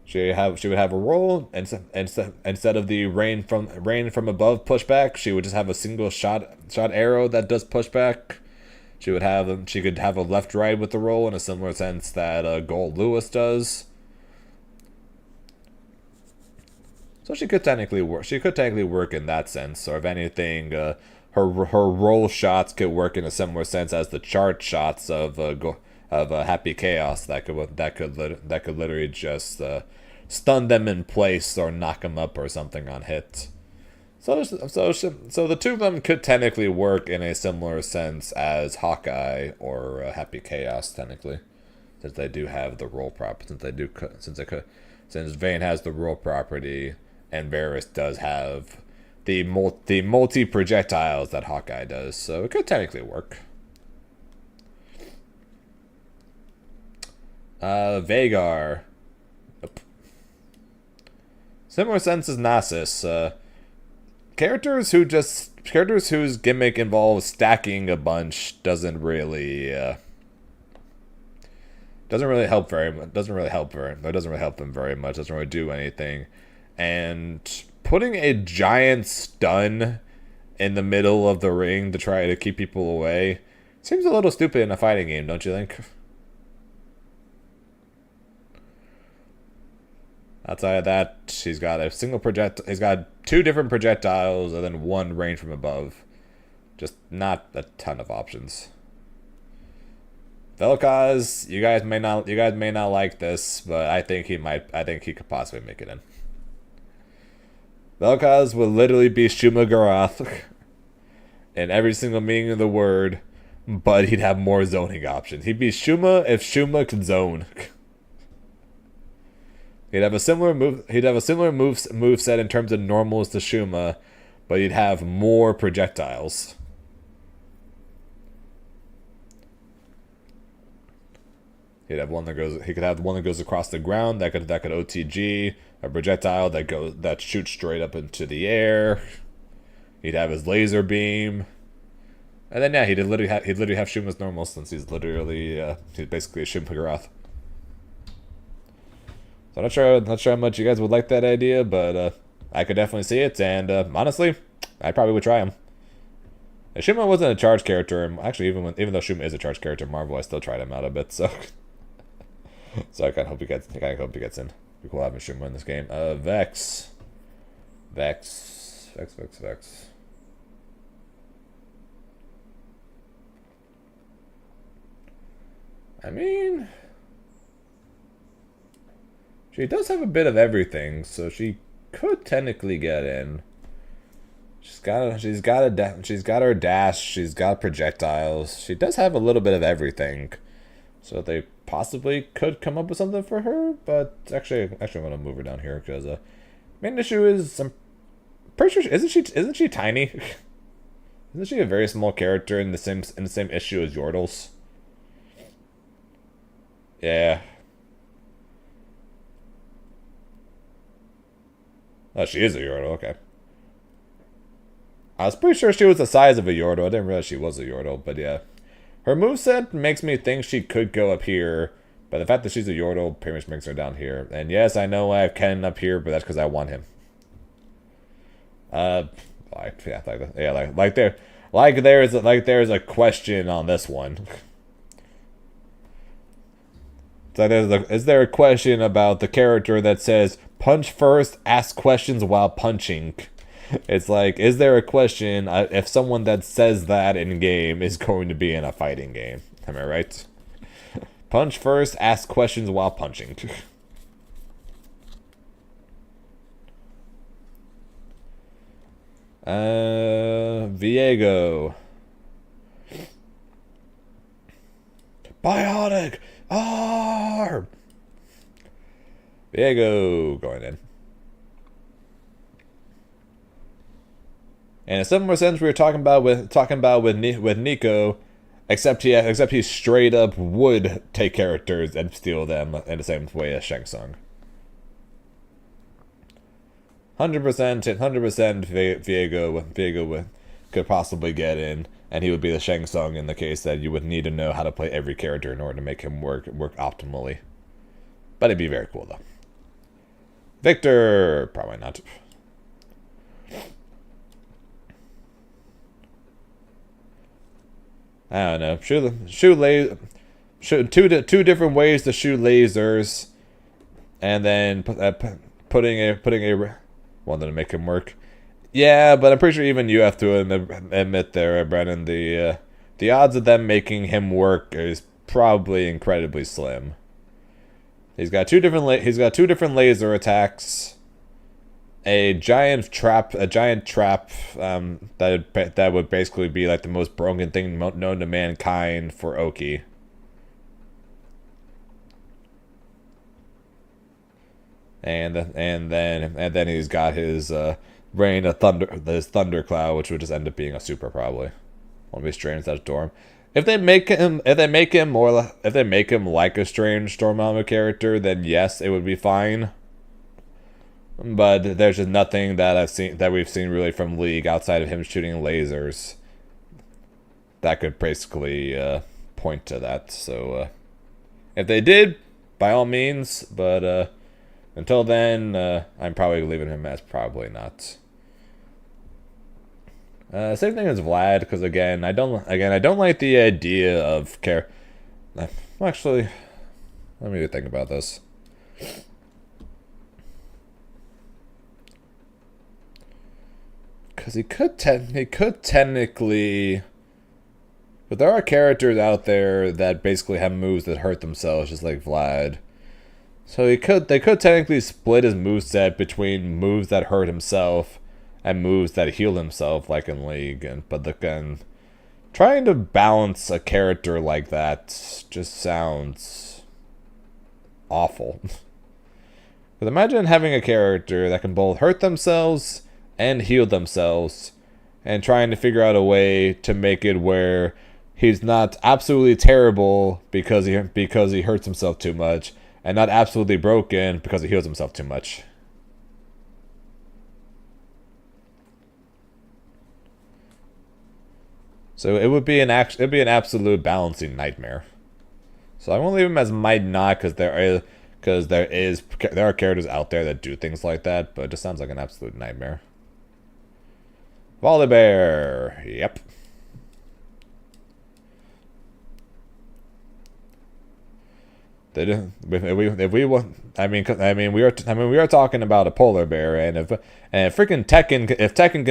She would have a role, and instead of the rain from above pushback, she would just have a single shot arrow that does pushback. She could have a left right with the roll in a similar sense that Gold Lewis does. So she could technically work in that sense, or if anything, her roll shots could work in a similar sense as the charge shots of Happy Chaos that could literally just stun them in place or knock them up or something on hit. So the two of them could technically work in a similar sense as Hawkeye or Happy Chaos technically, since they do have the roll property. Since Vayne has the roll property and Varys does have the multi projectiles that Hawkeye does, so it could technically work. Vhagar. Nope. Similar sense as Nasus. Characters whose gimmick involves stacking a bunch doesn't really help them very much. Doesn't really do anything. And putting a giant stun in the middle of the ring to try to keep people away seems a little stupid in a fighting game, don't you think? Outside of that, he's got two different projectiles and then one range from above. Just not a ton of options. Vel'Koz, you guys may not like this, but I think he could possibly make it in. Vel'Koz will literally be Shuma Gorath in every single meaning of the word, but he'd have more zoning options. He'd be Shuma if Shuma could zone. He'd have a similar move set in terms of normals to Shuma, but he'd have more projectiles. He could have one that goes across the ground that could OTG, a projectile that shoots straight up into the air. He'd have his laser beam. And then he'd literally have Shuma's normal, since he's basically a Shuma Gorath. So I'm not sure how much you guys would like that idea, but I could definitely see it, and honestly, I probably would try him. If Shuma wasn't a charge character, and actually even though Shuma is a charge character in Marvel, I still tried him out a bit, so so I kind of hope he gets in. Be cool having Shuma in this game. Vex. I mean, she does have a bit of everything, so she could technically get in. She's got her dash. She's got projectiles. She does have a little bit of everything, so they possibly could come up with something for her. But actually, I'm gonna move her down here because main issue is I'm pretty sure isn't she tiny? Isn't she a very small character in the same issue as Yordles? Yeah. Oh, she is a Yordle, okay. I was pretty sure she was the size of a Yordle. I didn't realize she was a Yordle, but yeah. Her moveset makes me think she could go up here, but the fact that she's a Yordle pretty much brings her down here. And yes, I know I have Ken up here, but that's because I want him. There's a question on this one. So is there a question about the character that says, punch first, ask questions while punching? It's like, is there a question if someone that says that in game is going to be in a fighting game? Am I right? Punch first, ask questions while punching. Viego. Bionic arm. Viego going in. In a similar sense, we were talking about with Nico, except he straight up would take characters and steal them in the same way as Shang Tsung. 100% Viego could possibly get in, and he would be the Shang Tsung in the case that you would need to know how to play every character in order to make him work optimally. But it'd be very cool though. Victor, probably not. I don't know. Shoot two different ways to shoot lasers, and then putting a one to make him work. Yeah, but I'm pretty sure even you have to admit there, Brennan, the odds of them making him work is probably incredibly slim. He's got two different laser attacks, a giant trap, that would basically be like the most broken thing known to mankind for Oki. And then he's got his rain of thunder, this thundercloud, which would just end up being a super probably. Won't be strange that Storm. If they make him like a strange Storm Alma character, then yes, it would be fine. But there's just nothing that we've seen really from League outside of him shooting lasers that could basically point to that. So if they did, by all means. But until then, I'm probably leaving him as probably not. Same thing as Vlad, because again, I don't like the idea of care. Actually, let me think about this. Because he could technically, but there are characters out there that basically have moves that hurt themselves, just like Vlad. So they could technically split his moveset between moves that hurt himself and moves that heal himself, like in League. But again, trying to balance a character like that just sounds awful. But imagine having a character that can both hurt themselves and heal themselves, and trying to figure out a way to make it where he's not absolutely terrible because he hurts himself too much, and not absolutely broken because he heals himself too much. So it would be an absolute balancing nightmare. So I won't leave him as might not, because there are characters out there that do things like that, but it just sounds like an absolute nightmare. Volibear, yep. If we want, we are talking about a polar bear, and if freaking Tekken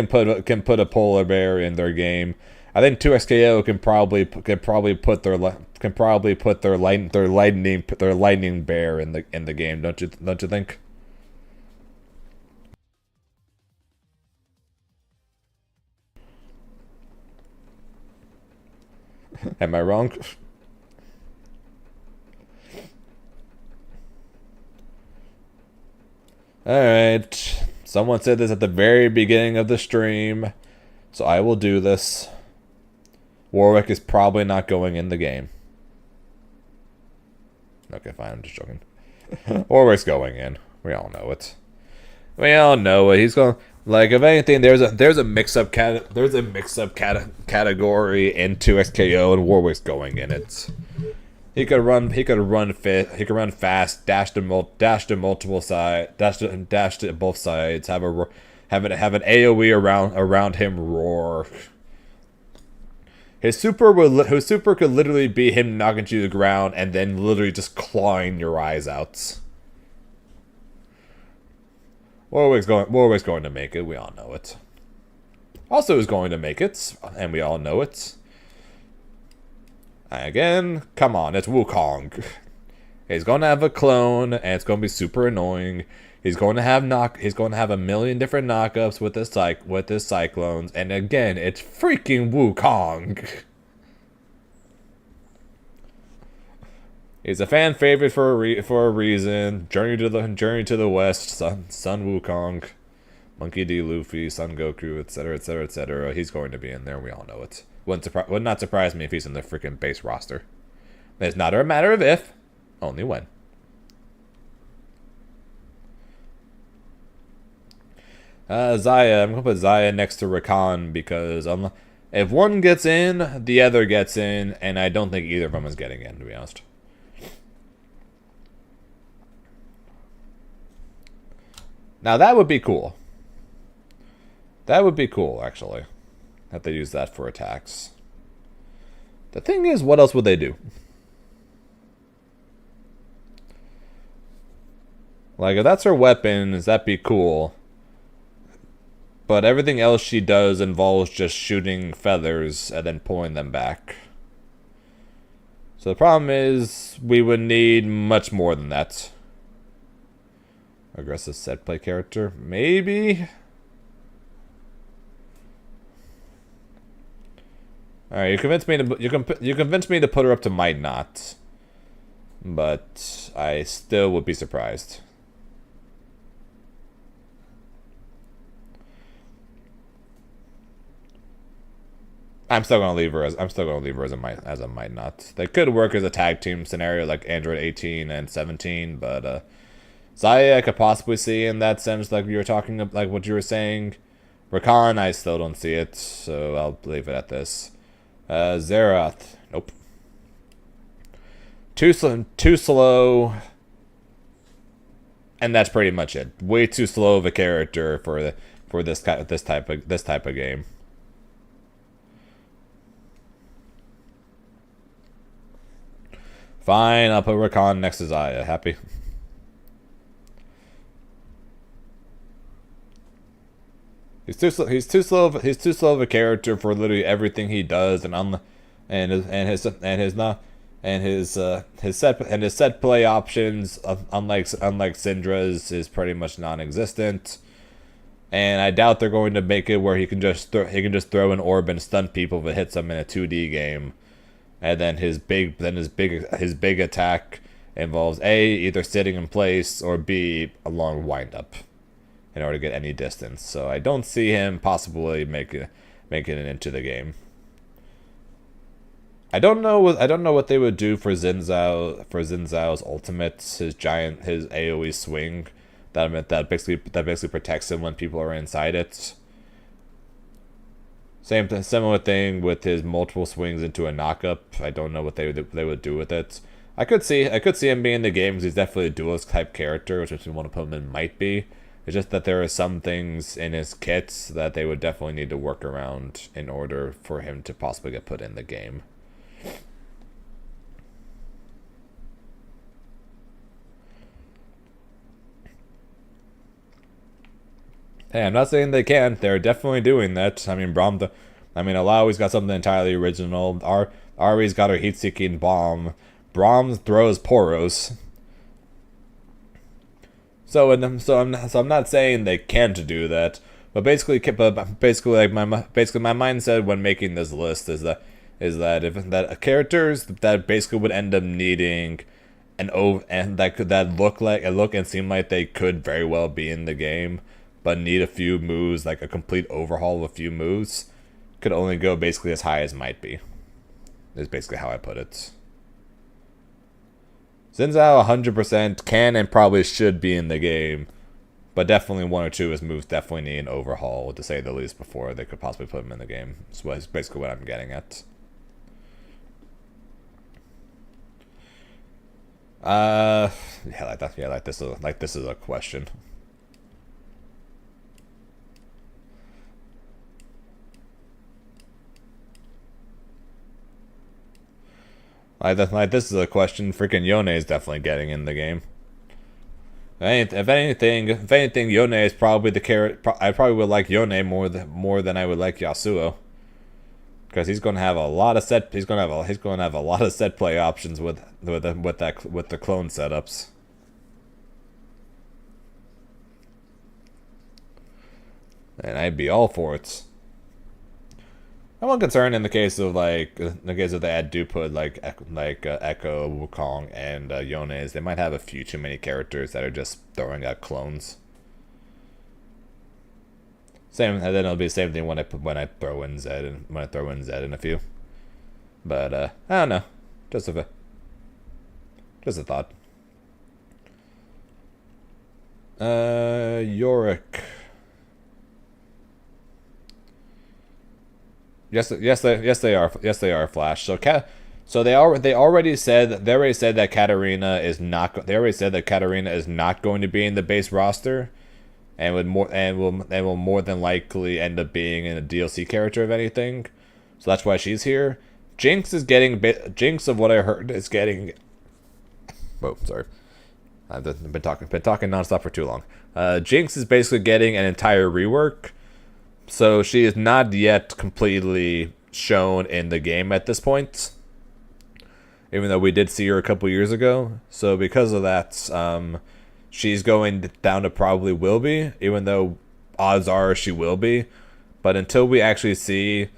can put a polar bear in their game, I think 2XKO can probably put their lightning bear in the game. Don't you think? Am I wrong? Alright. Someone said this at the very beginning of the stream, so I will do this. Warwick is probably not going in the game. Okay, fine, I'm just joking. Warwick's going in. We all know it. We all know it. He's going. Like, if anything, there's a mix-up category in 2XKO, and Warwick's going in it. He could run fast, dash to multiple sides, dash to both sides, have an AoE around him roar. His super could literally be him knocking you to the ground and then literally just clawing your eyes out. Warwick's going to make it. We all know it. Also is going to make it, and we all know it. Again, come on, it's Wukong. He's going to have a clone, and it's going to be super annoying. He's going to have a million different knockups with his cyclones, and again, it's freaking Wukong. He's a fan favorite for a reason. Journey to the West, Sun Wukong, Monkey D. Luffy, Son Goku, etc., etc., etc. He's going to be in there. We all know it. Would not surprise me if he's in the freaking base roster. It's not a matter of if, only when. Zaya. I'm gonna put Zaya next to Rakan because if one gets in, the other gets in, and I don't think either of them is getting in, to be honest. Now that would be cool. That would be cool, actually. That they use that for attacks. The thing is, what else would they do? Like, if that's her weapon, that'd be cool. But everything else she does involves just shooting feathers and then pulling them back. So the problem is, we would need much more than that. Aggressive set play character? Maybe? Alright, you convinced me to you convinced me to put her up to Might Not. But I still would be surprised. I'm still gonna leave her as a Might Not. They could work as a tag team scenario like Android 18 and 17, but Xayah I could possibly see in that sense, like you were talking about, like what you were saying. Rakan, I still don't see it, so I'll leave it at this. Xerath, nope. Too slow, and that's pretty much it. Way too slow of a character for this type of game. Fine, I'll put Rakan next to Xayah. Happy? He's too slow. He's too slow of a character for literally everything he does, his set play options, unlike Syndra's, is pretty much non-existent. And I doubt they're going to make it where he can just throw an orb and stun people if it hits them in a 2D game. And then his big attack involves A, either sitting in place, or B, a long windup in order to get any distance. So I don't see him possibly making it into the game. I don't know what they would do for Xin Zhao's ultimate, his AoE swing that basically protects him when people are inside it. Similar thing with his multiple swings into a knockup. I don't know what they would do with it. I could see him being in the game because he's definitely a duelist type character, which if you want to put him in might be. It's just that there are some things in his kits that they would definitely need to work around in order for him to possibly get put in the game. Hey, I'm not saying they can't. They're definitely doing that. I mean, Illaoi's got something entirely original. Ahri's got her heat-seeking bomb. Braum throws Poros. So I'm not saying they can't do that, but basically my mindset when making this list is that characters that basically would end up needing that look and seem like they could very well be in the game, but need a few moves, like a complete overhaul of a few moves, could only go basically as high as might be. Is basically how I put it. Xin Zhao 100% can and probably should be in the game, but definitely one or two of his moves definitely need an overhaul, to say the least, before they could possibly put him in the game. That's basically what I'm getting at. This is a question. This is a question. Freaking Yone is definitely getting in the game. If anything, Yone is probably the character. I probably would like Yone more than I would like Yasuo, because he's going to have a lot of set. He's going to have a lot of set play options with the clone setups. And I'd be all for it. I'm one concern in the case of they do put Echo, Wukong, and Yone is they might have a few too many characters that are just throwing out clones. And then it'll be the same thing when I throw in Zed in a few. But I don't know, just a thought. Yorick. Yes, they are Flash. So they already said that Katarina is not. They already said that Katarina is not going to be in the base roster, and will more than likely end up being in a DLC character of anything. So that's why she's here. Jinx, of what I heard, is getting. Oh, sorry. I've been talking nonstop for too long. Jinx is basically getting an entire rework. So she is not yet completely shown in the game at this point, even though we did see her a couple years ago. So because of that, she's going down to probably will be, even though odds are she will be. But until we actually see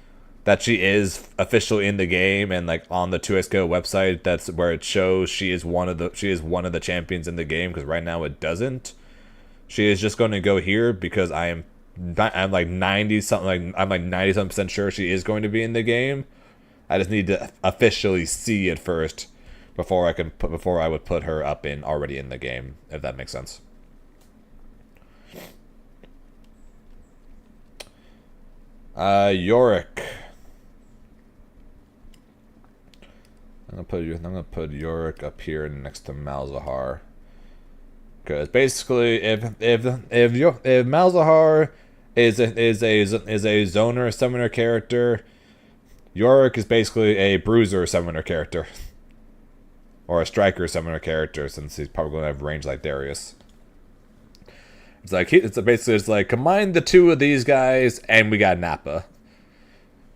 that she is officially in the game and like on the 2XGO website, that's where it shows she is one of the champions in the game, because right now it doesn't. She is just going to go here because I'm like 90 something, like I'm like 90 something % sure she is going to be in the game. I just need to officially see it first before I would put her up in already in the game, if that makes sense. Yorick. I'm gonna put Yorick up here next to Malzahar. Because basically, if Malzahar is a zoner summoner character, Yorick is basically a bruiser summoner character, or a striker summoner character, since he's probably going to have range like Darius. It's like it's like combine the two of these guys, and we got Nappa.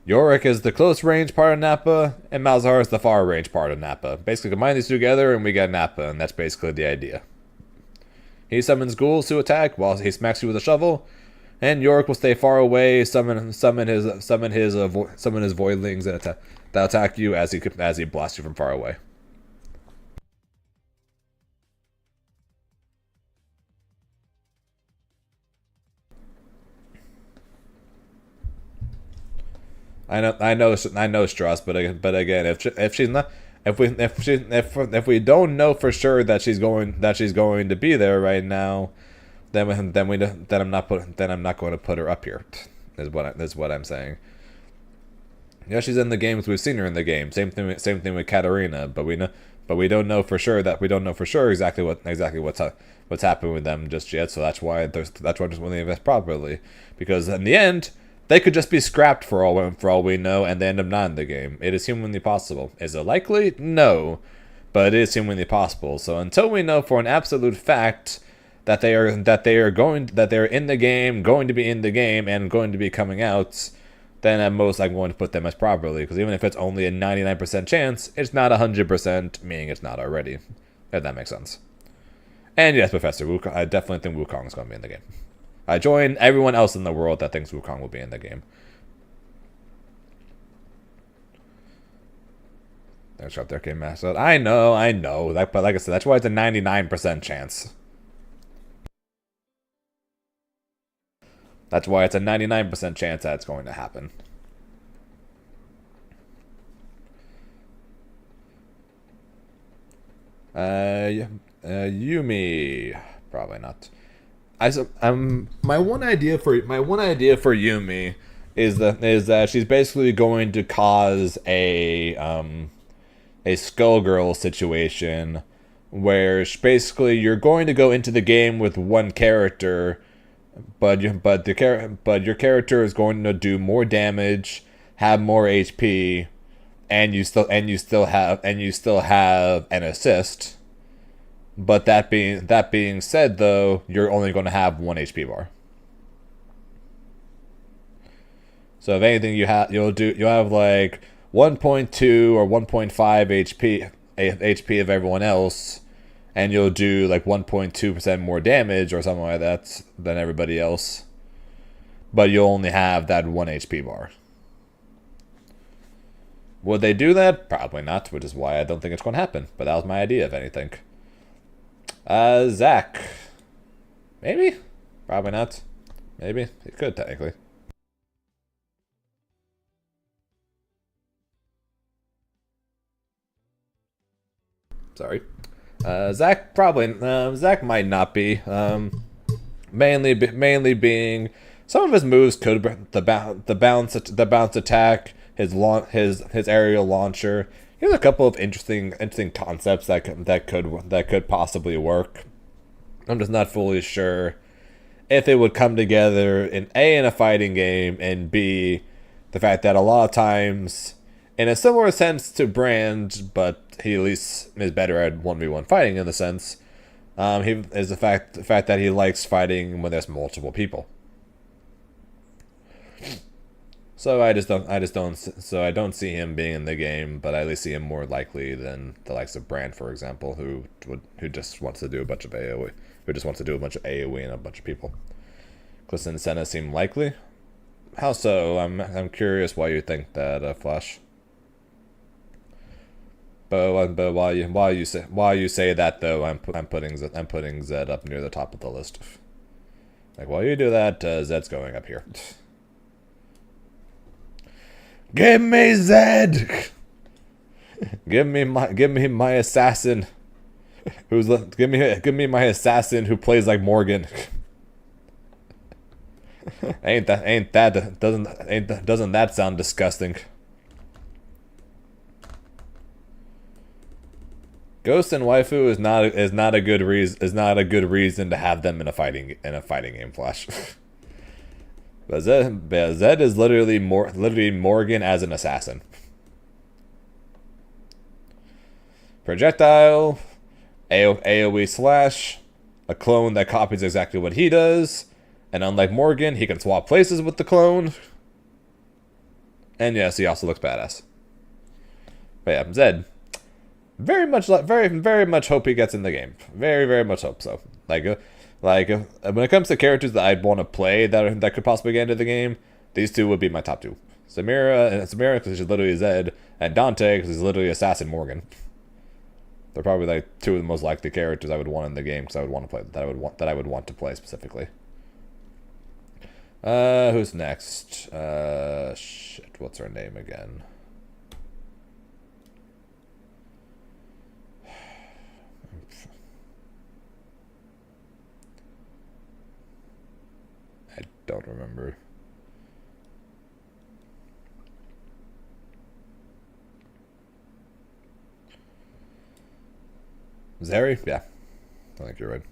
Yorick is the close range part of Nappa, and Malzahar is the far range part of Nappa. Basically, combine these two together, and we got Nappa, and that's basically the idea. He summons ghouls to attack while he smacks you with a shovel, and Yorick will stay far away, summon his voidlings and they'll attack you as he blasts you from far away. I know, Strauss, but again, if she's not, if we don't know for sure that she's going to be there right now, then I'm not going to put her up here. Is what I'm saying. Yeah, she's in the games. We've seen her in the game. Same thing with Katarina, but we don't know for sure exactly what's happening with them just yet. So that's why I'm just want to invest properly, because in the end, they could just be scrapped for all we know, and they end up not in the game. It is humanly possible. Is it likely? No, but it is humanly possible. So until we know for an absolute fact that they are in the game, going to be in the game, and going to be coming out, then at most I'm going to put them as properly. Because even if it's only a 99% chance, it's not 100%, meaning it's not already. If that makes sense. And yes, Professor Wukong, I definitely think Wukong is going to be in the game. I join everyone else in the world that thinks Wukong will be in the game. There's up there, Game Master. I know. But like I said, that's why it's a 99% chance. That's why it's a 99% chance that it's going to happen. Yuumi, probably not. My one idea for Yuumi is that she's basically going to cause a Skullgirl situation where basically you're going to go into the game with one character, but your character is going to do more damage, have more HP, and you still have an assist. But that being said, though, you're only going to have 1 HP bar. So if anything, you'll have like 1.2 or 1.5 HP of everyone else, and you'll do like 1.2% more damage or something like that than everybody else. But you'll only have that 1 HP bar. Would they do that? Probably not, which is why I don't think it's going to happen. But that was my idea, if anything. Zac. Maybe? Probably not. Maybe. It could, technically. Sorry. Zac probably. Zac might not be. Mainly being some of his moves could the bounce attack, his aerial launcher. Here's a couple of interesting concepts that could possibly work. I'm just not fully sure if it would come together in a fighting game, and B, the fact that a lot of times, in a similar sense to Brand, but he at least is better at 1v1 fighting in the sense, he is the fact that he likes fighting when there's multiple people. So so I don't see him being in the game, but I at least see him more likely than the likes of Brand, for example, who just wants to do a bunch of AoE, who just wants to do a bunch of AoE and a bunch of people. Kalista and Senna seem likely. How so? I'm curious why you think that, Flash. But while you say that though, I'm putting Zed up near the top of the list. Like while you do that, Zed's going up here. Give me Zed. give me my assassin. Give me my assassin who plays like Morgan. Doesn't that sound disgusting? Ghost and Waifu is not a good reason to have them in a fighting game, Flash. But Zed is literally Morgan as an assassin. Projectile, AoE slash, a clone that copies exactly what he does, and unlike Morgan, he can swap places with the clone. And yes, he also looks badass. But yeah, Zed. Very much hope he gets in the game. Very much hope so. Like when it comes to characters that I'd want to play that could possibly get into the game, these two would be my top two. Samira because she's literally Zed, and Dante because he's literally Assassin Morgan. They're probably like two of the most likely characters I would want in the game because I would want to play that I would want to play specifically. Who's next? Shit, what's her name again? I don't remember. Zeri? Yeah. I think you're right.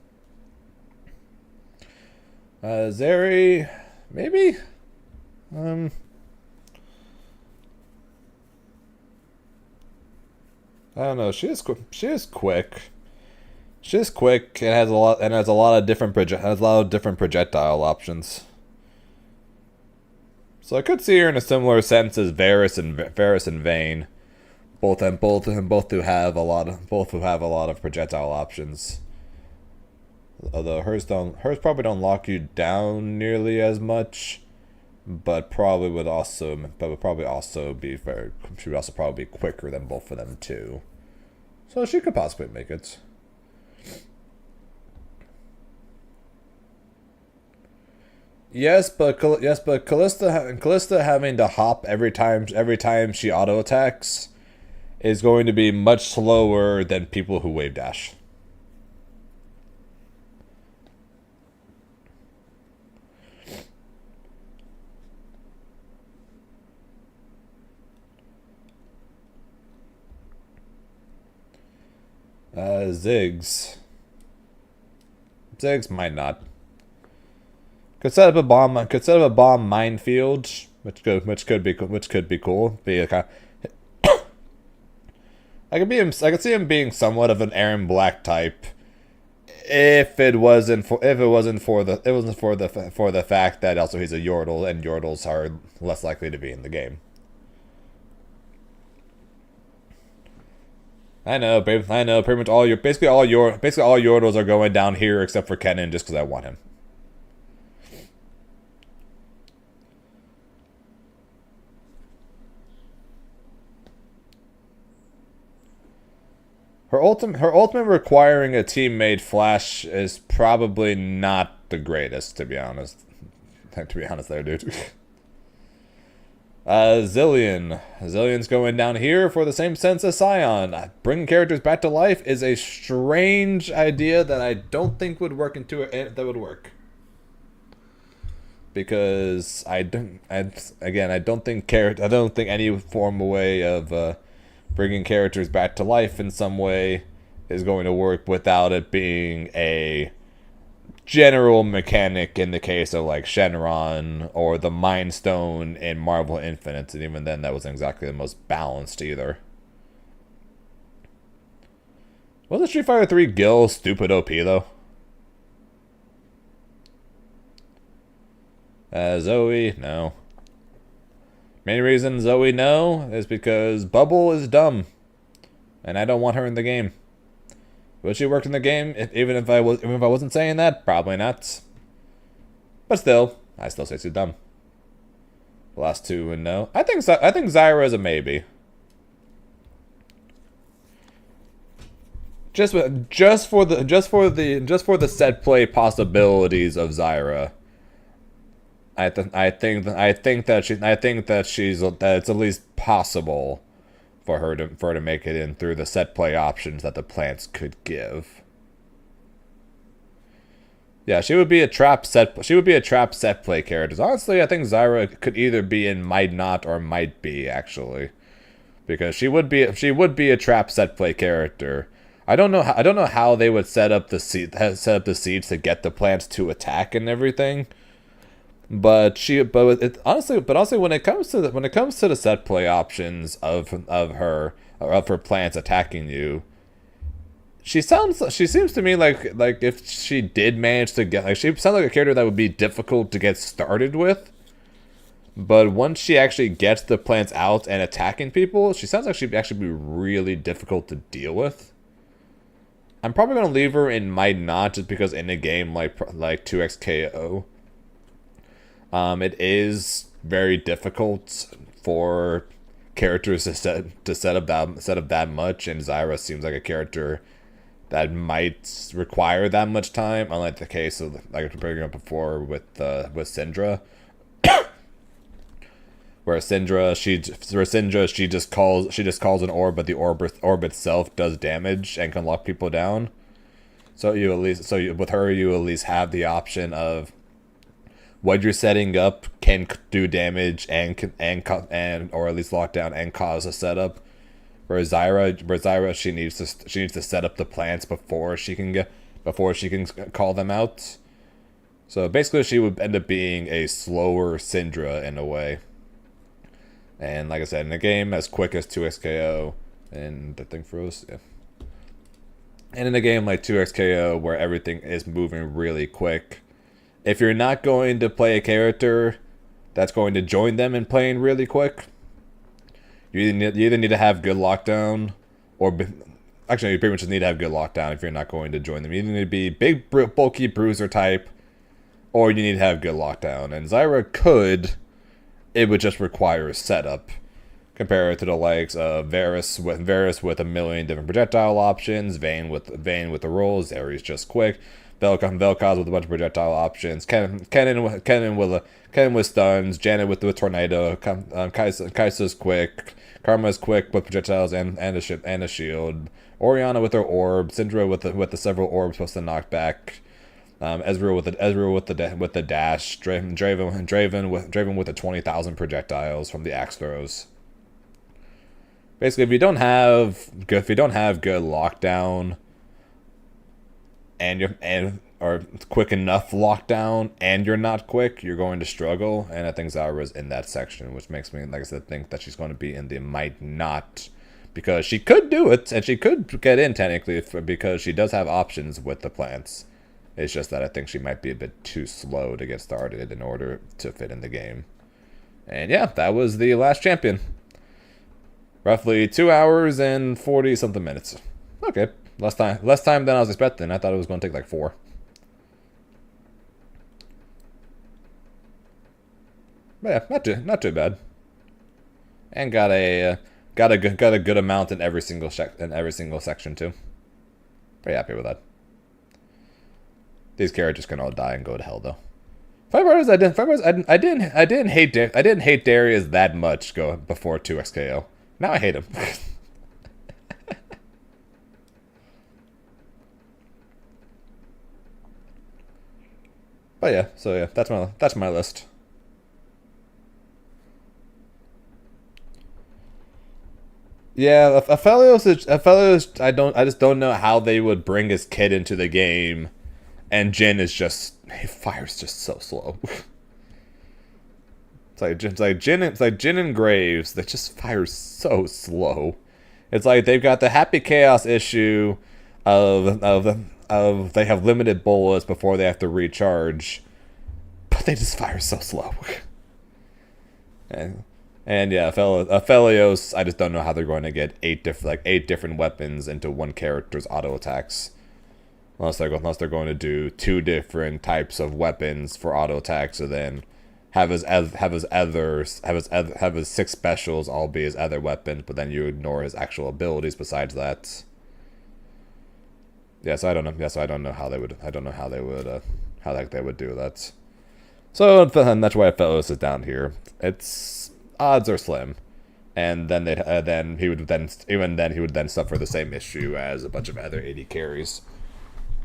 Zeri, maybe? I don't know. She is quick. She's quick and has a lot of different projectile options. So I could see her in a similar sense as Varus and Vayne. Both who have a lot of projectile options. Although hers probably don't lock you down nearly as much, but probably would also be she would also probably be quicker than both of them too. So she could possibly make it. Yes, but Kalista having to hop every time she auto attacks is going to be much slower than people who wave dash. Ziggs might not. Could set up a bomb minefield, which could be cool. I could see him being somewhat of an Aaron Black type, if it wasn't for the fact that also he's a Yordle and Yordles are less likely to be in the game. I know. Pretty much all Yordles are going down here except for Kennen, just because I want him. Her ultimate requiring a teammate Flash is probably not the greatest, to be honest. There, dude. Zillion's going down here for the same sense as Scion. Bringing characters back to life is a strange idea that I don't think would work because I don't think any form of way of bringing characters back to life in some way is going to work without it being a general mechanic in the case of like Shenron or the Mind Stone in Marvel Infinite, and even then that wasn't exactly the most balanced either. Wasn't Street Fighter 3 Gil stupid OP though? Zoe, no. Main reason Zoe no is because Bubble is dumb, and I don't want her in the game. Would she work in the game? Even if I wasn't saying that, probably not. But still, I still say she's dumb. The last two and no. I think Zyra is a maybe. Just for the set play possibilities of Zyra. I think that it's at least possible for her to make it in through the set play options that the plants could give. Yeah, she would be a trap set play character. Honestly, I think Zyra could either be in might not or might be actually, because she would be a trap set play character. I don't know how they would set up the seeds to get the plants to attack and everything. But honestly, when it comes to the set play options of her plants attacking you, she seems to me like if she did manage to get, like, she sounds like a character that would be difficult to get started with. But once she actually gets the plants out and attacking people, she sounds like she'd actually be really difficult to deal with. I'm probably gonna leave her in might not, just because in a game like 2x KO, it is very difficult for characters to set up that much, and Zyra seems like a character that might require that much time, unlike the case of, like I was bringing up before, with Syndra. Where Syndra she just calls an orb, but the orb itself does damage and can lock people down. So with her you at least have the option of what you're setting up can do damage and or at least lock down and cause a setup. Whereas Zyra she needs to set up the plants before she can call them out. So basically she would end up being a slower Syndra in a way. And like I said, in a game as quick as 2x KO, and the thing froze, yeah. And in a game like 2x KO, where everything is moving really quick, if you're not going to play a character that's going to join them in playing really quick, you either need to have good lockdown, or actually you pretty much just need to have good lockdown if you're not going to join them. You either need to be big, bulky bruiser type, or you need to have good lockdown. And Zyra could. It would just require a setup, compared to the likes of Varus with a million different projectile options, Vayne with the rolls, Ares just quick, Vel'Koz with a bunch of projectile options, Kennen with stuns, Janet with the tornado, Kai'Sa's quick, Karma's quick with projectiles and a shield, Orianna with her orb, Syndra with the several orbs supposed to knock back. Ezreal with the dash, Draven with the 20,000 projectiles from the axe throws. Basically, if you don't have good lockdown, or quick enough lockdown, and you're not quick, you're going to struggle. And I think Zyra's in that section, which makes me, like I said, think that she's going to be in the might not, because she could do it and she could get in technically, because she does have options with the plants. It's just that I think she might be a bit too slow to get started in order to fit in the game. And yeah, that was the last champion. Roughly 2 hours and 40-something minutes. Okay, less time than I was expecting. I thought it was going to take like 4. But yeah, not too bad. And got a good amount in every single section too. Pretty happy with that. These characters can all die and go to hell, though. I didn't hate Darius that much before 2x KO. Now I hate him. But yeah, so yeah, that's my list. Yeah, Aphelios, I just don't know how they would bring his kid into the game. And Jhin is he fires just so slow. It's like Jhin and Graves, they just fire so slow. It's like they've got the Happy Chaos issue of they have limited bullets before they have to recharge, but they just fire so slow. And And yeah, Aphelios, I just don't know how they're going to get eight different weapons into one character's auto attacks. Unless they're going to do 2 different types of weapons for auto attacks, and then have his 6 specials all be his other weapons, but then you ignore his actual abilities besides that. Yeah, so I don't know. Yeah, so I don't know how they would. I don't know how they would. How they would do that. So and that's why Aphelios is down here. Its odds are slim, and then he would then suffer the same issue as a bunch of other AD carries.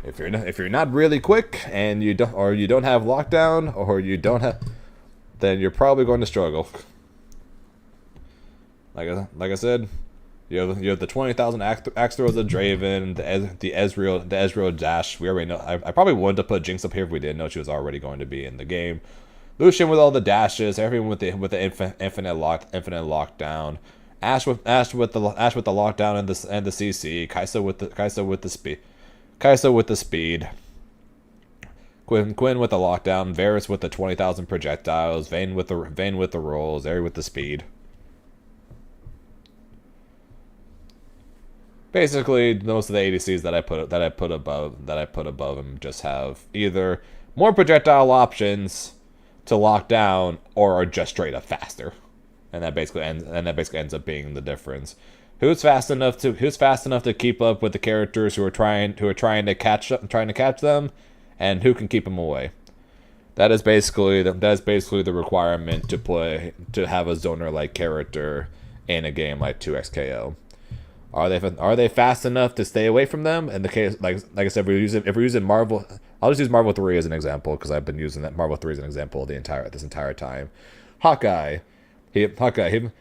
If you're not really quick and you don't have lockdown, or you don't have, then you're probably going to struggle. Like I said, you have the 20,000 axe throws of Draven, the Ezreal dash. We already know. I probably wanted to put Jinx up here if we didn't know she was already going to be in the game. Lucian with all the dashes, everyone with the infinite lockdown. Ashe with the lockdown and the CC. Kai'Sa with the speed. Kai'Sa with the speed. Quinn with the lockdown. Varus with the 20,000 projectiles. Vayne with the rolls. Ahri with the speed. Basically, most of the ADCs that I put above him just have either more projectile options to lock down, or are just straight up faster, and that basically ends up being the difference. Who's fast enough to keep up with the characters who are trying to catch them, and who can keep them away. That is basically the requirement to have a zoner like character in a game like 2XKO. Are they fast enough to stay away from them? In the case, like I said, if we're using Marvel, I'll just use Marvel 3 as an example, because I've been using that Marvel 3 as an example this entire time. Hawkeye, he's really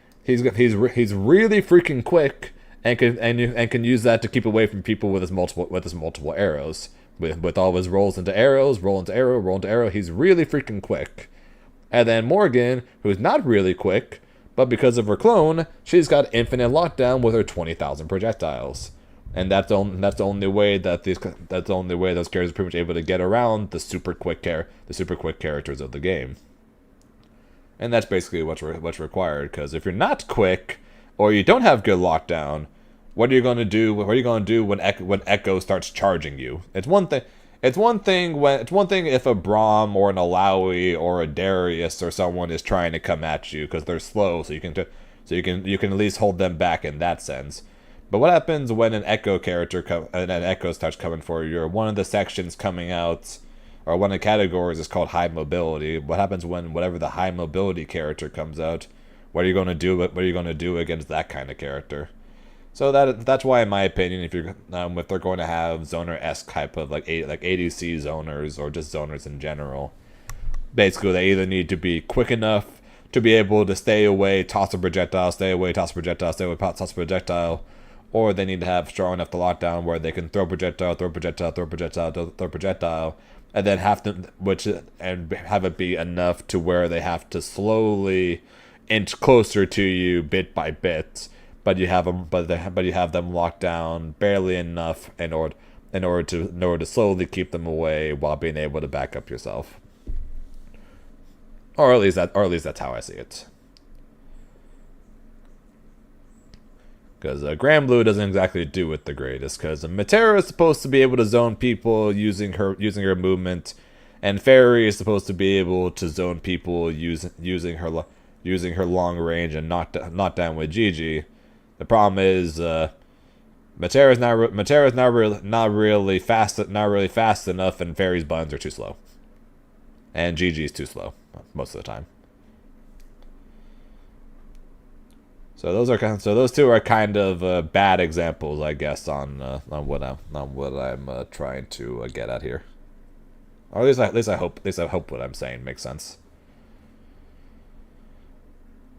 freaking quick, and can use that to keep away from people with his multiple arrows. With all of his rolls into arrows, roll into arrow, he's really freaking quick. And then Morgan, who's not really quick, but because of her clone, she's got infinite lockdown with her 20,000 projectiles. And that's the only way those characters are pretty much able to get around the super quick characters of the game. And that's basically what's required, because if you're not quick, or you don't have good lockdown, what are you going to do? What are you going to do when Echo starts charging you? It's one thing if a Braum or an Alawi or a Darius or someone is trying to come at you because they're slow, so you can at least hold them back in that sense. But what happens when an Echo starts coming for you, or one of the sections coming out, or one of the categories is called high mobility? What happens when whatever the high mobility character comes out? What are you going to do? What are you going to do against that kind of character? So that's why, in my opinion, if they're going to have zoner-esque type of like ADC zoners, or just zoners in general, basically they either need to be quick enough to be able to stay away, toss a projectile, or they need to have strong enough to lock down where they can throw projectile, and then have it be enough to where they have to slowly inch closer to you bit by bit. But you have them locked down barely enough in order to slowly keep them away while being able to back up yourself. Or at least that's how I see it. Because Granblue doesn't exactly do it the greatest. Because Matera is supposed to be able to zone people using her movement, and Fairy is supposed to be able to zone people using her long range and knock down with Gigi. The problem is, Matera's not really fast enough, and Fairy's buttons are too slow, and Gigi's too slow most of the time. So those two are kind of bad examples, I guess, on what I'm trying to get at here, or at least I hope what I'm saying makes sense.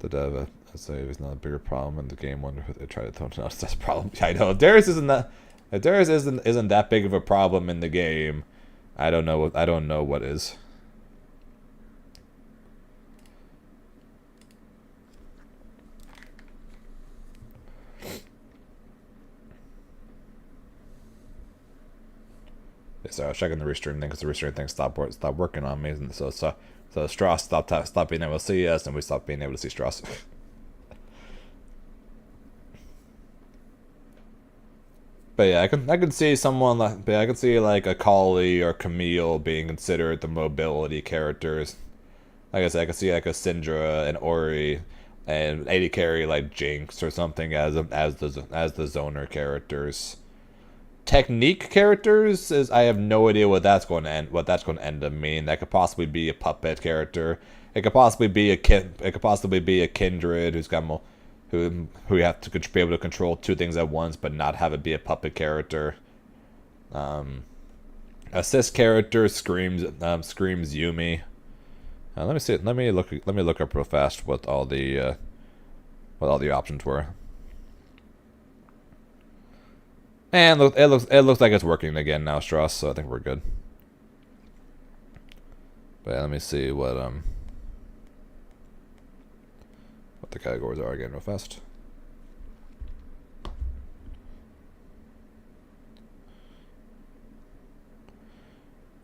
The dev. Say it was not a bigger problem in the game. Wonder if they try to throw it out as a problem. I know if Darius isn't that big of a problem in the game, I don't know what is. So I was checking the restream thing, because the restream thing stopped working on me, and so Strauss stopped being able to see us, and we stopped being able to see Strauss. But yeah, I can see someone like, but I can see like Akali or Camille being considered the mobility characters. Like I said, I can see like a Syndra and Ori and AD carry like Jinx or something as the zoner characters. Technique characters is I have no idea what that's going to end up meaning. That could possibly be a puppet character. It could possibly be a Kindred who's got who you have to be able to control two things at once, but not have it be a puppet character. Assist character screams Yumi. Let me see. Let me look up real fast what all the options were. And it looks like it's working again now, Strauss. So I think we're good. But yeah, let me see what the categories are again real fast.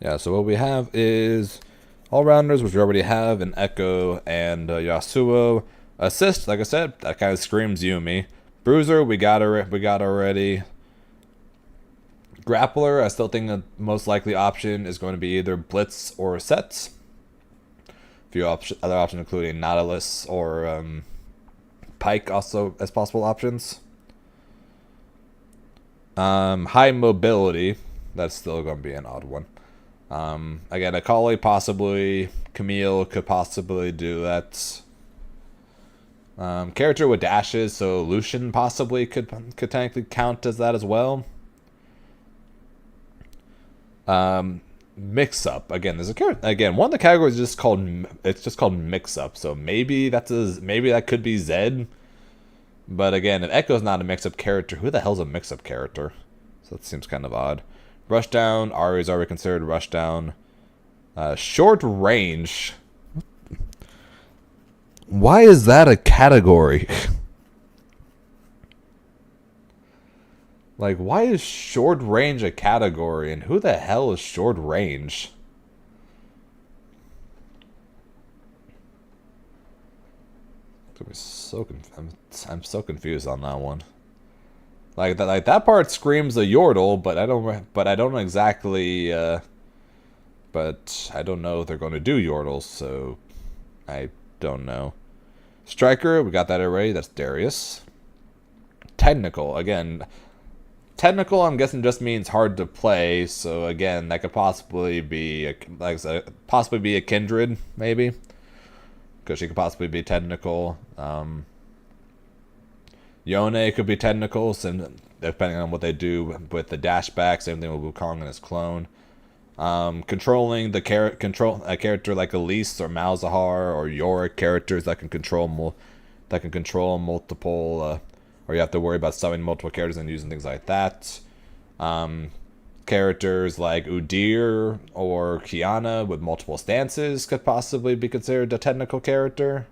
Yeah, so what we have is all-rounders, which we already have, an Echo and Yasuo. Assist, like I said, that kind of screams Yumi. Bruiser, we got already. Grappler, I still think the most likely option is going to be either Blitz or Sets. A few other options including Nautilus or Pike also as possible options. High mobility, that's still going to be an odd one. Again, Akali possibly, Camille could possibly do that. Character with dashes, so Lucian possibly could technically count as that as well. Mix up again. There's a character again. One of the categories is just called mix up. So maybe that could be Zed. But again, if Echo's not a mix up character, who the hell's a mix up character? So that seems kind of odd. Rushdown, Ahri's already considered Rushdown. Short range. Why is that a category? Like, why is short range a category? And who the hell is short range? I'm so confused on that one. Like that part screams a Yordle, but I don't exactly. But I don't know if they're going to do Yordles, so I don't know. Striker, we got that already. That's Darius. Technical, again. Technical, I'm guessing just means hard to play. So again, that could possibly be a Kindred, maybe, because she could possibly be technical. Yone could be technical, depending on what they do with the dashback. Same thing with Wukong and his clone. Controlling a character like Elise or Malzahar or Yorick, characters that can control multiple, or you have to worry about summoning multiple characters and using things like that. Characters like Udyr or Kiana with multiple stances could possibly be considered a technical character.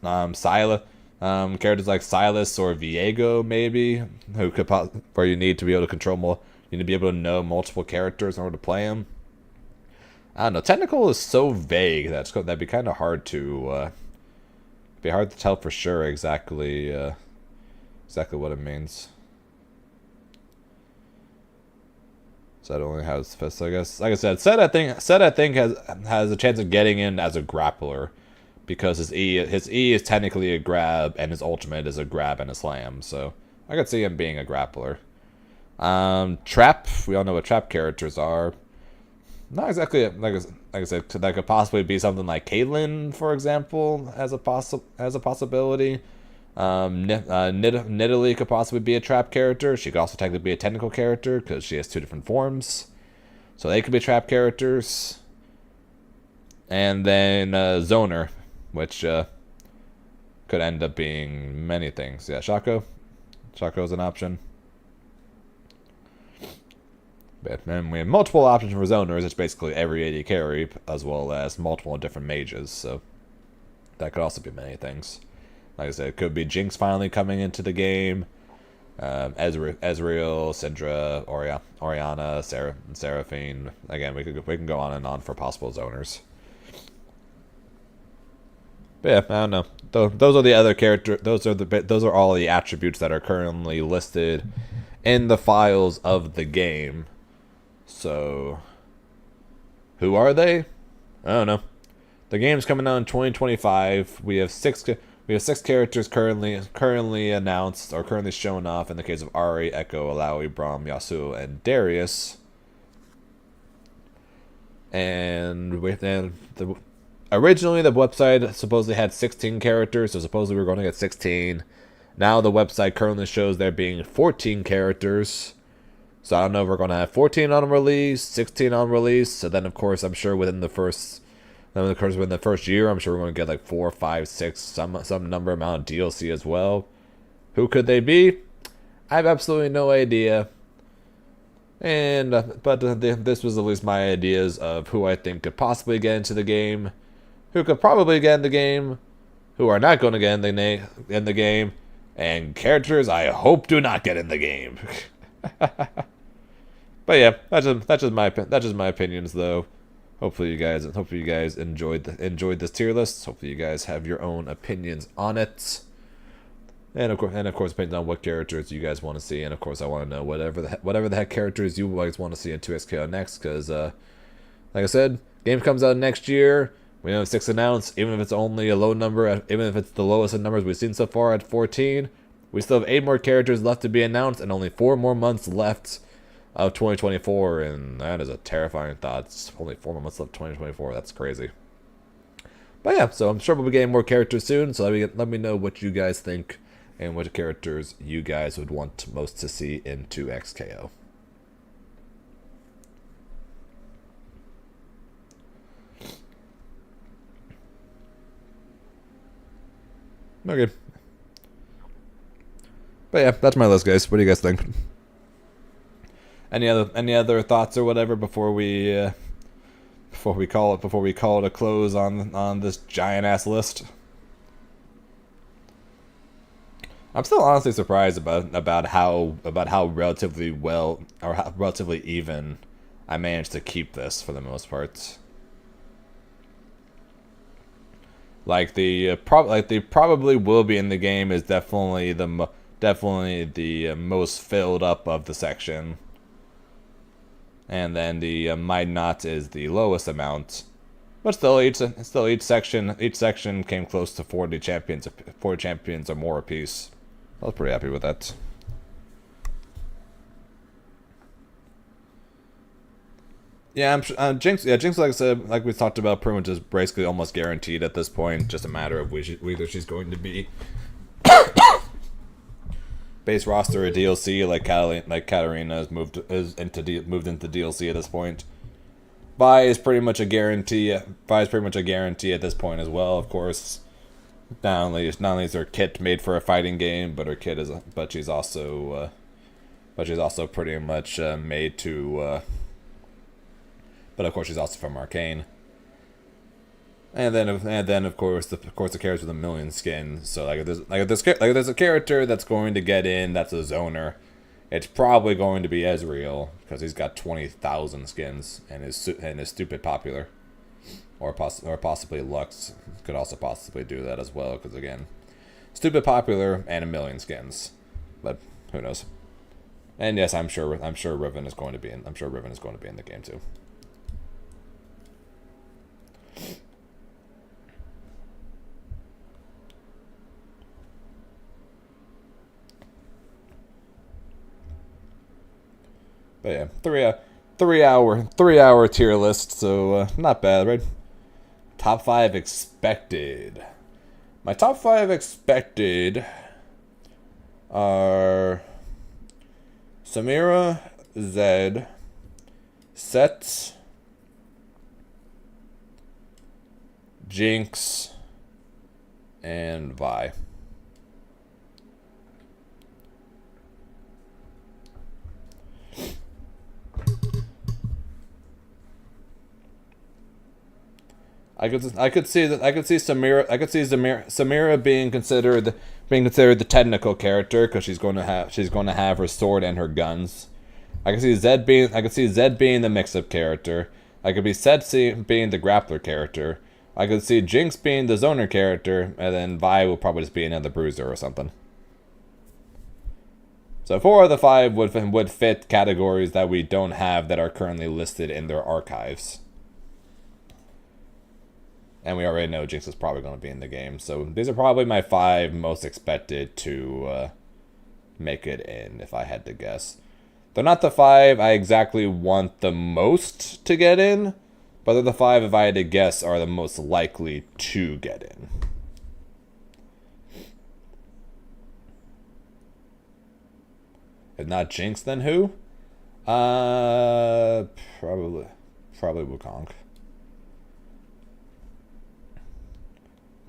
Characters like Silas or Viego, maybe, who could where you need to be able to control you need to be able to know multiple characters in order to play them. I don't know. Technical is so vague that'd be kind of hard to tell for sure exactly what it means. Set only has fists, I guess. Like I said, Set I think has a chance of getting in as a grappler, because his E is technically a grab and his ultimate is a grab and a slam. So I could see him being a grappler. Trap, we all know what trap characters are. Not exactly like I said, that could possibly be something like Caitlyn, for example, as a possibility. Nidalee could possibly be a trap character. She could also technically be a technical character because she has two different forms, so they could be trap characters. And then Zoner, which could end up being many things. Yeah, Shaco is an option. But then we have multiple options for zoners. It's basically every AD carry, as well as multiple different mages. So that could also be many things. Like I said, it could be Jinx finally coming into the game. Ezreal, Syndra, Orianna, Seraphine. Again, we can go on and on for possible zoners. But yeah, I don't know. Those are the other character. Those are all the attributes that are currently listed in the files of the game. So, who are they? I don't know. The game's coming out in 2025. We have six characters currently announced or currently shown off. In the case of Ahri, Echo, Alawi, Braum, Yasuo, and Darius. And originally the website supposedly had 16 characters, so supposedly we were going to get 16. Now the website currently shows there being 14 characters. So I don't know if we're going to have 14 on release, 16 on release. So then, of course, I'm sure within the first year, I'm sure we're going to get like 4, 5, 6, some number amount of DLC as well. Who could they be? I have absolutely no idea. And this was at least my ideas of who I think could possibly get into the game, who could probably get in the game, who are not going to get in the game, and characters I hope do not get in the game. But yeah, that's just my opinions though. Hopefully you guys enjoyed this tier list. Hopefully you guys have your own opinions on it. And of course, depending on what characters you guys want to see, and of course, I want to know whatever the heck characters you guys want to see in 2XKO next. Because, like I said, game comes out next year. We have 6 announced, even if it's only a low number, even if it's the lowest in numbers we've seen so far at 14. We still have 8 more characters left to be announced, and only 4 more months left of 2024. And that is a terrifying thought. It's only 4 more months left of 2024. That's crazy. But yeah, so I'm sure we'll be getting more characters soon. So let me know what you guys think. And what characters you guys would want most to see in 2XKO. Okay. But yeah, that's my list, guys. What do you guys think? Any other thoughts or whatever before we call it a close on this giant ass list? I'm still honestly surprised about how relatively well or how relatively even I managed to keep this for the most part. Like the probably will be in the game is definitely the most filled up of the section, and then the might not is the lowest amount. But still, each section came close to 40 champions or more apiece. I was pretty happy with that. Yeah, Jinx. Yeah, Jinx. Like I said, like we talked about, pretty much is basically almost guaranteed at this point. Just a matter of whether she's going to be base roster or DLC. Like Katarina has moved into DLC at this point. Vi is pretty much a guarantee. Vi is pretty much a guarantee at this point as well. Of course. Not only is her kit made for a fighting game, but she's also pretty much made to. But of course, she's also from Arcane. And then of course the characters with a million skins. So there's a character that's going to get in. That's a zoner. It's probably going to be Ezreal because he's got 20,000 skins and is stupid popular. Or possibly Lux could also possibly do that as well, because again, stupid popular and a million skins, but who knows? And yes, I'm sure Riven is going to be in. I'm sure Riven is going to be in the game too. But yeah, 3-hour tier list, so not bad, right? Top 5 expected. My top 5 expected are Samira, Zed, Sett, Jinx, and Vi. I could see Samira being considered the technical character because she's going to have her sword and her guns. I could see Zed being the mix-up character. I could be Sett being the grappler character. I could see Jinx being the zoner character, and then Vi will probably just be another bruiser or something. So 4 of the 5 would fit categories that we don't have that are currently listed in their archives. And we already know Jinx is probably going to be in the game. So these are probably my 5 most expected to make it in, if I had to guess. They're not the 5 I exactly want the most to get in, but they're the 5, if I had to guess, are the most likely to get in. If not Jinx, then who? Probably Wukong.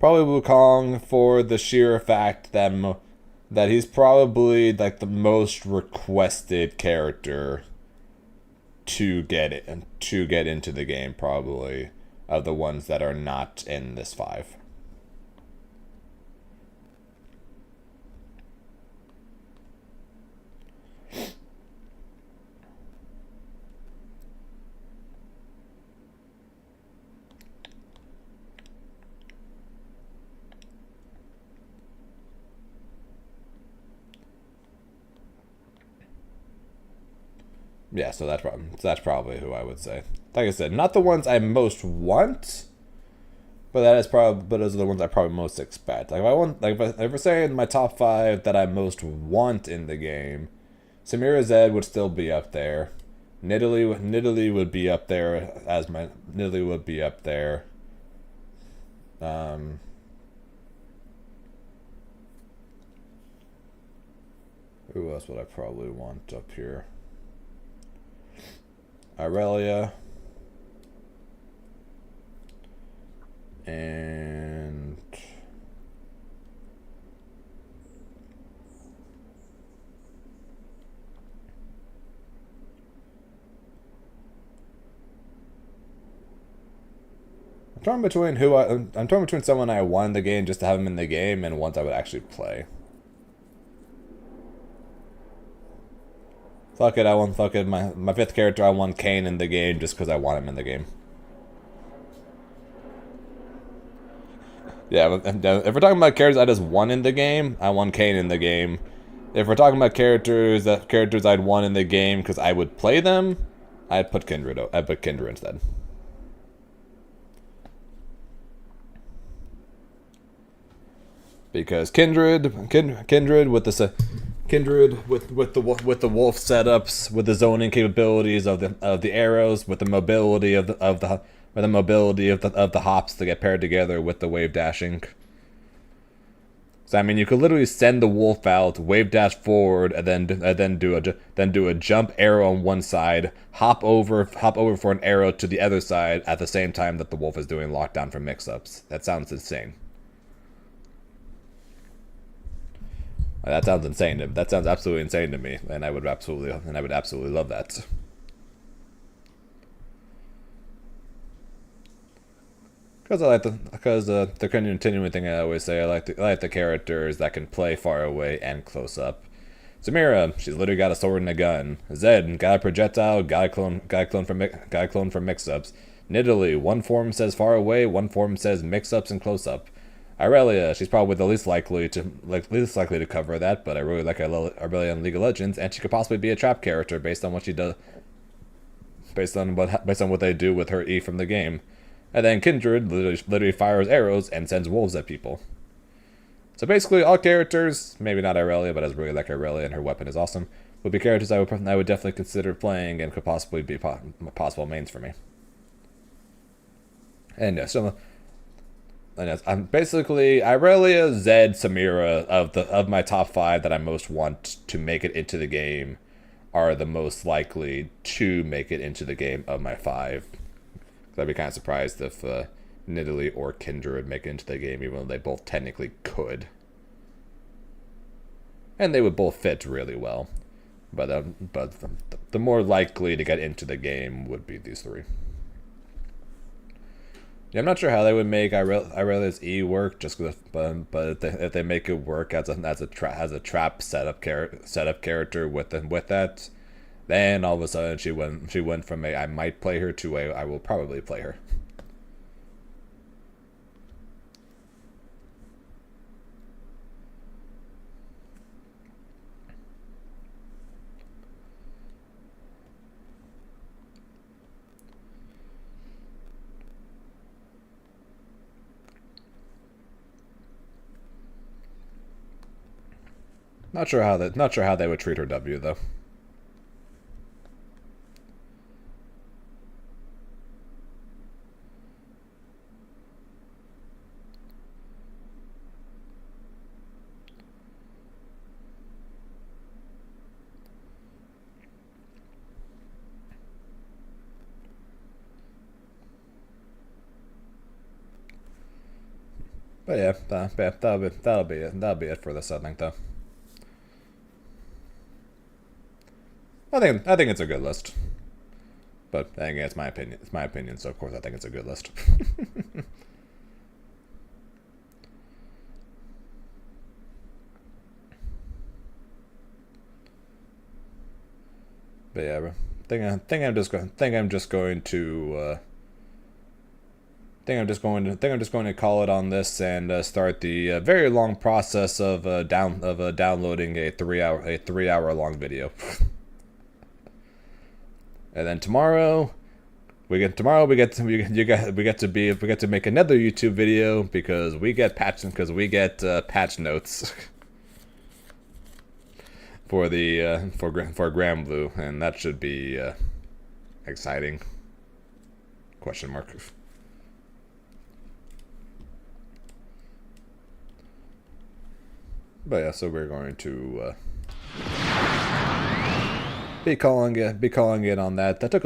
Probably Wukong for the sheer fact that he's probably like the most requested character to get into the game, probably, of the ones that are not in this 5. Yeah, so that's probably who I would say. Like I said, not the ones I most want, but those are the ones I probably most expect. Like if we're saying my top 5 that I most want in the game, Samira Zed would still be up there. Nidalee would be up there as my Nidalee would be up there. Who else would I probably want up here? Irelia. And I'm torn between someone I won the game just to have him in the game and ones I would actually play. Fuck it, my 5th character, I want Kayn in the game just because I want him in the game. Yeah, if we're talking about characters I just want in the game, I want Kayn in the game. If we're talking about characters I'd want in the game because I would play them, I'd put Kindred instead. Because Kindred with the wolf setups, with the zoning capabilities of the arrows, with the mobility of the hops to get paired together with the wave dashing. So I mean, you could literally send the wolf out, wave dash forward, and then do a jump arrow on one side, hop over for an arrow to the other side at the same time that the wolf is doing lockdown for mix-ups. That sounds insane. That sounds insane. That sounds absolutely insane to me, and I would absolutely love that. Because the continuing thing I always say, I like the characters that can play far away and close up. Samira, she's literally got a sword and a gun. Zed, got a projectile, got a clone for mix-ups. Nidalee, one form says far away, one form says mix-ups and close-up. Irelia, she's probably the least likely to cover that, but I really like Irelia in League of Legends, and she could possibly be a trap character based on what she does, based on what they do with her E from the game. And then Kindred literally fires arrows and sends wolves at people. So basically, all characters, maybe not Irelia, but I really like Irelia and her weapon is awesome, would be characters I would definitely consider playing and could possibly be possible mains for me. And I'm basically Irelia, Zed, Samira of my top 5 that I most want to make it into the game are the most likely to make it into the game of my 5. I'd be kind of surprised if Nidalee or Kindred make it into the game, even though they both technically could. And they would both fit really well. But the more likely to get into the game would be these 3. Yeah, I'm not sure how they would make Irelia's E work, just but if they make it work as a trap setup character with that, then all of a sudden she went from a I might play her to a I will probably play her. Not sure how they would treat her W though. But yeah, that'll be it. That'll be it for this, I think, though. I think it's a good list. But again, it's my opinion. It's my opinion, so of course I think it's a good list. But yeah, bro. Think I'm just going to think I'm just going to call it on this and start the very long process of downloading a 3 hour long video. And then tomorrow we get to make another YouTube video because we get patch notes for the for Granblue, and that should be exciting. Question mark. But yeah, so we're going to be calling it on that. That took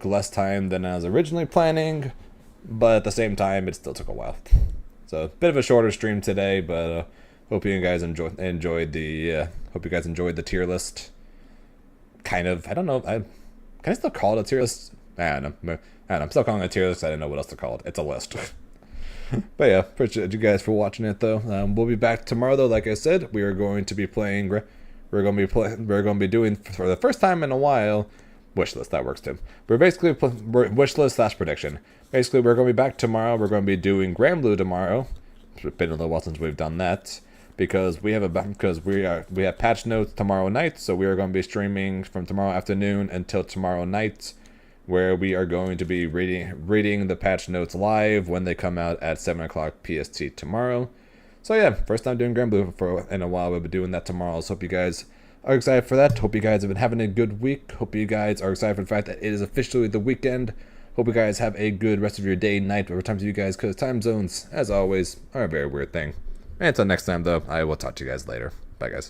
less time than I was originally planning, but at the same time, it still took a while. So a bit of a shorter stream today, but hope you guys enjoyed the tier list. Kind of. I don't know. Can I still call it a tier list? I don't know. I'm still calling it a tier list. I didn't know what else to call it. It's a list. But yeah, appreciate you guys for watching it though. We'll be back tomorrow though. Like I said, we are going to be playing. We're going to be doing for the first time in a while. Wishlist, that works too. We're basically wishlist / prediction. Basically, we're going to be back tomorrow. We're going to be doing Granblue tomorrow. It's been a little while since we've done that because we have patch notes tomorrow night. So we are going to be streaming from tomorrow afternoon until tomorrow night, where we are going to be reading the patch notes live when they come out at 7 o'clock PST tomorrow. So yeah, first time doing Granblue in a while. We'll be doing that tomorrow. So hope you guys are excited for that. Hope you guys have been having a good week. Hope you guys are excited for the fact that it is officially the weekend. Hope you guys have a good rest of your day, night, whatever time to you guys, because time zones, as always, are a very weird thing. And until next time, though, I will talk to you guys later. Bye, guys.